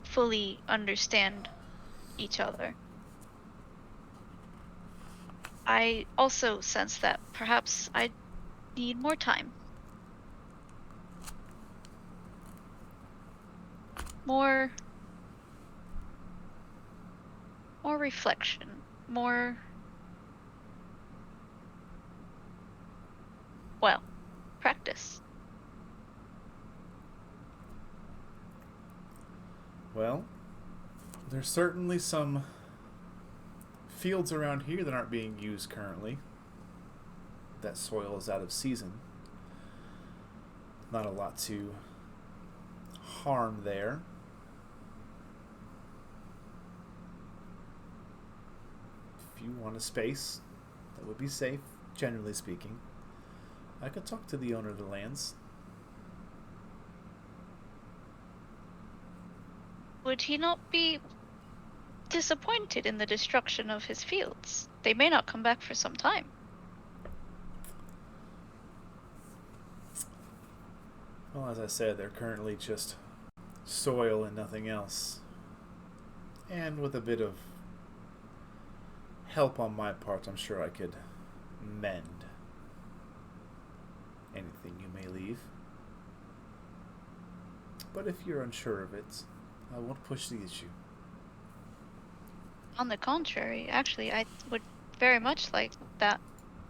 fully understand each other. I also sense that perhaps I need more time. More reflection. More, well, practice. Well, there's certainly some fields around here that aren't being used currently. That soil is out of season. Not a lot to harm there. If you want a space that would be safe, generally speaking, I could talk to the owner of the lands. Would he not be disappointed in the destruction of his fields? They may not come back for some time. Well, as I said, they're currently just soil and nothing else. And with a bit of help on my part, I'm sure I could mend anything you may leave. But if you're unsure of it, I won't push the issue. On the contrary, actually, I would very much like that,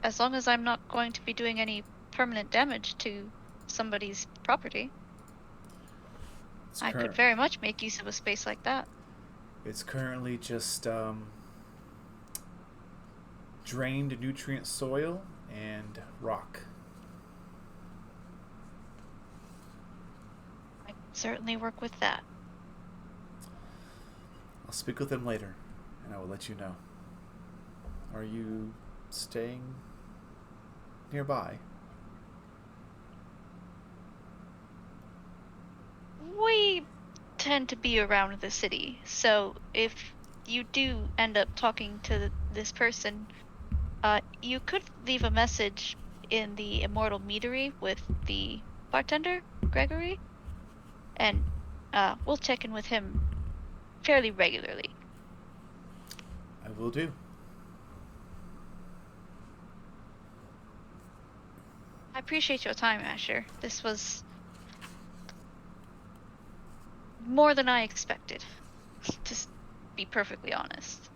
as long as I'm not going to be doing any permanent damage to somebody's property. I could very much make use of a space like that. It's currently just drained nutrient soil and rock. I can certainly work with that. I'll speak with them later, and I will let you know. Are you staying nearby? We tend to be around the city, so if you do end up talking to this person, you could leave a message in the Immortal Meadery with the bartender, Gregory, and we'll check in with him fairly regularly. I will do. I appreciate your time, Asher. This was more than I expected, to be perfectly honest.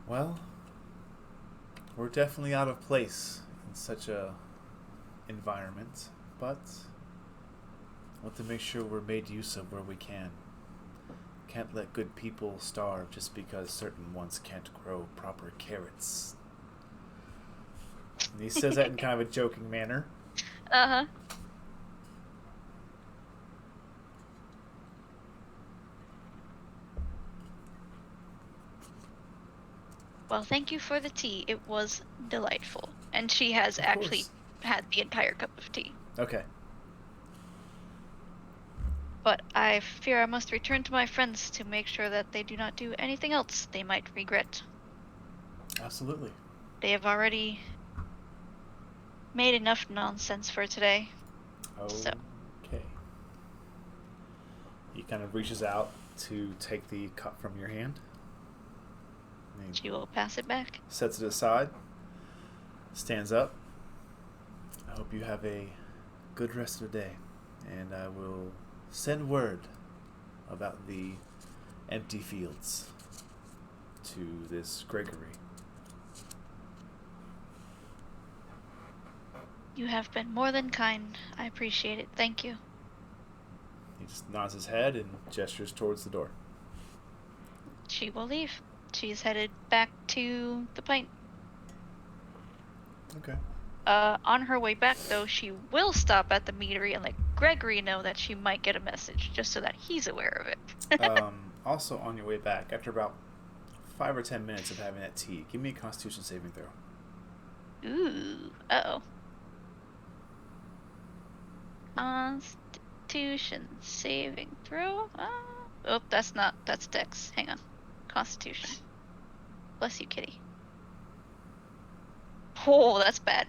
Well, we're definitely out of place in such a environment, but I want to make sure we're made use of where we can. Can't let good people starve just because certain ones can't grow proper carrots. And he says that in kind of a joking manner. Uh-huh. Well, thank you for the tea. It was delightful. And she has Of actually course. had the entire cup of tea. Okay. But I fear I must return to my friends to make sure that they do not do anything else they might regret. Absolutely. They have already made enough nonsense for today. So. Okay. He kind of reaches out to take the cup from your hand. She will pass it back. Sets it aside. Stands up. I hope you have a good rest of the day. And I will send word about the empty fields to this Gregory. You have been more than kind. I appreciate it. Thank you. He just nods his head and gestures towards the door. She will leave. She's headed back to the pint. Okay. On her way back, though, she will stop at the meadery and let Gregory know that she might get a message, just so that he's aware of it. Also, on your way back, after about 5 or 10 minutes of having that tea, give me a Constitution saving throw. Ooh. Uh-oh. Constitution saving throw? Oh, that's Dex. Hang on. Constitution. Bless you, kitty. Oh, that's bad.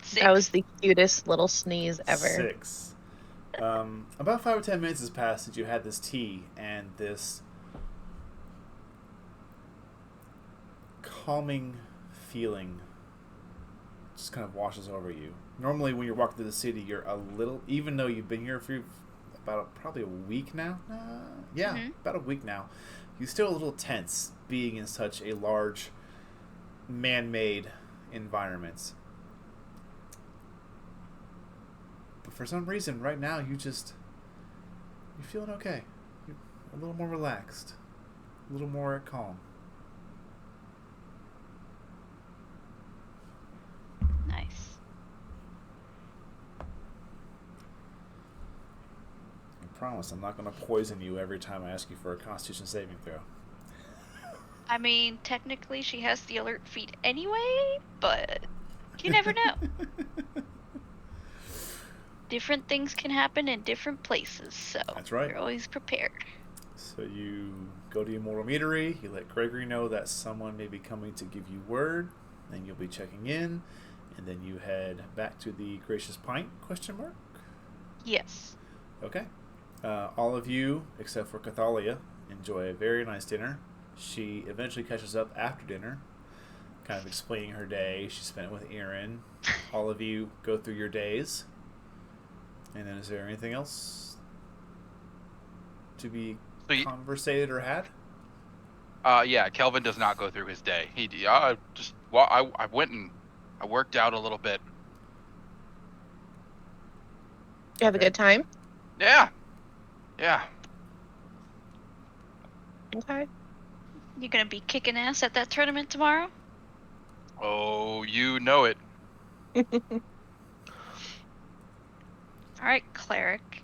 6. That was the cutest little sneeze ever. 6. About 5 or 10 minutes has passed since you had this tea, and this calming feeling just kind of washes over you. Normally, when you're walking through the city, you're a little, even though you've been here for probably a week now. About a week now. You're still a little tense being in such a large, man-made environment. But for some reason, right now, you're feeling okay. You're a little more relaxed, a little more calm. Nice. I promise I'm not going to poison you every time I ask you for a Constitution saving throw. I mean, technically she has the alert feat anyway, but you never know. Different things can happen in different places, so That's right. you're always prepared. So you go to your mortal meadery, you let Gregory know that someone may be coming to give you word, then you'll be checking in, and then you head back to the Gracious Pint, ? Yes. Okay. All of you, except for Cathalia, enjoy a very nice dinner. She eventually catches up after dinner, kind of explaining her day. She spent it with Aaron. All of you go through your days. And then is there anything else to be conversated or had? Yeah, Kelvin does not go through his day. I went and I worked out a little bit. You have a good time? Yeah. Okay. You gonna be kicking ass at that tournament tomorrow? Oh, you know it. Alright, cleric.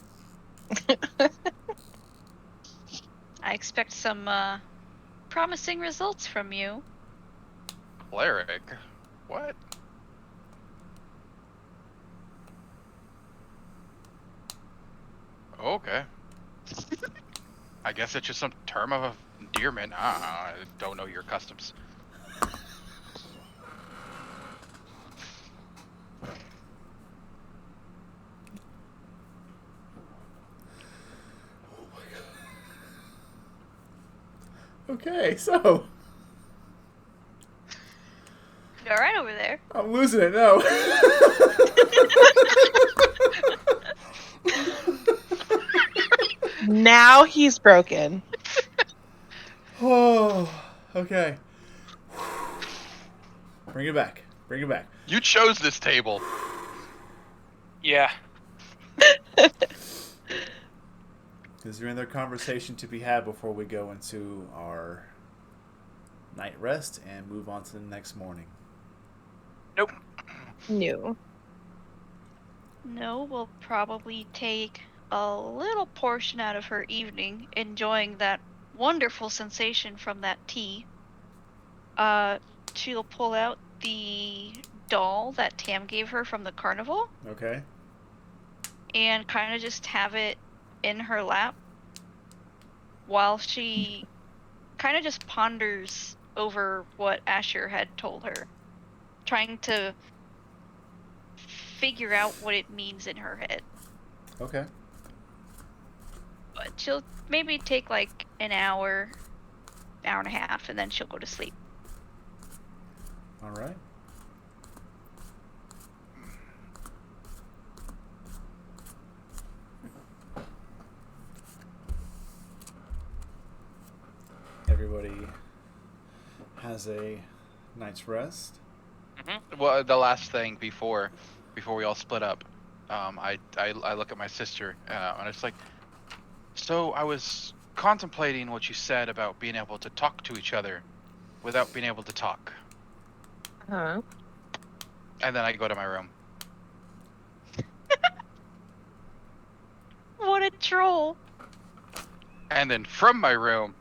I expect some promising results from you. Cleric? What? Okay. I guess it's just some term of endearment. I don't know your customs. Okay, so You alright over there? I'm losing it now. Now he's broken. Oh, okay. Bring it back. You chose this table. Yeah. Is there any other conversation to be had before we go into our night rest and move on to the next morning? Nope. No. No, we'll probably take a little portion out of her evening, enjoying that wonderful sensation from that tea. She'll pull out the doll that Tam gave her from the carnival Okay. and kind of just have it in her lap while she kind of just ponders over what Asher had told her, trying to figure out what it means in her head. Okay. But she'll maybe take like an hour and a half, and then she'll go to sleep. All right. Everybody has a night's rest. Well, the last thing before we all split up, I look at my sister and it's like, so I was contemplating what you said about being able to talk to each other without being able to talk, Huh? and then I go to my room. What a troll! And then from my room,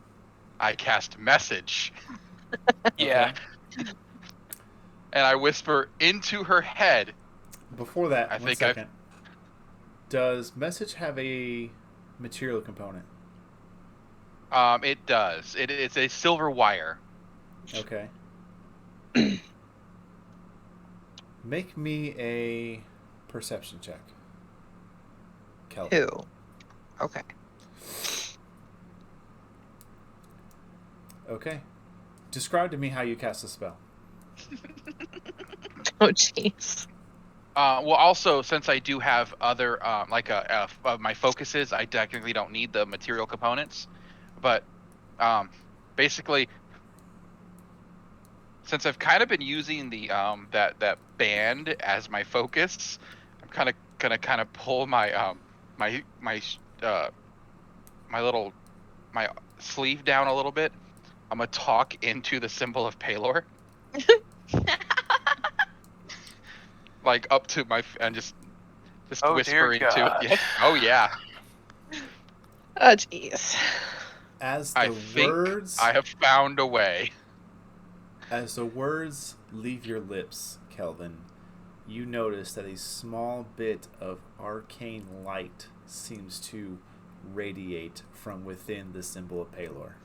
I cast message. Yeah. And I whisper into her head. Before that, I one think second. Does message have a material component? It does. It's a silver wire. Okay. Make me a perception check. Kelvin. Who? Okay. Okay. Describe to me how you cast a spell. Oh, jeez. Well, also, since I do have other, my focuses, I technically don't need the material components. But, basically, since I've kind of been using the, that band as my focus, I'm gonna pull my, my sleeve down a little bit. I'm gonna talk into the symbol of Palor. Like up to my and just Oh, whispering dear to God. yeah. Oh yeah. Oh, jeez. As I the think words I have found a way. as the words leave your lips, Kelvin, you notice that a small bit of arcane light seems to radiate from within the symbol of Palor.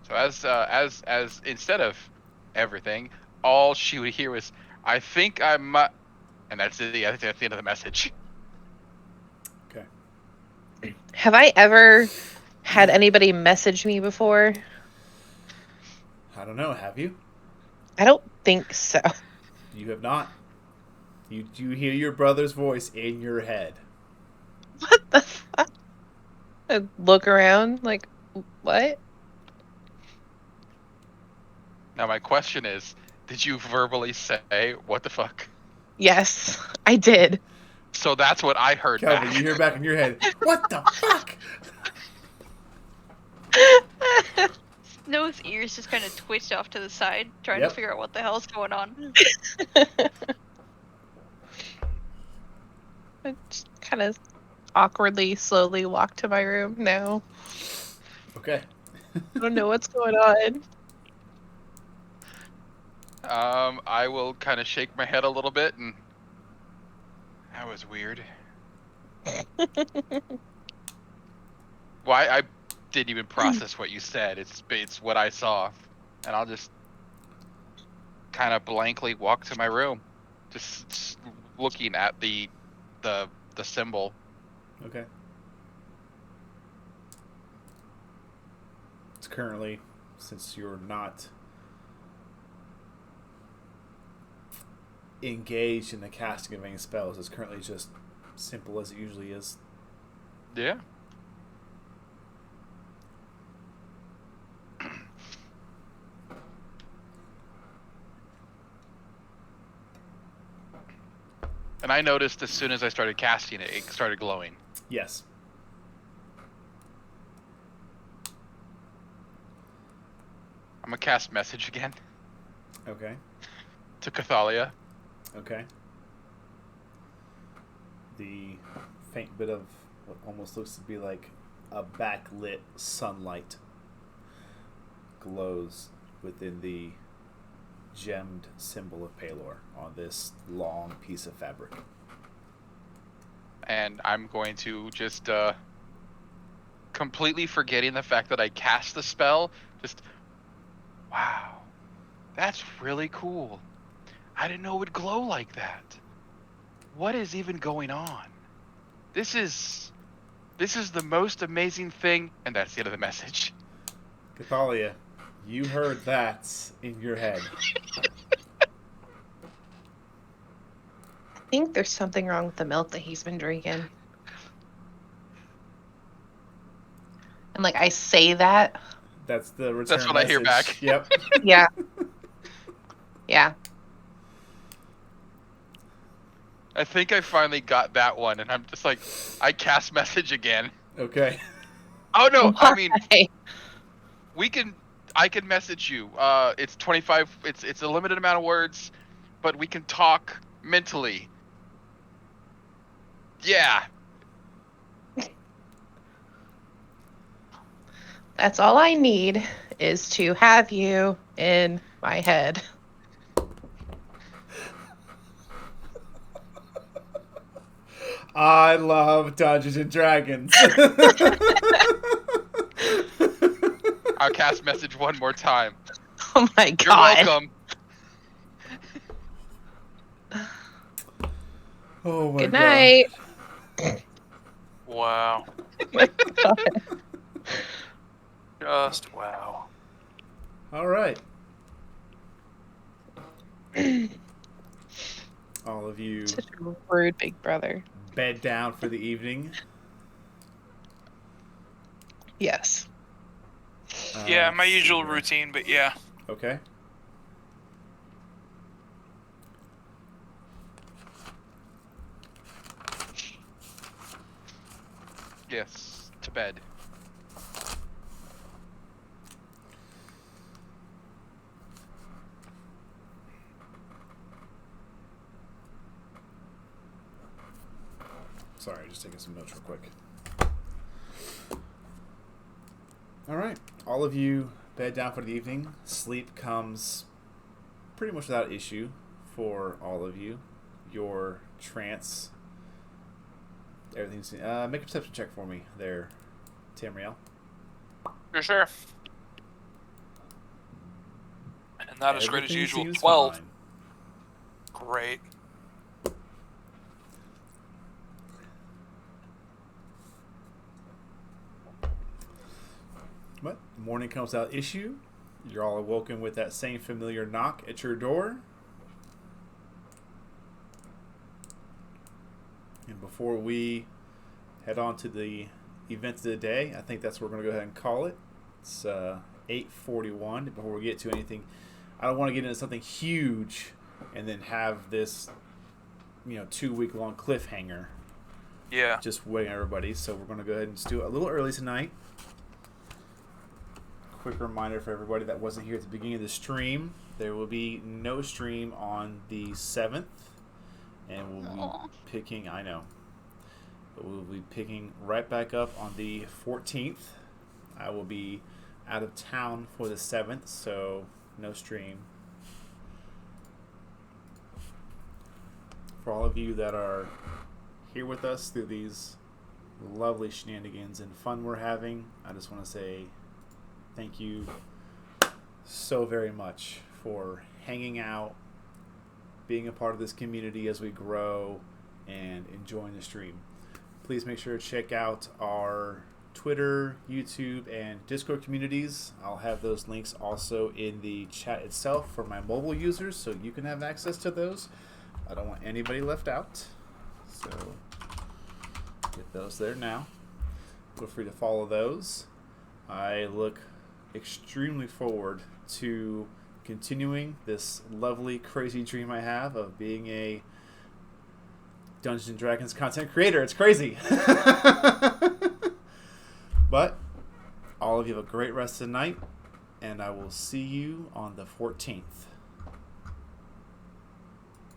So as instead of everything, all she would hear was, "I think I might," and that's the end of the message. Okay. Have I ever had anybody message me before? I don't know, have you? I don't think so. You have not. You hear your brother's voice in your head. What the fuck? I look around like, what? Now my question is, did you verbally say what the fuck? Yes, I did. So that's what I heard Kelvin, back. you hear back in your head, what the fuck? Snow's ears just kind of twitched off to the side, trying Yep. to figure out what the hell's going on. I just kind of awkwardly, slowly walk to my room now. Okay. I don't know what's going on. I will kind of shake my head a little bit, and that was weird. Why I didn't even process what you said. It's what I saw, and I'll just kind of blankly walk to my room, just looking at the symbol. Okay. It's currently, since you're not engaged in the casting of any spells, it's currently just simple as it usually is. Yeah. And I noticed as soon as I started casting it, it started glowing. Yes. I'm gonna cast message again Okay. to Cathalia. Okay. The faint bit of what almost looks to be like a backlit sunlight glows within the gemmed symbol of Palor on this long piece of fabric. And I'm going to just completely forgetting the fact that I cast the spell, just wow, that's really cool. I didn't know it would glow like that. What is even going on? This is the most amazing thing, and that's the end of the message. Cathalia, you heard that in your head. I think there's something wrong with the milk that he's been drinking. And like I say that. That's the return That's what message. I hear back. Yep. Yeah. Yeah. I think I finally got that one, and I'm just like, I cast message again. Okay. Oh no, I mean, Why? I can message you. It's 25. It's a limited amount of words, but we can talk mentally. Yeah. That's all I need is to have you in my head. I love Dungeons and Dragons. I'll cast message one more time. Oh my You're god. welcome. Oh my Good god. night. Wow. Oh my god. Just wow. All right. All of you Such a rude big brother. bed down for the evening. Yes. Yeah, my Let's see usual here. routine, but yeah. Okay. Yes, to bed. Sorry, just taking some notes real quick. All right. All of you bed down for the evening. Sleep comes pretty much without issue for all of you. Your trance. Everything's. Make a perception check for me there, Tamriel. For sure. And not as great as Everything usual. seems 12. fine. Great. But morning comes without issue. You're all awoken with that same familiar knock at your door. And before we head on to the event of the day, I think that's what we're going to go ahead and call it. It's 8:41. Before we get to anything, I don't want to get into something huge and then have this, 2-week long cliffhanger Yeah. just waiting on everybody. So we're going to go ahead and just do it a little early tonight. Quick reminder for everybody that wasn't here at the beginning of the stream, there will be no stream on the 7th, and we'll be picking, but we'll be picking right back up on the 14th. I will be out of town for the 7th, so no stream. For all of you that are here with us through these lovely shenanigans and fun we're having, I just want to say thank you so very much for hanging out, being a part of this community as we grow, and enjoying the stream. Please make sure to check out our Twitter, YouTube, and Discord communities. I'll have those links also in the chat itself for my mobile users, so you can have access to those. I don't want anybody left out, so get those there now. Feel free to follow those. I look extremely forward to continuing this lovely, crazy dream I have of being a Dungeons and Dragons content creator. It's crazy. But all of you have a great rest of the night, and I will see you on the 14th.